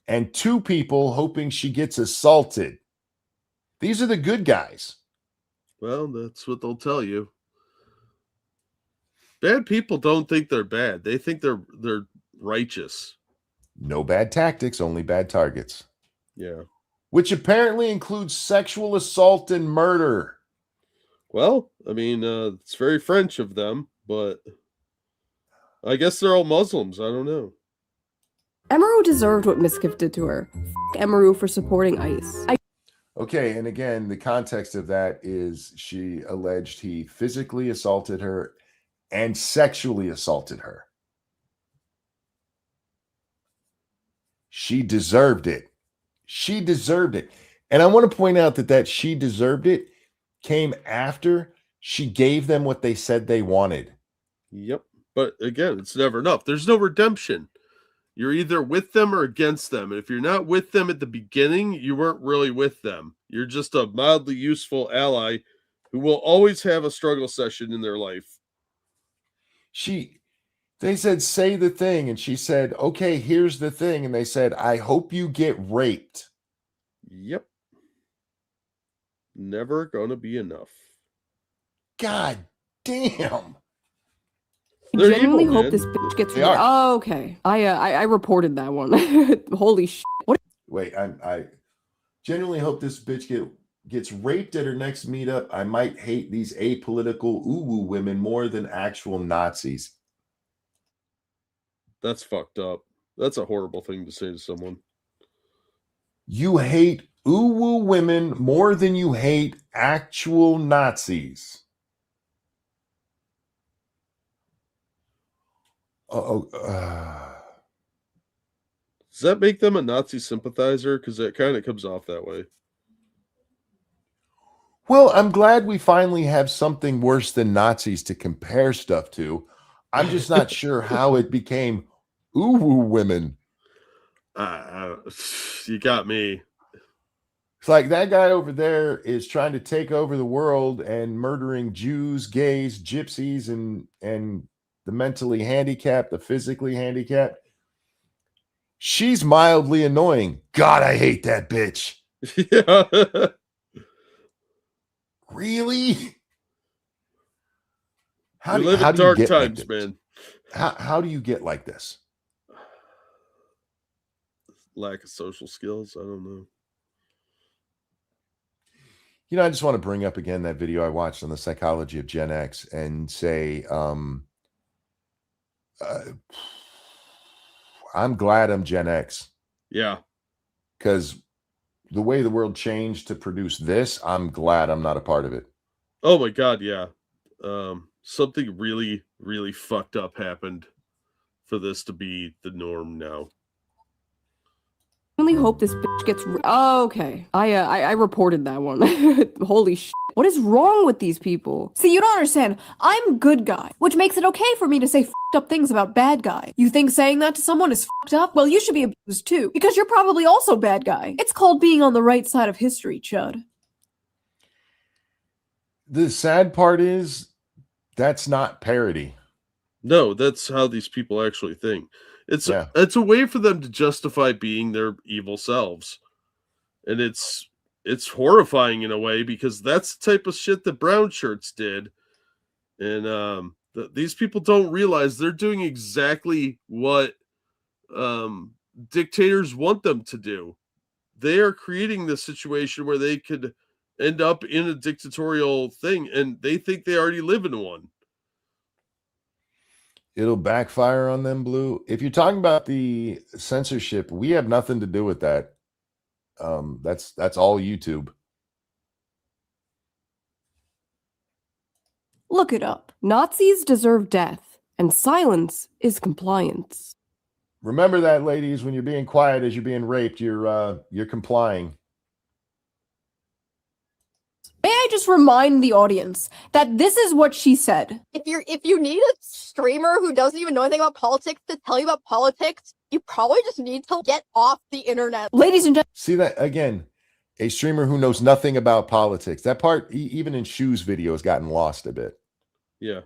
A: and 2 people hoping she gets assaulted. These are the good guys.
G: Well, that's what they'll tell you. Bad people don't think they're bad. They think they're righteous.
A: No bad tactics, only bad targets.
G: Yeah.
A: Which apparently includes sexual assault and murder.
G: Well, I mean, it's very French of them, but I guess they're all Muslims. I don't know.
H: Emeru deserved what Miskiff did to her. Fuck Emeru for supporting ICE.
A: Okay, and again, the context of that is she alleged he physically assaulted her and sexually assaulted her. She deserved it. She deserved it. And I want to point out that she deserved it came after she gave them what they said they wanted.
G: Yep. But again, it's never enough. There's no redemption. You're either with them or against them. And if you're not with them at the beginning, you weren't really with them. You're just a mildly useful ally who will always have a struggle session in their life.
A: They said, say the thing. And she said, okay, here's the thing. And they said, I hope you get raped.
G: Yep. Never gonna be enough.
A: God damn.
H: I genuinely hope this bitch gets. Oh, okay. I reported that one. Holy shit! What?
A: Wait, I genuinely hope this bitch gets raped at her next meetup. I might hate these apolitical uwu women more than actual Nazis.
G: That's fucked up. That's a horrible thing to say to someone.
A: You hate uwu women more than you hate actual Nazis.
G: Does that make them a Nazi sympathizer? Because it kind of comes off that way.
A: Well, I'm glad we finally have something worse than Nazis to compare stuff to. I'm just not sure how it became uwu women.
G: You got me.
A: It's like that guy over there is trying to take over the world and murdering Jews, gays, gypsies, and the mentally handicapped, the physically handicapped. She's mildly annoying. God, I hate that bitch.
G: Yeah.
A: Really?
G: We live in dark times,
A: like
G: man.
A: How do you get like this?
G: Lack of social skills. I don't know.
A: You know, I just want to bring up again that video I watched on the psychology of Gen X and say, I'm glad I'm Gen X.
G: Yeah.
A: Because the way the world changed to produce this, I'm glad I'm not a part of it.
G: Oh my God, yeah. Something really, really fucked up happened for this to be the norm now.
H: I really hope this bitch gets. Oh, okay. I reported that one. Holy shit! What is wrong with these people? See, you don't understand. I'm good guy, which makes it okay for me to say fucked up things about bad guy. You think saying that to someone is fucked up? Well, you should be abused too, because you're probably also bad guy. It's called being on the right side of history, Chud.
A: The sad part is that's not parody.
G: No, that's how these people actually think. It's a way for them to justify being their evil selves. And it's horrifying in a way, because that's the type of shit that brown shirts did. And these people don't realize they're doing exactly what dictators want them to do. They are creating the situation where they could end up in a dictatorial thing, and they think they already live in one.
A: It'll backfire on them, Blue. If you're talking about the censorship, we have nothing to do with that. That's all YouTube.
H: Look it up. Nazis deserve death, and silence is compliance.
A: Remember that, ladies. When you're being quiet as you're being raped, you're complying.
H: May I just remind the audience that this is what she said.
K: If you need a streamer who doesn't even know anything about politics to tell you about politics, you probably just need to get off the internet.
H: Ladies and gentlemen.
A: See that again? A streamer who knows nothing about politics. That part, even in Shoe's video, has gotten lost a bit.
G: Yeah.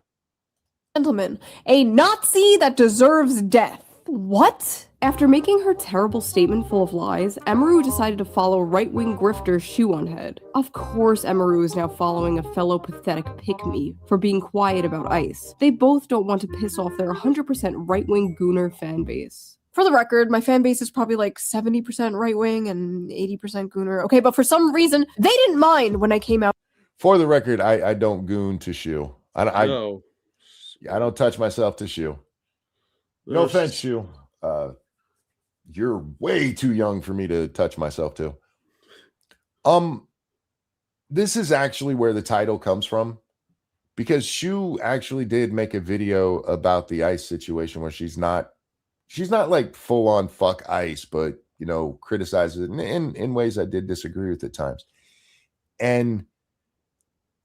H: Gentlemen, a Nazi that deserves death. What? After making her terrible statement full of lies, Emaru decided to follow right-wing grifter Shoe0nHead. Of course Emaru is now following a fellow pathetic pick-me for being quiet about ICE. They both don't want to piss off their 100% right-wing gooner fan base. For the record, my fan base is probably like 70% right-wing and 80% gooner. Okay, but for some reason, they didn't mind when I came out.
A: For the record, I don't goon to Shoe. I don't touch myself to Shoe. No offense, Shoe. You're way too young for me to touch myself to. This is actually where the title comes from, because Shoe actually did make a video about the ICE situation where she's not like full on fuck ICE, but criticizes it in ways I did disagree with at times. And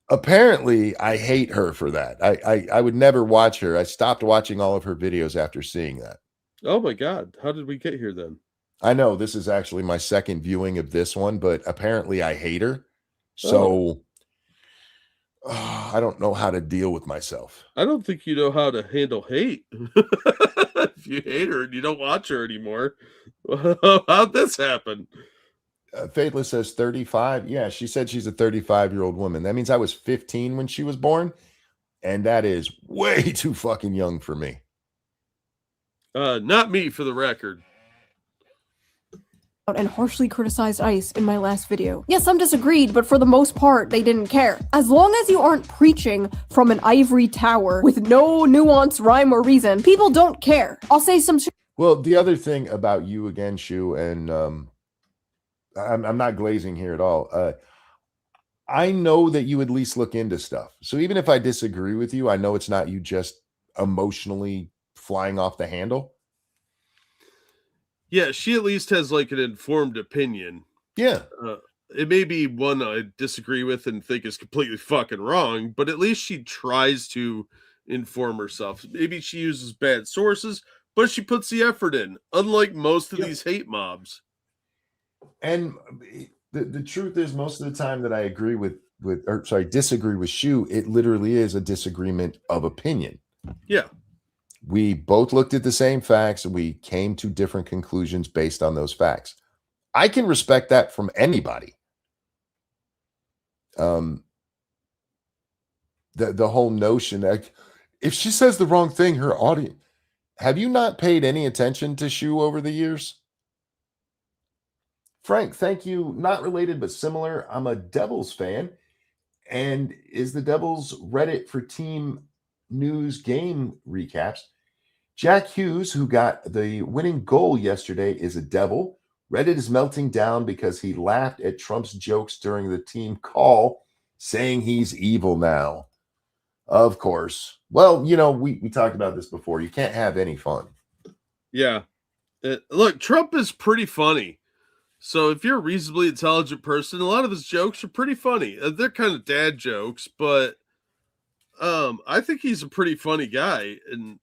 A: apparently I hate her for that. I would never watch her. I stopped watching all of her videos after seeing that.
G: Oh my God. How did we get here then?
A: I know this is actually my second viewing of this one, but apparently I hate her. So I don't know how to deal with myself.
G: I don't think you know how to handle hate. If you hate her and you don't watch her anymore, how'd this happen?
A: Faithless says 35. Yeah, she said she's a 35-year-old woman. That means I was 15 when she was born, and that is way too fucking young for me.
G: Not me, for the record.
H: And harshly criticized ICE in my last video. Yes, some disagreed, but for the most part, they didn't care. As long as you aren't preaching from an ivory tower with no nuance, rhyme, or reason, people don't care. I'll say some shit.
A: Well, the other thing about you again, Shoe, and I'm not glazing here at all. I know that you at least look into stuff. So even if I disagree with you, I know it's not you just emotionally flying off the handle.
G: Yeah, she at least has like an informed opinion.
A: Yeah.
G: It may be one I disagree with and think is completely fucking wrong, but at least she tries to inform herself. Maybe she uses bad sources, but she puts the effort in, unlike most of these hate mobs.
A: And the truth is, most of the time that I agree disagree with Shoe, it literally is a disagreement of opinion.
G: Yeah.
A: We both looked at the same facts and we came to different conclusions based on those facts. I can respect that from anybody. The whole notion that if she says the wrong thing, her audience. Have you not paid any attention to Shoe over the years? Frank, thank you. Not related, but similar. I'm a Devils fan. And is the Devils Reddit for team news game recaps? Jack Hughes, who got the winning goal yesterday, is a Devil. Reddit is melting down because he laughed at Trump's jokes during the team call, saying he's evil now. Of course. Well, we talked about this before. You can't have any fun.
G: Yeah. Look, Trump is pretty funny. So if you're a reasonably intelligent person, a lot of his jokes are pretty funny. They're kind of dad jokes, but I think he's a pretty funny guy. And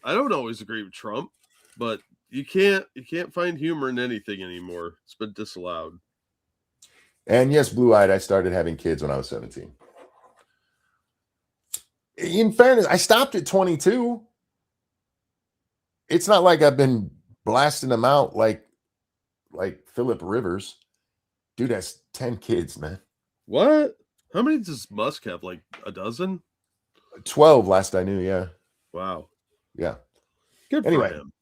G: I don't always agree with Trump, but you can't find humor in anything anymore. It's been disallowed.
A: And yes, blue-eyed, I started having kids when I was 17. In fairness, I stopped at 22. It's not like I've been blasting them out like Philip Rivers. Dude has 10 kids, man.
G: What? How many does Musk have? Like a dozen?
A: 12 last I knew, yeah.
G: Wow.
A: Yeah.
G: Good
A: anyway.
G: for him.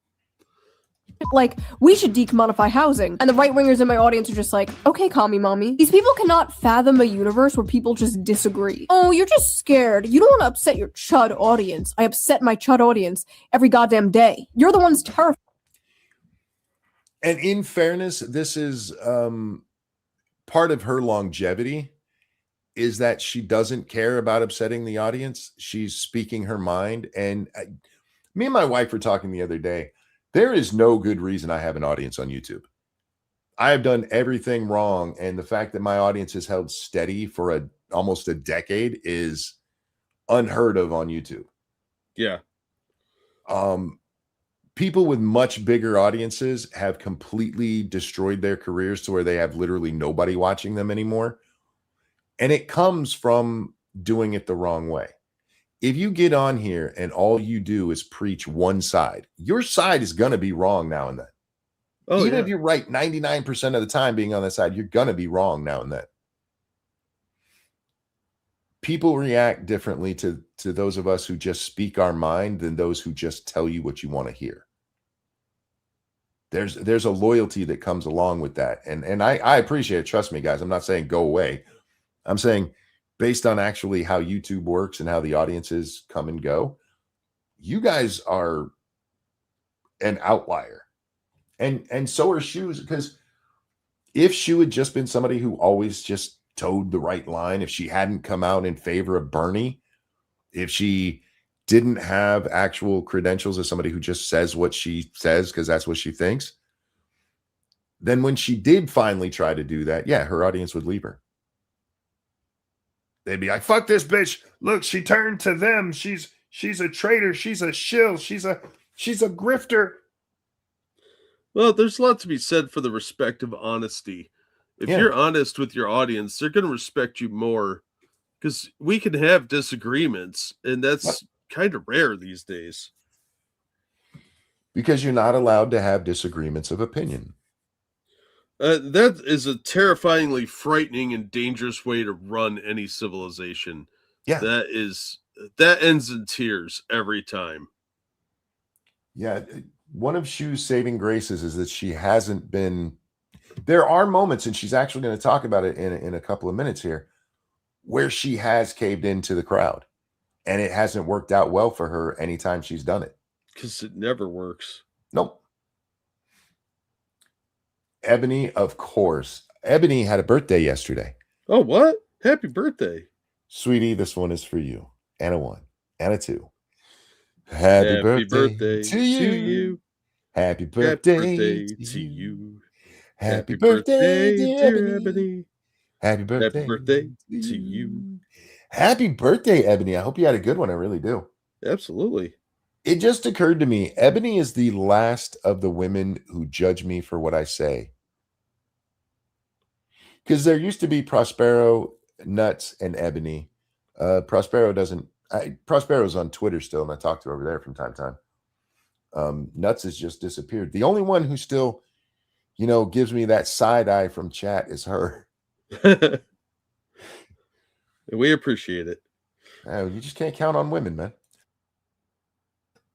H: Like, we should decommodify housing. And the right-wingers in my audience are just like, okay, commie mommy. These people cannot fathom a universe where people just disagree. Oh, you're just scared. You don't want to upset your chud audience. I upset my chud audience every goddamn day. You're the ones terrified.
A: And in fairness, this is part of her longevity is that she doesn't care about upsetting the audience. She's speaking her mind. And me and my wife were talking the other day. There is no good reason I have an audience on YouTube. I have done everything wrong. And the fact that my audience has held steady for a almost a decade is unheard of on YouTube.
G: Yeah.
A: People with much bigger audiences have completely destroyed their careers to where they have literally nobody watching them anymore. And it comes from doing it the wrong way. If you get on here and all you do is preach one side, your side is going to be wrong now and then.
G: Oh,
A: Even
G: yeah.
A: if you're right 99% of the time being on that side, you're going to be wrong now and then. People react differently to those of us who just speak our mind than those who just tell you what you want to hear. There's a loyalty that comes along with that. And I appreciate it. Trust me, guys. I'm not saying go away. I'm saying based on actually how YouTube works and how the audiences come and go, you guys are an outlier. And so are Shoes, because if Shoe had just been somebody who always just towed the right line, if she hadn't come out in favor of Bernie, if she didn't have actual credentials as somebody who just says what she says because that's what she thinks, then when she did finally try to do that, yeah, her audience would leave her. They'd be like, fuck this bitch. Look, she turned to them. She's a traitor. She's a shill. She's a grifter.
G: Well, there's a lot to be said for the respect of honesty. If you're honest with your audience, they're going to respect you more, because we can have disagreements, and that's kind of rare these days.
A: Because you're not allowed to have disagreements of opinion.
G: That is a terrifyingly frightening and dangerous way to run any civilization.
A: Yeah.
G: That ends in tears every time.
A: Yeah. One of Shoe's saving graces is that she hasn't been. There are moments, and she's actually going to talk about it in a couple of minutes here, where she has caved into the crowd, and it hasn't worked out well for her anytime she's done it.
G: Because it never works.
A: Nope. Ebony, of course. Ebony had a birthday yesterday.
G: Oh, what? Happy birthday.
A: Sweetie, this one is for you. And a 1. And a 2. Happy birthday to you. Happy birthday to you. Happy birthday, dear Ebony. Happy birthday to you. Happy birthday, Ebony. I hope you had a good one. I really do.
G: Absolutely.
A: It just occurred to me, Ebony is the last of the women who judge me for what I say. Because there used to be Prospero, Nuts, and Ebony. Prospero's on Twitter still, and I talk to her over there from time to time. Nuts has just disappeared. The only one who still, gives me that side eye from chat is her.
G: We appreciate it.
A: You just can't count on women, man.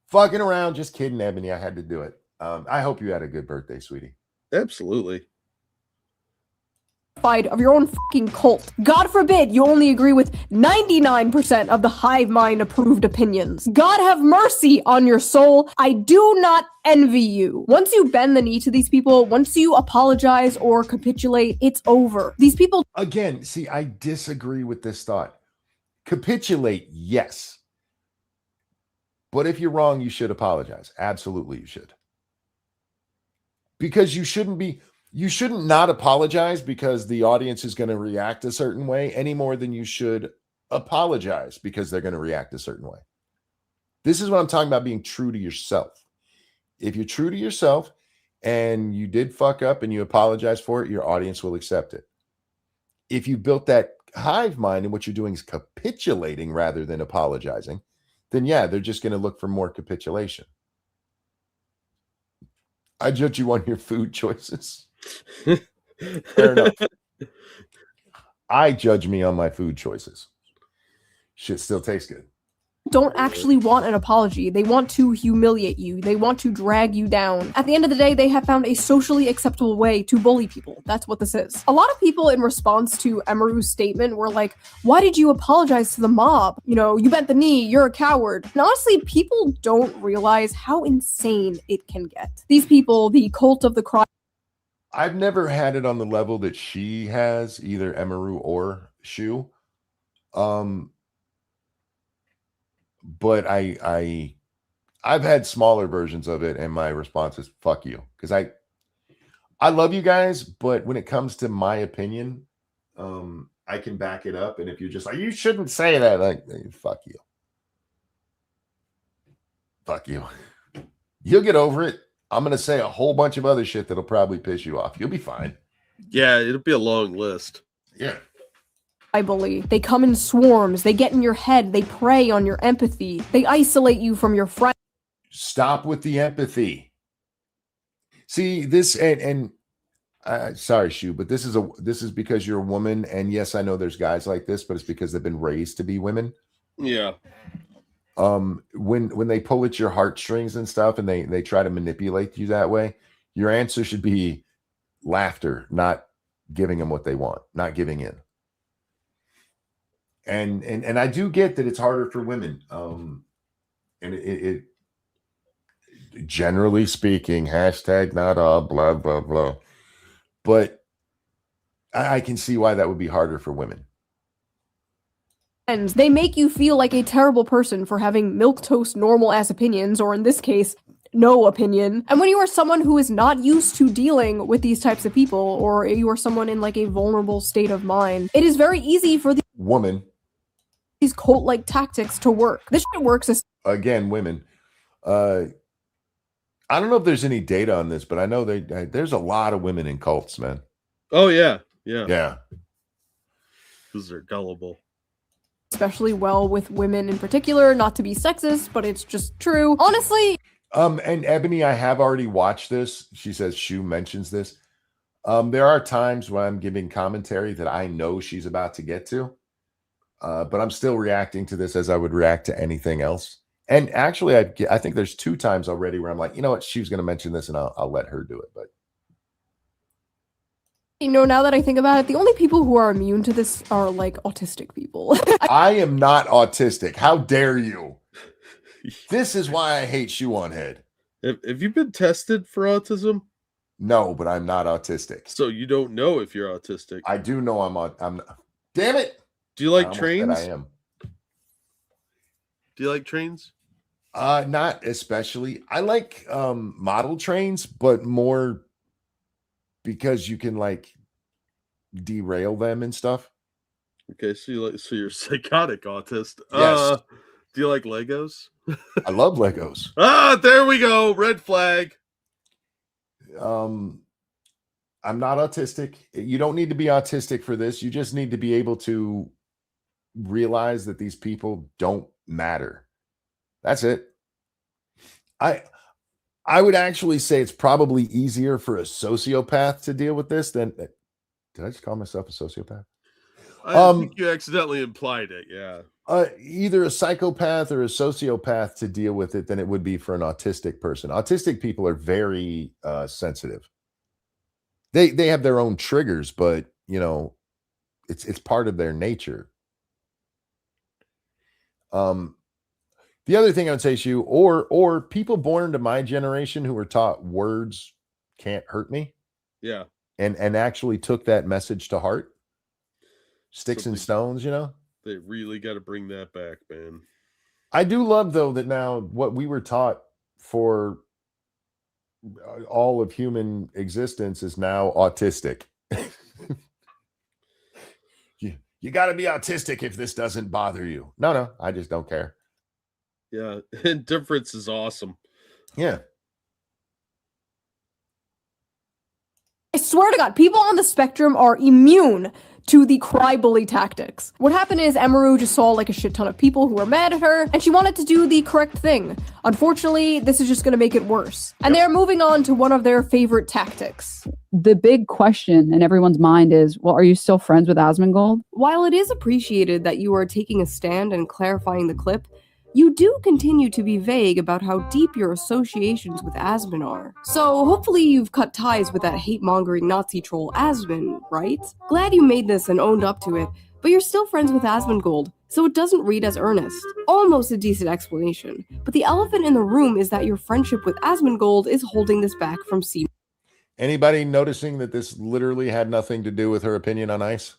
A: Fucking around, just kidding, Ebony. I had to do it. I hope you had a good birthday, sweetie.
G: Absolutely.
H: Of your own fucking cult. God forbid you only agree with 99% of the hive mind approved opinions. God have mercy on your soul. I do not envy you. Once you bend the knee to these people, once you apologize or capitulate, it's over. These people.
A: Again, see, I disagree with this thought. Capitulate, yes. But if you're wrong, you should apologize. Absolutely, you should. Because you shouldn't not apologize because the audience is going to react a certain way any more than you should apologize because they're going to react a certain way. This is what I'm talking about, being true to yourself. If you're true to yourself and you did fuck up and you apologize for it, your audience will accept it. If you built that hive mind and what you're doing is capitulating rather than apologizing, then yeah, they're just going to look for more capitulation. I judge you on your food choices. Fair enough. I judge me on my food choices. Shit still tastes good.
H: Don't actually want an apology. They want to humiliate you. They want to drag you down. At the end of the day, they have found a socially acceptable way to bully people. That's what this is. A lot of people in response to Emaru's statement were like, why did you apologize to the mob? You bent the knee, you're a coward. And honestly, people don't realize how insane it can get. These people, the cult of the cross.
A: I've never had it on the level that she has, either Emaru or Shoe. But I've had smaller versions of it, and my response is fuck you. Because I love you guys, but when it comes to my opinion, I I can back it up. And if you're just like, you shouldn't say that, like, fuck you. Fuck you. You'll get over it. I'm going to say a whole bunch of other shit that'll probably piss you off. You'll be fine.
G: Yeah, it'll be a long list.
A: Yeah.
H: I believe. They come in swarms. They get in your head. They prey on your empathy. They isolate you from your friends.
A: Stop with the empathy. See, this and sorry, Shoe, but this is because you're a woman. And yes, I know there's guys like this, but it's because they've been raised to be women.
G: Yeah.
A: When they pull at your heartstrings and stuff and they try to manipulate you that way, your answer should be laughter, not giving them what they want, not giving in. And I do get that it's harder for women. And it generally speaking, hashtag not all blah blah blah. But I can see why that would be harder for women.
H: They make you feel like a terrible person for having milquetoast normal ass opinions, or in this case, no opinion. And when you are someone who is not used to dealing with these types of people, or you are someone in like a vulnerable state of mind, it is very easy for these cult-like tactics to work. This shit works
A: again, women. I don't know if there's any data on this, but I know there's a lot of women in cults, man.
G: Oh yeah.
A: Yeah.
G: Because they're gullible.
H: Especially well with women in particular, not to be sexist, but it's just true. Honestly.
A: And Ebony, I have already watched this. She says Shoe mentions this. There are times when I'm giving commentary that I know she's about to get to. But I'm still reacting to this as I would react to anything else. And actually, I think there's 2 times already where I'm like, you know what, she was going to mention this and I'll let her do it. But
H: you know, now that I think about it, the only people who are immune to this are like autistic people.
A: I am not autistic. How dare you? This is why I hate Shoe0nHead.
G: Have you been tested for autism?
A: No, but I'm not autistic.
G: So you don't know if you're autistic.
A: I do know I'm not. Damn it.
G: Do you like trains?
A: I am.
G: Do you like trains?
A: Not especially. I like model trains, but more because you can like derail them and stuff.
G: Okay, so you're a psychotic autist.
A: Yes.
G: Do you like Legos?
A: I love Legos.
G: There we go. Red flag.
A: I'm not autistic. You don't need to be autistic for this. You just need to be able to realize that these people don't matter. That's it. I would actually say it's probably easier for a sociopath to deal with this than. Did I just call myself a sociopath?
G: I think you accidentally implied it. Yeah.
A: Either a psychopath or a sociopath to deal with it than it would be for an autistic person. Autistic people are very sensitive. They have their own triggers, but you know, it's part of their nature. The other thing I would say to you, or people born into my generation who were taught words can't hurt me.
G: Yeah.
A: And actually took that message to heart. Sticks and stones, you know.
G: They really got to bring that back, man.
A: I do love though that now what we were taught for all of human existence is now autistic. You got to be autistic if this doesn't bother you. No, I just don't care.
G: Yeah, indifference is awesome.
A: Yeah.
H: I swear to God, people on the spectrum are immune to the cry bully tactics. What happened is Emaru just saw like a shit ton of people who were mad at her, and she wanted to do the correct thing. Unfortunately, this is just going to make it worse. And they're moving on to one of their favorite tactics.
L: The big question in everyone's mind is, well, are you still friends with Asmongold?
H: While it is appreciated that you are taking a stand and clarifying the clip, you do continue to be vague about how deep your associations with Asmon are. So hopefully you've cut ties with that hate-mongering Nazi troll Asmon, right? Glad you made this and owned up to it, but you're still friends with Asmongold, so it doesn't read as earnest. Almost a decent explanation, but the elephant in the room is that your friendship with Asmongold is holding this back from seeing.
A: Anybody noticing that this literally had nothing to do with her opinion on ICE?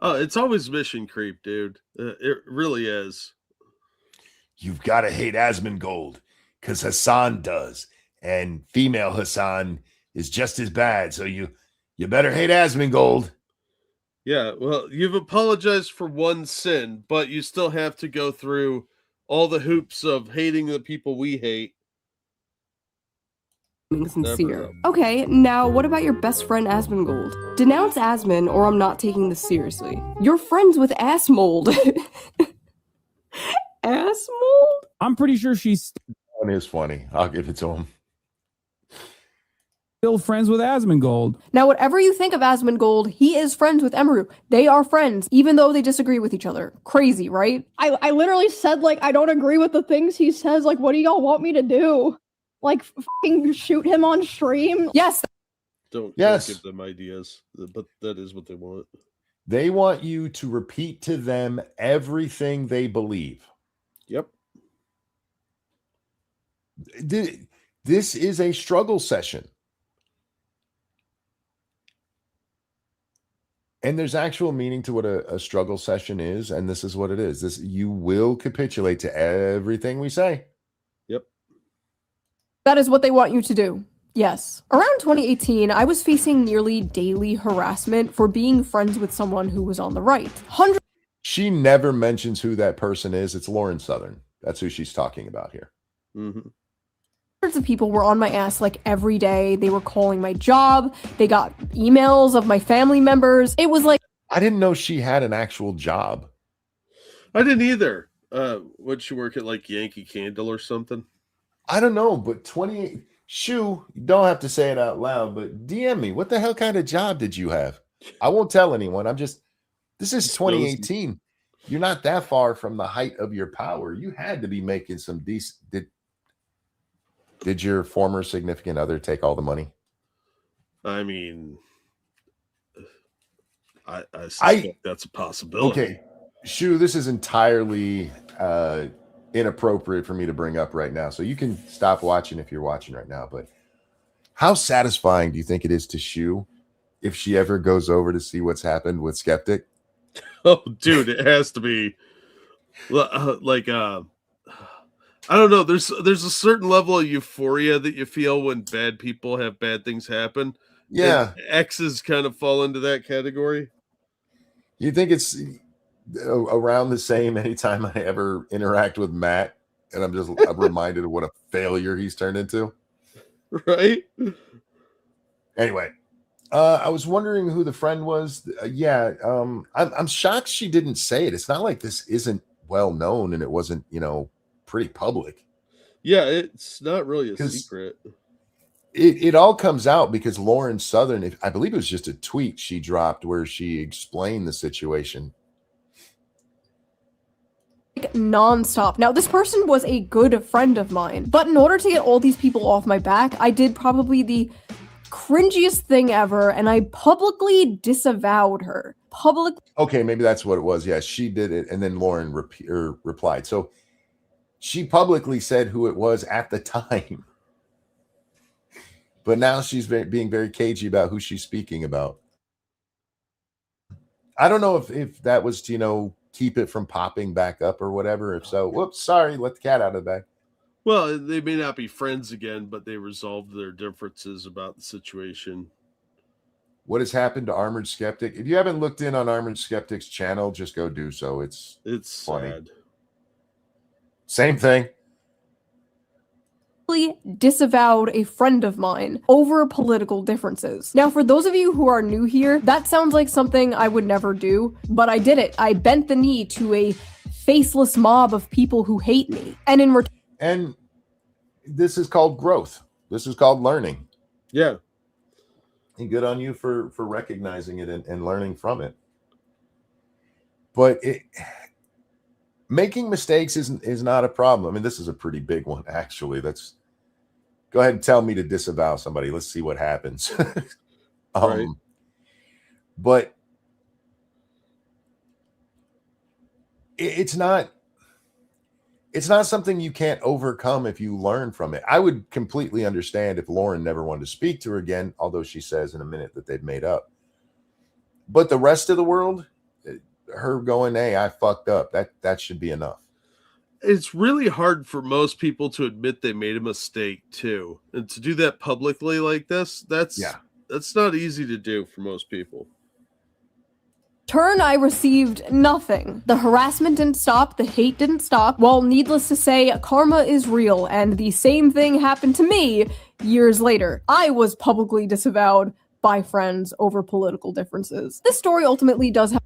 G: Oh, it's always mission creep, dude. It really is.
A: You've got to hate Asmongold because Hassan does, and female Hassan is just as bad. So you better hate Asmongold.
G: Yeah, well, you've apologized for one sin, but you still have to go through all the hoops of hating the people we hate.
H: Being sincere. Okay, now what about your best friend Asmongold? Denounce Asmon or I'm not taking this seriously. You're friends with Assmold. Assmold?
N: I'm pretty sure she's
A: One is funny. I'll give it to him.
N: still friends with Asmongold.
H: Now, whatever you think of Asmongold, he is friends with Emeru. They are friends, even though they disagree with each other. Crazy, right?
O: I literally said, like, I don't agree with the things he says. Like, what do y'all want me to do? Like, fucking shoot him on stream?
H: Yes.
G: Don't
A: Yes.
G: give them ideas, but that is what they want.
A: They want you to repeat to them everything they believe.
G: Yep.
A: This is a struggle session. And there's actual meaning to what a struggle session is, and this is what it is. This, you will capitulate to everything we say.
G: Yep.
H: That is what they want you to do. Yes. Around 2018, I was facing nearly daily harassment for being friends with someone who was on the right. Hundreds
A: She never mentions who that person is. It's Lauren Southern. That's who she's talking about here.
G: Mm-hmm.
H: of people were on my ass like every day. They were calling my job. They got emails of my family members. It was like,
A: I didn't know she had an actual job.
G: I didn't either. Would she work at like Yankee Candle or something?
A: I don't know, but 28 Shoe, you don't have to say it out loud, but DM me. What the hell kind of job did you have? I won't tell anyone. This is 2018. You're not that far from the height of your power. You had to be making some decent. Did your former significant other take all the money?
G: I mean, I suspect that's a possibility.
A: Okay, Shoe, this is entirely inappropriate for me to bring up right now. So you can stop watching if you're watching right now. But how satisfying do you think it is to Shoe if she ever goes over to see what's happened with Skeptic?
G: Oh, dude, it has to be I don't know. There's a certain level of euphoria that you feel when bad people have bad things happen.
A: Yeah,
G: and exes kind of fall into that category.
A: You think it's around the same anytime I ever interact with Matt, and I'm reminded of what a failure he's turned into.
G: Right?
A: Anyway, I was wondering who the friend was. I'm shocked she didn't say it. It's not like this isn't well known, and it wasn't, pretty public.
G: Yeah, it's not really a secret.
A: It all comes out because Lauren Southern, I believe it was just a tweet she dropped where she explained the situation.
H: Nonstop. Now, this person was a good friend of mine, but in order to get all these people off my back, I did probably the cringiest thing ever, and I publicly disavowed her.
A: Okay, maybe that's what it was. Yeah, she did it, and then Lauren replied. So she publicly said who it was at the time. But now she's being very cagey about who she's speaking about. I don't know if that was to, keep it from popping back up or whatever. If so, whoops, sorry, let the cat out of the bag.
G: Well, they may not be friends again, but they resolved their differences about the situation.
A: What has happened to Armored Skeptic? If you haven't looked in on Armored Skeptic's channel, just go do so. It's funny.
G: Sad.
A: Same thing.
H: Disavowed a friend of mine over political differences. Now, for those of you who are new here, that sounds like something I would never do, but I did it. I bent the knee to a faceless mob of people who hate me. And in return,
A: and this is called growth. This is called learning.
G: Yeah.
A: And good on you for recognizing it and learning from it. But making mistakes is not a problem. I mean, this is a pretty big one, actually. Let's go ahead and tell me to disavow somebody. Let's see what happens.
G: Right.
A: But it's not something you can't overcome if you learn from it. I would completely understand if Lauren never wanted to speak to her again, although she says in a minute that they've made up. But the rest of the world, her going, hey, I fucked up, that should be enough.
G: It's really hard for most people to admit they made a mistake too. And to do that publicly like this, that's not easy to do for most people.
H: turn, I received nothing. The harassment didn't stop, the hate didn't stop. Well, needless to say, karma is real, and the same thing happened to me years later. I was publicly disavowed by friends over political differences. This story ultimately does have.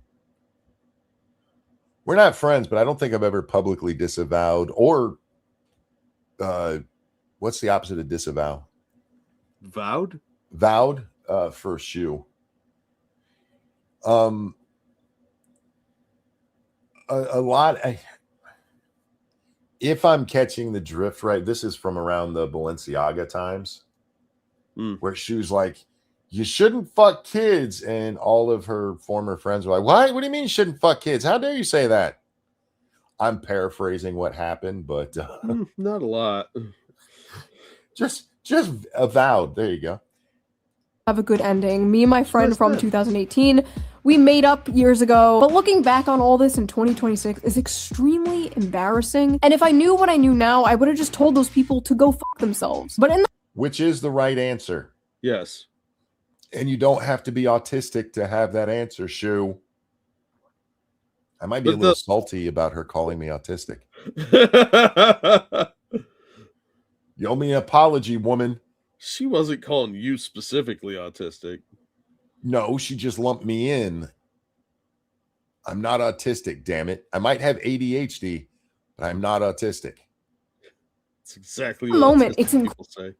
A: We're not friends, but I don't think I've ever publicly disavowed or what's the opposite of disavow?
G: Vowed?
A: Vowed for Shoe. A lot. If I'm catching the drift right, this is from around the Balenciaga times, where Shoe's like, you shouldn't fuck kids. And all of her former friends were like, what? What do you mean you shouldn't fuck kids? How dare you say that? I'm paraphrasing what happened, but
G: not a lot.
A: Just avowed. There you go.
H: Have a good ending. Me and my friend from 2018, we made up years ago, but looking back on all this in 2026 is extremely embarrassing. And if I knew what I knew now, I would have just told those people to go fuck themselves. But
A: which is the right answer.
G: Yes.
A: And you don't have to be autistic to have that answer, Shoe. I might be a little salty about her calling me autistic. You owe me an apology, woman.
G: She wasn't calling you specifically autistic.
A: No, she just lumped me in. I'm not autistic, damn it. I might have ADHD, but I'm not autistic.
G: It's exactly what
H: moment, it's
G: people say.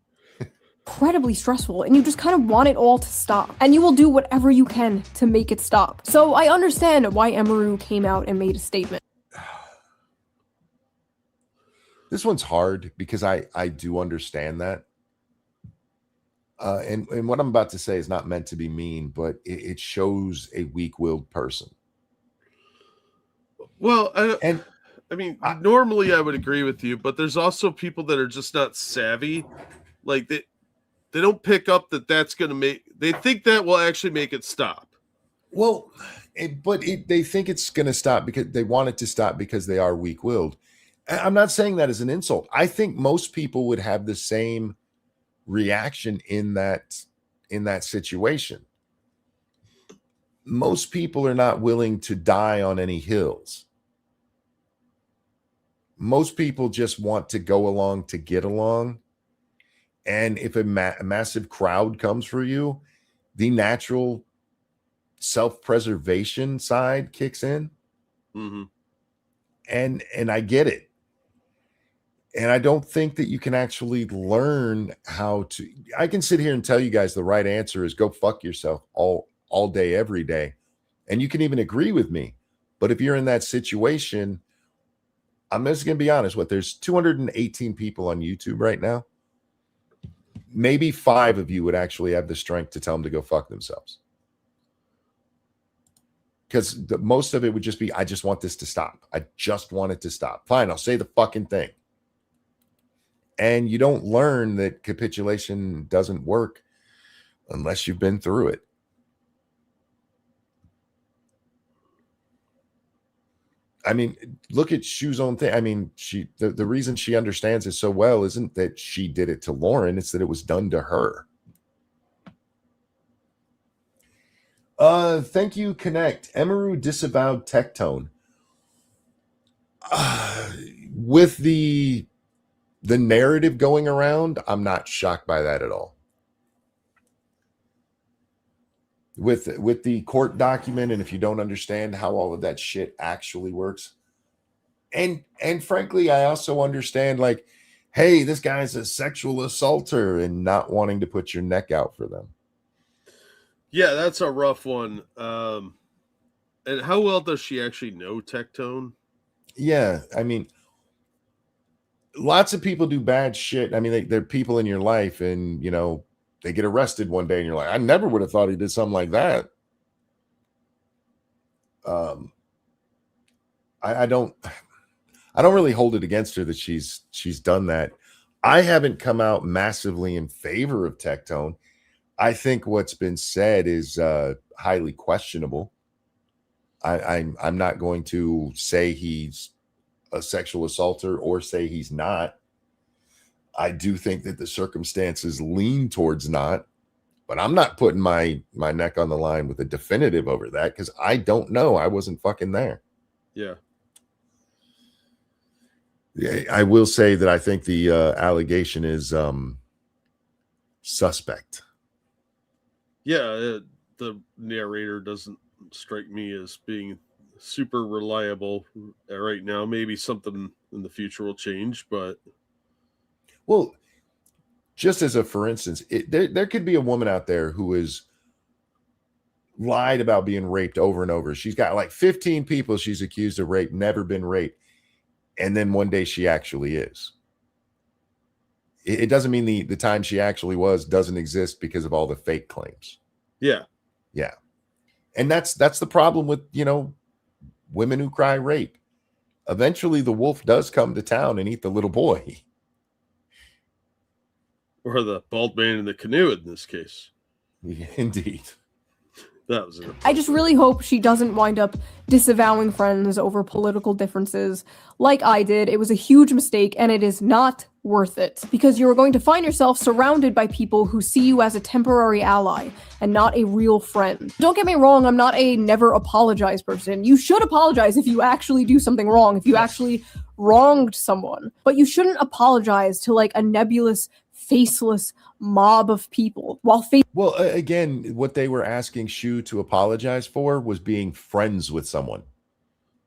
H: Incredibly stressful, and you just kind of want it all to stop. And you will do whatever you can to make it stop. So I understand why Emeru came out and made a statement.
A: This one's hard because I do understand that. And what I'm about to say is not meant to be mean, but it shows a weak-willed person.
G: Well, I mean, normally I would agree with you, but there's also people that are just not savvy. Like they don't pick up that that's going to make. They think that will actually make it stop.
A: Well, they think it's going to stop because they want it to stop because they are weak-willed. I'm not saying that as an insult. I think most people would have the same reaction in that situation. Most people are not willing to die on any hills. Most people just want to go along to get along. And if a massive crowd comes for you, the natural self-preservation side kicks in.
G: Mm-hmm.
A: And I get it. And I don't think that you can actually learn how to. I can sit here and tell you guys the right answer is go fuck yourself all day, every day. And you can even agree with me. But if you're in that situation, I'm just going to be honest. There's 218 people on YouTube right now. Maybe 5 of you would actually have the strength to tell them to go fuck themselves. Because most of it would just be, I just want this to stop. I just want it to stop. Fine, I'll say the fucking thing. And you don't learn that capitulation doesn't work unless you've been through it. I mean, look at Shoe's own thing. I mean, the reason she understands it so well isn't that she did it to Lauren, it's that it was done to her. Thank you, Connect. Emeru disavowed Tectone. With the narrative going around, I'm not shocked by that at all. With the court document, and if you don't understand how all of that shit actually works, and frankly, I also understand, like, hey, this guy's a sexual assaulter, and not wanting to put your neck out for them.
G: Yeah, that's a rough one. And how well does she actually know Tectone?
A: Yeah, I mean, lots of people do bad shit. I mean, they're people in your life, and they get arrested one day, and you're like, I never would have thought he did something like that. I don't really hold it against her that she's done that. I haven't come out massively in favor of Tectone. I think what's been said is highly questionable. I'm not going to say he's a sexual assaulter or say he's not. I do think that the circumstances lean towards not, But I'm not putting my neck on the line with a definitive over that because I don't know. I wasn't fucking there.
G: Yeah.
A: Yeah, I will say that I think the allegation is suspect.
G: Yeah, the narrator doesn't strike me as being super reliable right now. Maybe something in the future will change, but
A: well, just as a for instance, there could be a woman out there who is lied about being raped over and over. She's got like 15 people she's accused of rape, never been raped. And then one day she actually is. It doesn't mean the time she actually was doesn't exist because of all the fake claims.
G: Yeah.
A: Yeah. And that's the problem with, women who cry rape. Eventually the wolf does come to town and eat the little boy.
G: Or the bald man in the canoe in this case.
A: Yeah, indeed.
G: That was it.
H: I just really hope she doesn't wind up disavowing friends over political differences like I did. It was a huge mistake and it is not worth it because you are going to find yourself surrounded by people who see you as a temporary ally and not a real friend. Don't get me wrong, I'm not a never apologize person. You should apologize if you actually do something wrong, if you actually wronged someone, but you shouldn't apologize to like a nebulous, faceless mob of people
A: well, again, what they were asking Shoe to apologize for was being friends with someone.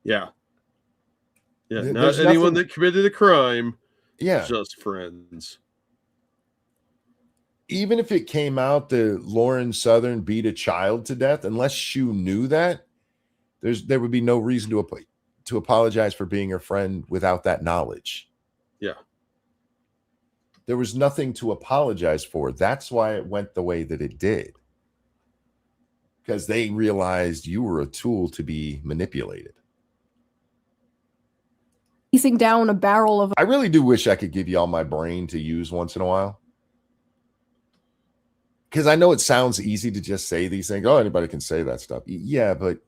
G: Yeah.
A: There's
G: not anyone
A: nothing-
G: that committed a crime.
A: Yeah.
G: Just friends.
A: Even if it came out that Lauren Southern beat a child to death, unless Shoe knew that, there would be no reason to apologize for being her friend without that knowledge.
G: Yeah.
A: There was nothing to apologize for. That's why it went the way that it did. Because they realized you were a tool to be manipulated.
H: facing down a barrel of
A: I really do wish I could give y'all my brain to use once in a while. Because I know it sounds easy to just say these things. Oh, anybody can say that stuff. Yeah, but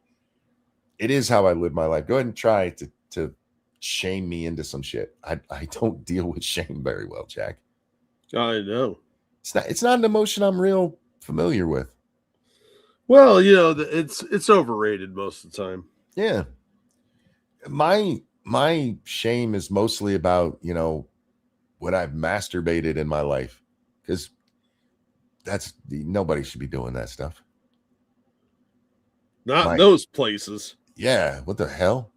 A: it is how I live my life. Go ahead and try to shame me into some shit. I don't deal with shame very well, Jack.
G: I know.
A: It's not an emotion I'm real familiar with.
G: Well, it's overrated most of the time.
A: Yeah. My shame is mostly about, when I've masturbated in my life. Because nobody should be doing that stuff.
G: Not in those places.
A: Yeah. What the hell?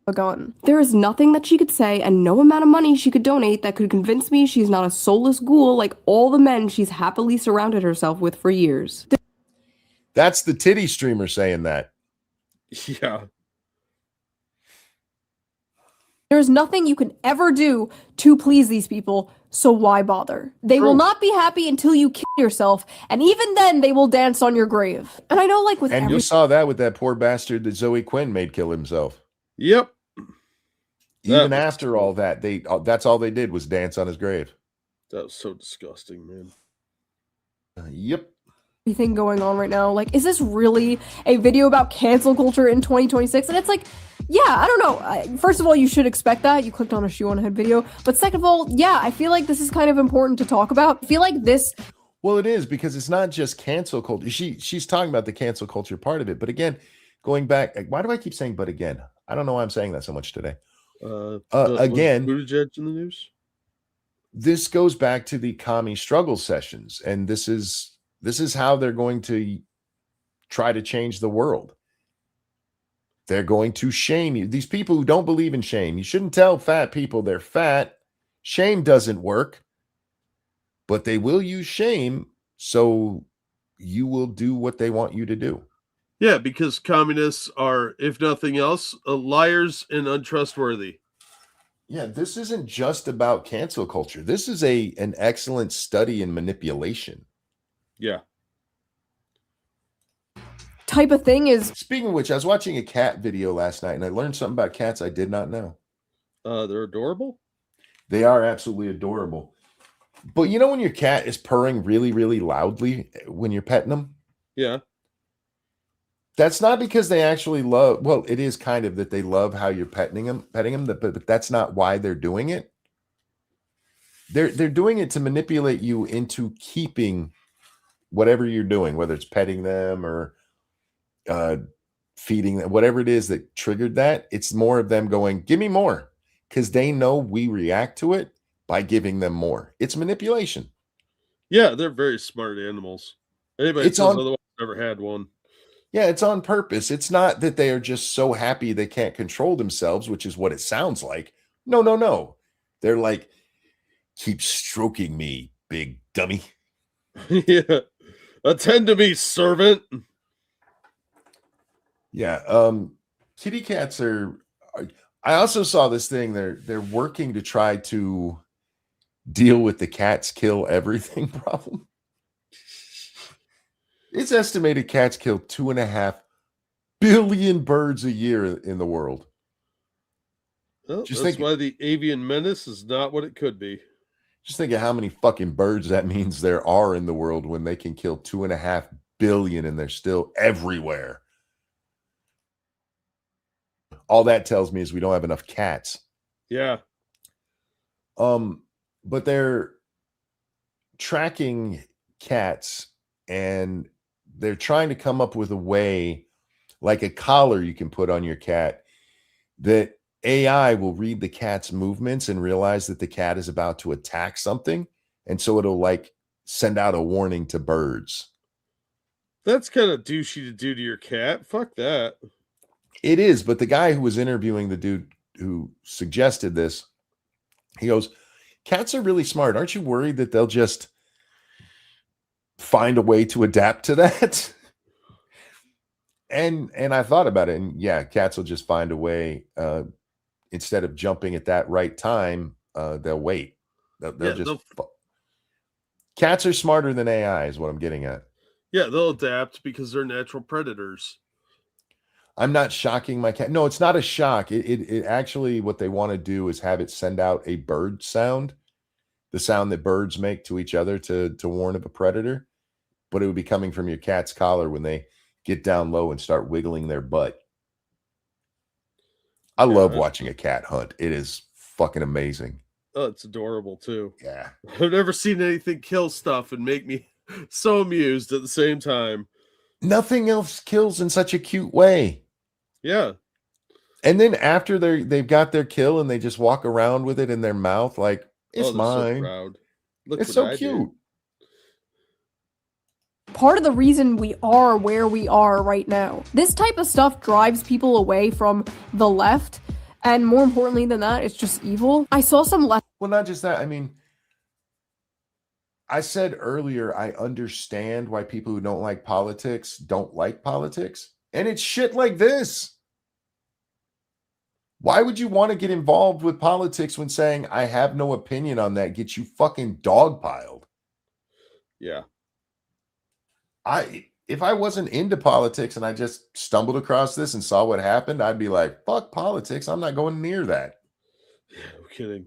H: a gun. There is nothing that she could say and no amount of money she could donate that could convince me she's not a soulless ghoul like all the men she's happily surrounded herself with for years.
A: That's the titty streamer saying that.
G: Yeah.
H: There's nothing you can ever do to please these people, so why bother? They will not be happy until you kill yourself, and even then they will dance on your grave. And I know, like, with
A: and you saw that with that poor bastard that Zoe Quinn made kill himself.
G: Yep.
A: Even after all that, that's all they did was dance on his grave.
G: That was so disgusting, man.
A: Yep.
H: Thing going on right now, like, is this really a video about cancel culture in 2026? And it's like, yeah, I don't know. First of all, you should expect that. You clicked on a Shoe0nHead video. But second of all, yeah, I feel like this is kind of important to talk about. I feel like this...
A: Well, it is, because it's not just cancel culture. She's talking about the cancel culture part of it. But again, going back, why do I keep saying but again? I don't know why I'm saying that so much today. Again,
G: Buttigieg in the news?
A: This goes back to the commie struggle sessions. And this is how they're going to try to change the world. They're going to shame you. These people who don't believe in shame, you shouldn't tell fat people they're fat. Shame doesn't work, but they will use shame so you will do what they want you to do.
G: Yeah, because communists are, if nothing else, liars and untrustworthy.
A: Yeah, this isn't just about cancel culture. This is an excellent study in manipulation.
G: Yeah.
H: Type of thing is...
A: Speaking of which, I was watching a cat video last night and I learned something about cats I did not know.
G: They're adorable?
A: They are absolutely adorable. But you know when your cat is purring really, really loudly when you're petting them?
G: Yeah.
A: That's not because they actually love... Well, it is kind of that they love how you're petting them, but that's not why they're doing it. they're doing it to manipulate you into keeping whatever you're doing, whether it's petting them or feeding them, whatever it is that triggered that. It's more of them going, give me more, because they know we react to it by giving them more. It's manipulation.
G: Yeah, they're very smart animals. Anybody
A: It's
G: says
A: on-
G: otherwise never had one.
A: Yeah, it's on purpose. It's not that they are just so happy they can't control themselves, which is what it sounds like. No. They're like, keep stroking me, big dummy.
G: Yeah. Attend to me, servant.
A: Yeah. Kitty cats are. I also saw this thing. They're working to try to deal with the cats kill everything problem. It's estimated cats kill 2.5 billion birds a year in the world.
G: Well,
A: Just
G: that's
A: think-
G: why the avian menace is not what it could be.
A: Just think of how many fucking birds that means there are in the world when they can kill 2.5 billion and they're still everywhere. All that tells me is we don't have enough cats.
G: Yeah.
A: But they're tracking cats and they're trying to come up with a way, like a collar you can put on your cat, that AI will read the cat's movements and realize that the cat is about to attack something. And so it'll like send out a warning to birds.
G: That's kind of douchey to do to your cat. Fuck that.
A: It is, but the guy who was interviewing the dude who suggested this, he goes, cats are really smart. Aren't you worried that they'll just find a way to adapt to that? And I thought about it, and yeah, cats will just find a way. Instead of jumping at that right time, they'll wait. They'll just. Cats are smarter than AI, is what I'm getting at.
G: Yeah, they'll adapt because they're natural predators.
A: I'm not shocking my cat. No, it's not a shock. It actually, what they want to do is have it send out a bird sound, the sound that birds make to each other to warn of a predator. But it would be coming from your cat's collar when they get down low and start wiggling their butt. I love watching a cat hunt. It is fucking amazing.
G: Oh, it's adorable too.
A: Yeah.
G: I've never seen anything kill stuff and make me so amused at the same time.
A: Nothing else kills in such a cute way.
G: Yeah.
A: And then after they've got their kill and they just walk around with it in their mouth like, it's
G: they're
A: mine.
G: So proud. Look
A: it's
G: what
A: so
G: I
A: cute.
G: did.
H: Part of the reason we are where we are right now. This type of stuff drives people away from the left. And more importantly than that, it's just evil. I saw some left.
A: Well, not just that. I mean, I said earlier, I understand why people who don't like politics don't like politics. And it's shit like this. Why would you want to get involved with politics when saying, I have no opinion on that, gets you fucking dogpiled?
G: Yeah.
A: If I wasn't into politics and I just stumbled across this and saw what happened, I'd be like, fuck politics. I'm not going near that.
G: Yeah, no kidding.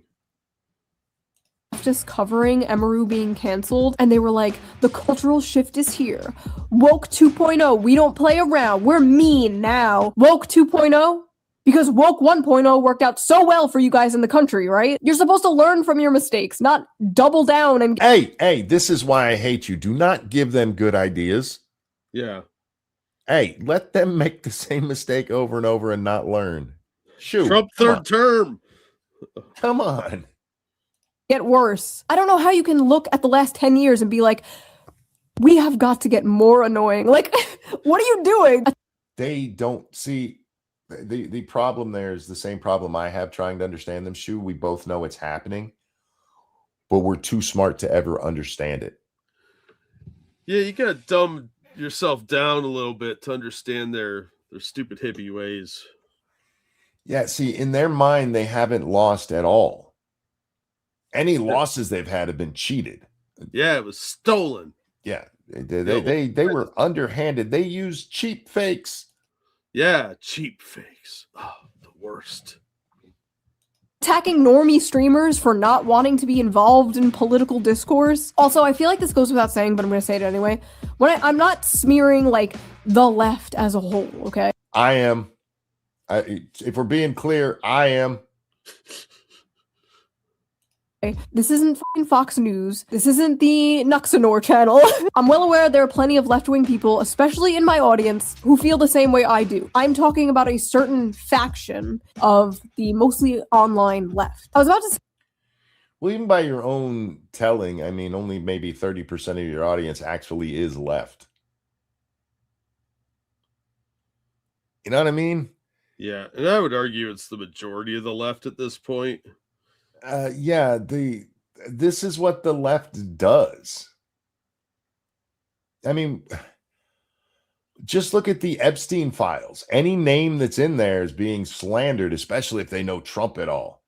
H: Just covering Emaru being canceled, and they were like, the cultural shift is here. Woke 2.0, we don't play around. We're mean now. Woke 2.0? Because woke 1.0 worked out so well for you guys in the country, right? You're supposed to learn from your mistakes, not double down and...
A: Hey, this is why I hate you. Do not give them good ideas.
G: Yeah.
A: Hey, let them make the same mistake over and over and not learn. Shoot.
G: Trump third term.
A: Come on.
H: Get worse. I don't know how you can look at the last 10 years and be like, we have got to get more annoying. Like, what are you doing?
A: They don't see... The problem there is the same problem I have trying to understand them, Shoe. We both know it's happening, but we're too smart to ever understand it.
G: Yeah, you gotta dumb yourself down a little bit to understand their stupid hippie ways.
A: Yeah, see, in their mind, they haven't lost at all. Any losses they've had have been cheated.
G: Yeah, it was stolen.
A: Yeah, they were underhanded. They used cheap fakes.
G: Yeah, cheap fakes. Oh, the worst.
H: Attacking normie streamers for not wanting to be involved in political discourse. Also, I feel like this goes without saying, but I'm going to say it anyway. I'm not smearing, like, the left as a whole, okay?
A: I am. If we're being clear, I am.
H: This isn't fucking Fox News. This isn't the Nuxanor channel. I'm well aware there are plenty of left-wing people, especially in my audience, who feel the same way I do. I'm talking about a certain faction of the mostly online left. I was about to say,
A: well, even by your own telling, I mean, only maybe 30% of your audience actually is left. You know what I mean?
G: Yeah, and I would argue it's the majority of the left at this point.
A: Yeah, this is what the left does. I mean, just look at the Epstein files. Any name that's in there is being slandered, especially if they know Trump at all.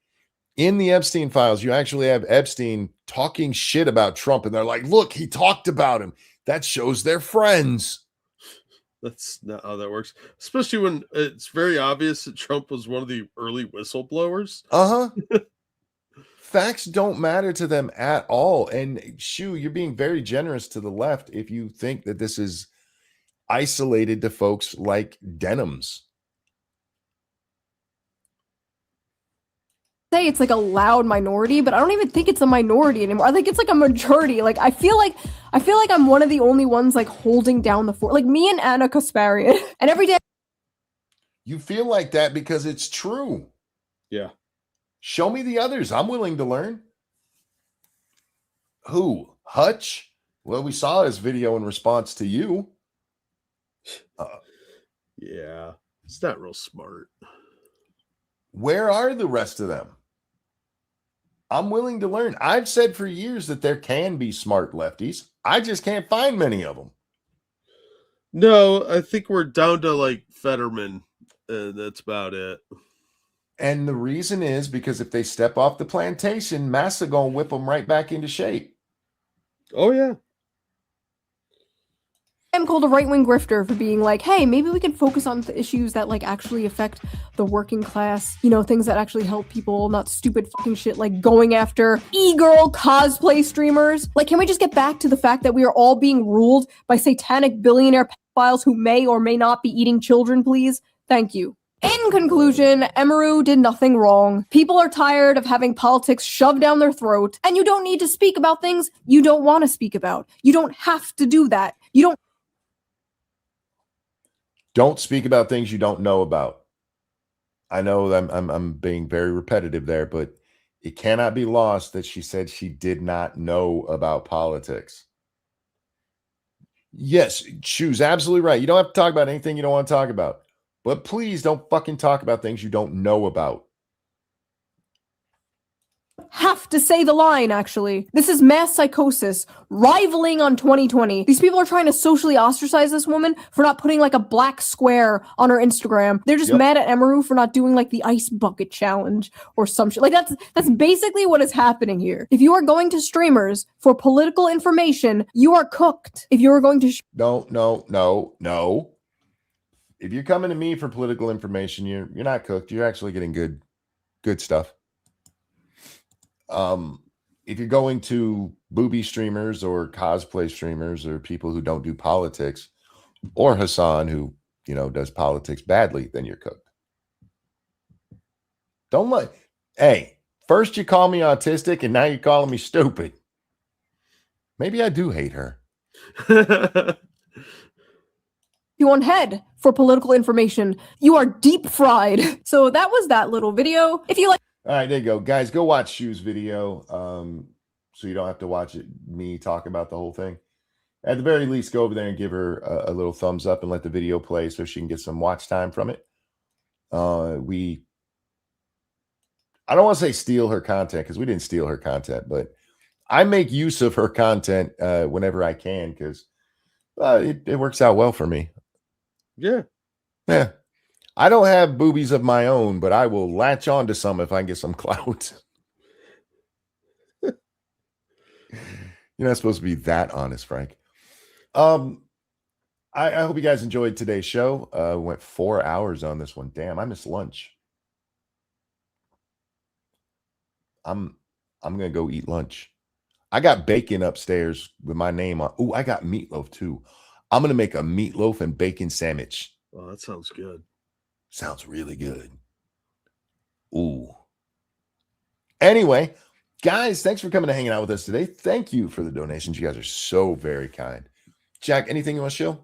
A: In the Epstein files, you actually have Epstein talking shit about Trump, and they're like, look, he talked about him. That shows they're friends.
G: That's not how that works, especially when it's very obvious that Trump was one of the early whistleblowers.
A: Facts don't matter to them at all. And Shoe, you're being very generous to the left if you think that this is isolated to folks like Denims.
H: say it's like a loud minority, but I don't even think it's a minority anymore. I think it's like a majority. Like I feel like I'm one of the only ones like holding down the fort. Like me and Anna Kasparian. And every day
A: you feel like that because it's true.
G: Yeah.
A: Show me the others. I'm willing to learn. Who? Hutch? Well, we saw his video in response to you.
G: Yeah, it's not real smart.
A: Where are the rest of them? I'm willing to learn. I've said for years that there can be smart lefties. I just can't find many of them.
G: No, I think we're down to like Fetterman. That's about it.
A: And the reason is because if they step off the plantation, Massa gonna whip them right back into shape.
G: Oh, yeah.
H: I'm called a right-wing grifter for being like, hey, maybe we can focus on the issues that like actually affect the working class, you know, things that actually help people, not stupid fucking shit like going after e-girl cosplay streamers. Like, can we just get back to the fact that we are all being ruled by satanic billionaire pedophiles who may or may not be eating children, please? Thank you. In conclusion, Emaru did nothing wrong. People are tired of having politics shoved down their throat, and you don't need to speak about things you don't want to speak about. You don't have to do that. You
A: Don't speak about things you don't know about. I know I'm being very repetitive there, but it cannot be lost that she said she did not know about politics. Yes, Shoe's absolutely right. You don't have to talk about anything you don't want to talk about. But please don't fucking talk about things you don't know about.
H: have to say the line, actually. This is mass psychosis, rivaling on 2020. These people are trying to socially ostracize this woman for not putting like a black square on her Instagram. They're just mad at Emaru for not doing like the ice bucket challenge or some shit. Like that's basically what is happening here. If you are going to streamers for political information, you are cooked. If you are going to
A: No. If you're coming to me for political information, you're not cooked. You're actually getting good stuff. If you're going to booby streamers or cosplay streamers or people who don't do politics, or Hassan who, does politics badly, then you're cooked. Don't let, hey, first you call me autistic and now you're calling me stupid. Maybe I do hate her.
H: Shoe0nHead for political information. You are deep fried. So that was that little video. If you like.
A: All right, there you go. Guys, go watch Shoe's video so you don't have to watch me talk about the whole thing. At the very least, go over there and give her a little thumbs up and let the video play so she can get some watch time from it. I don't want to say steal her content because we didn't steal her content, but I make use of her content whenever I can because it works out well for me.
G: Yeah.
A: I don't have boobies of my own, but I will latch on to some if I can get some clout. You're not supposed to be that honest, Frank. I hope you guys enjoyed today's show. Went 4 hours on this one. Damn, I missed lunch. I'm gonna go eat lunch. I got bacon upstairs with my name on. Oh, I got meatloaf too. I'm gonna make a meatloaf and bacon sandwich.
G: Oh, that sounds good.
A: Sounds really good. Ooh. Anyway, Guys, thanks for coming and hanging out with us today. Thank you for the donations. You guys are so very kind. Jack, anything you want to show?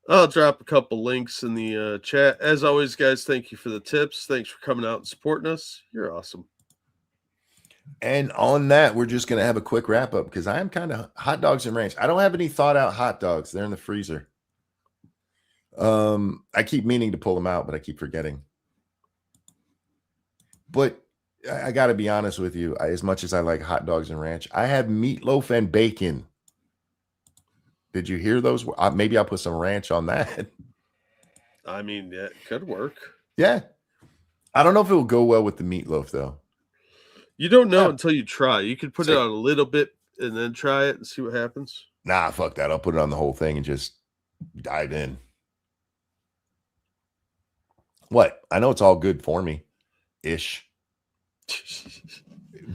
G: I'll drop a couple links in the chat. As always, guys, thank you for the tips. Thanks for coming out and supporting us. You're awesome.
A: And on that, we're just going to have a quick wrap up because I am kind of hot dogs and ranch. I don't have any thought out hot dogs. They're in the freezer. I keep meaning to pull them out, but I keep forgetting. But I got to be honest with you. As much as I like hot dogs and ranch, I have meatloaf and bacon. Did you hear those? Maybe I'll put some ranch on that.
G: I mean, that could work.
A: Yeah. I don't know if it will go well with the meatloaf, though.
G: You don't know until you try. You could put it on a little bit and then try it and see what happens.
A: Nah, fuck that. I'll put it on the whole thing and just dive in. What? I know it's all good for me. Ish.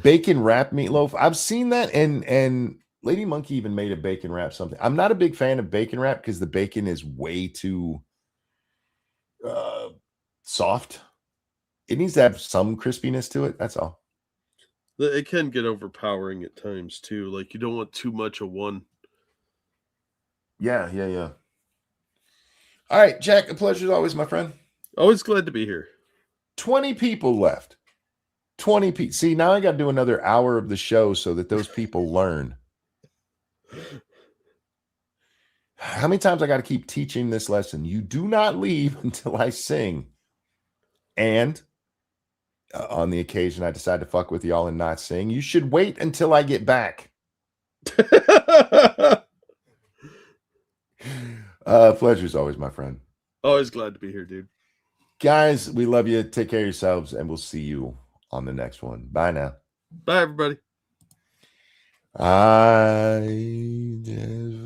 A: Bacon wrap meatloaf. I've seen that, and Lady Monkey even made a bacon wrap something. I'm not a big fan of bacon wrap because the bacon is way too soft. It needs to have some crispiness to it. That's all.
G: It can get overpowering at times too. Like you don't want too much of one.
A: Yeah. All right, Jack, a pleasure as always, my friend.
G: Always glad to be here.
A: 20 people left. 20 people. See, now I got to do another hour of the show so that those people learn. How many times I got to keep teaching this lesson? You do not leave until I sing. And on the occasion I decide to fuck with y'all and not sing, you should wait until I get back. Pleasure's always, my friend.
G: Always glad to be here, dude.
A: Guys, we love you. Take care of yourselves, and we'll see you on the next one. Bye now.
G: Bye, everybody.
A: I just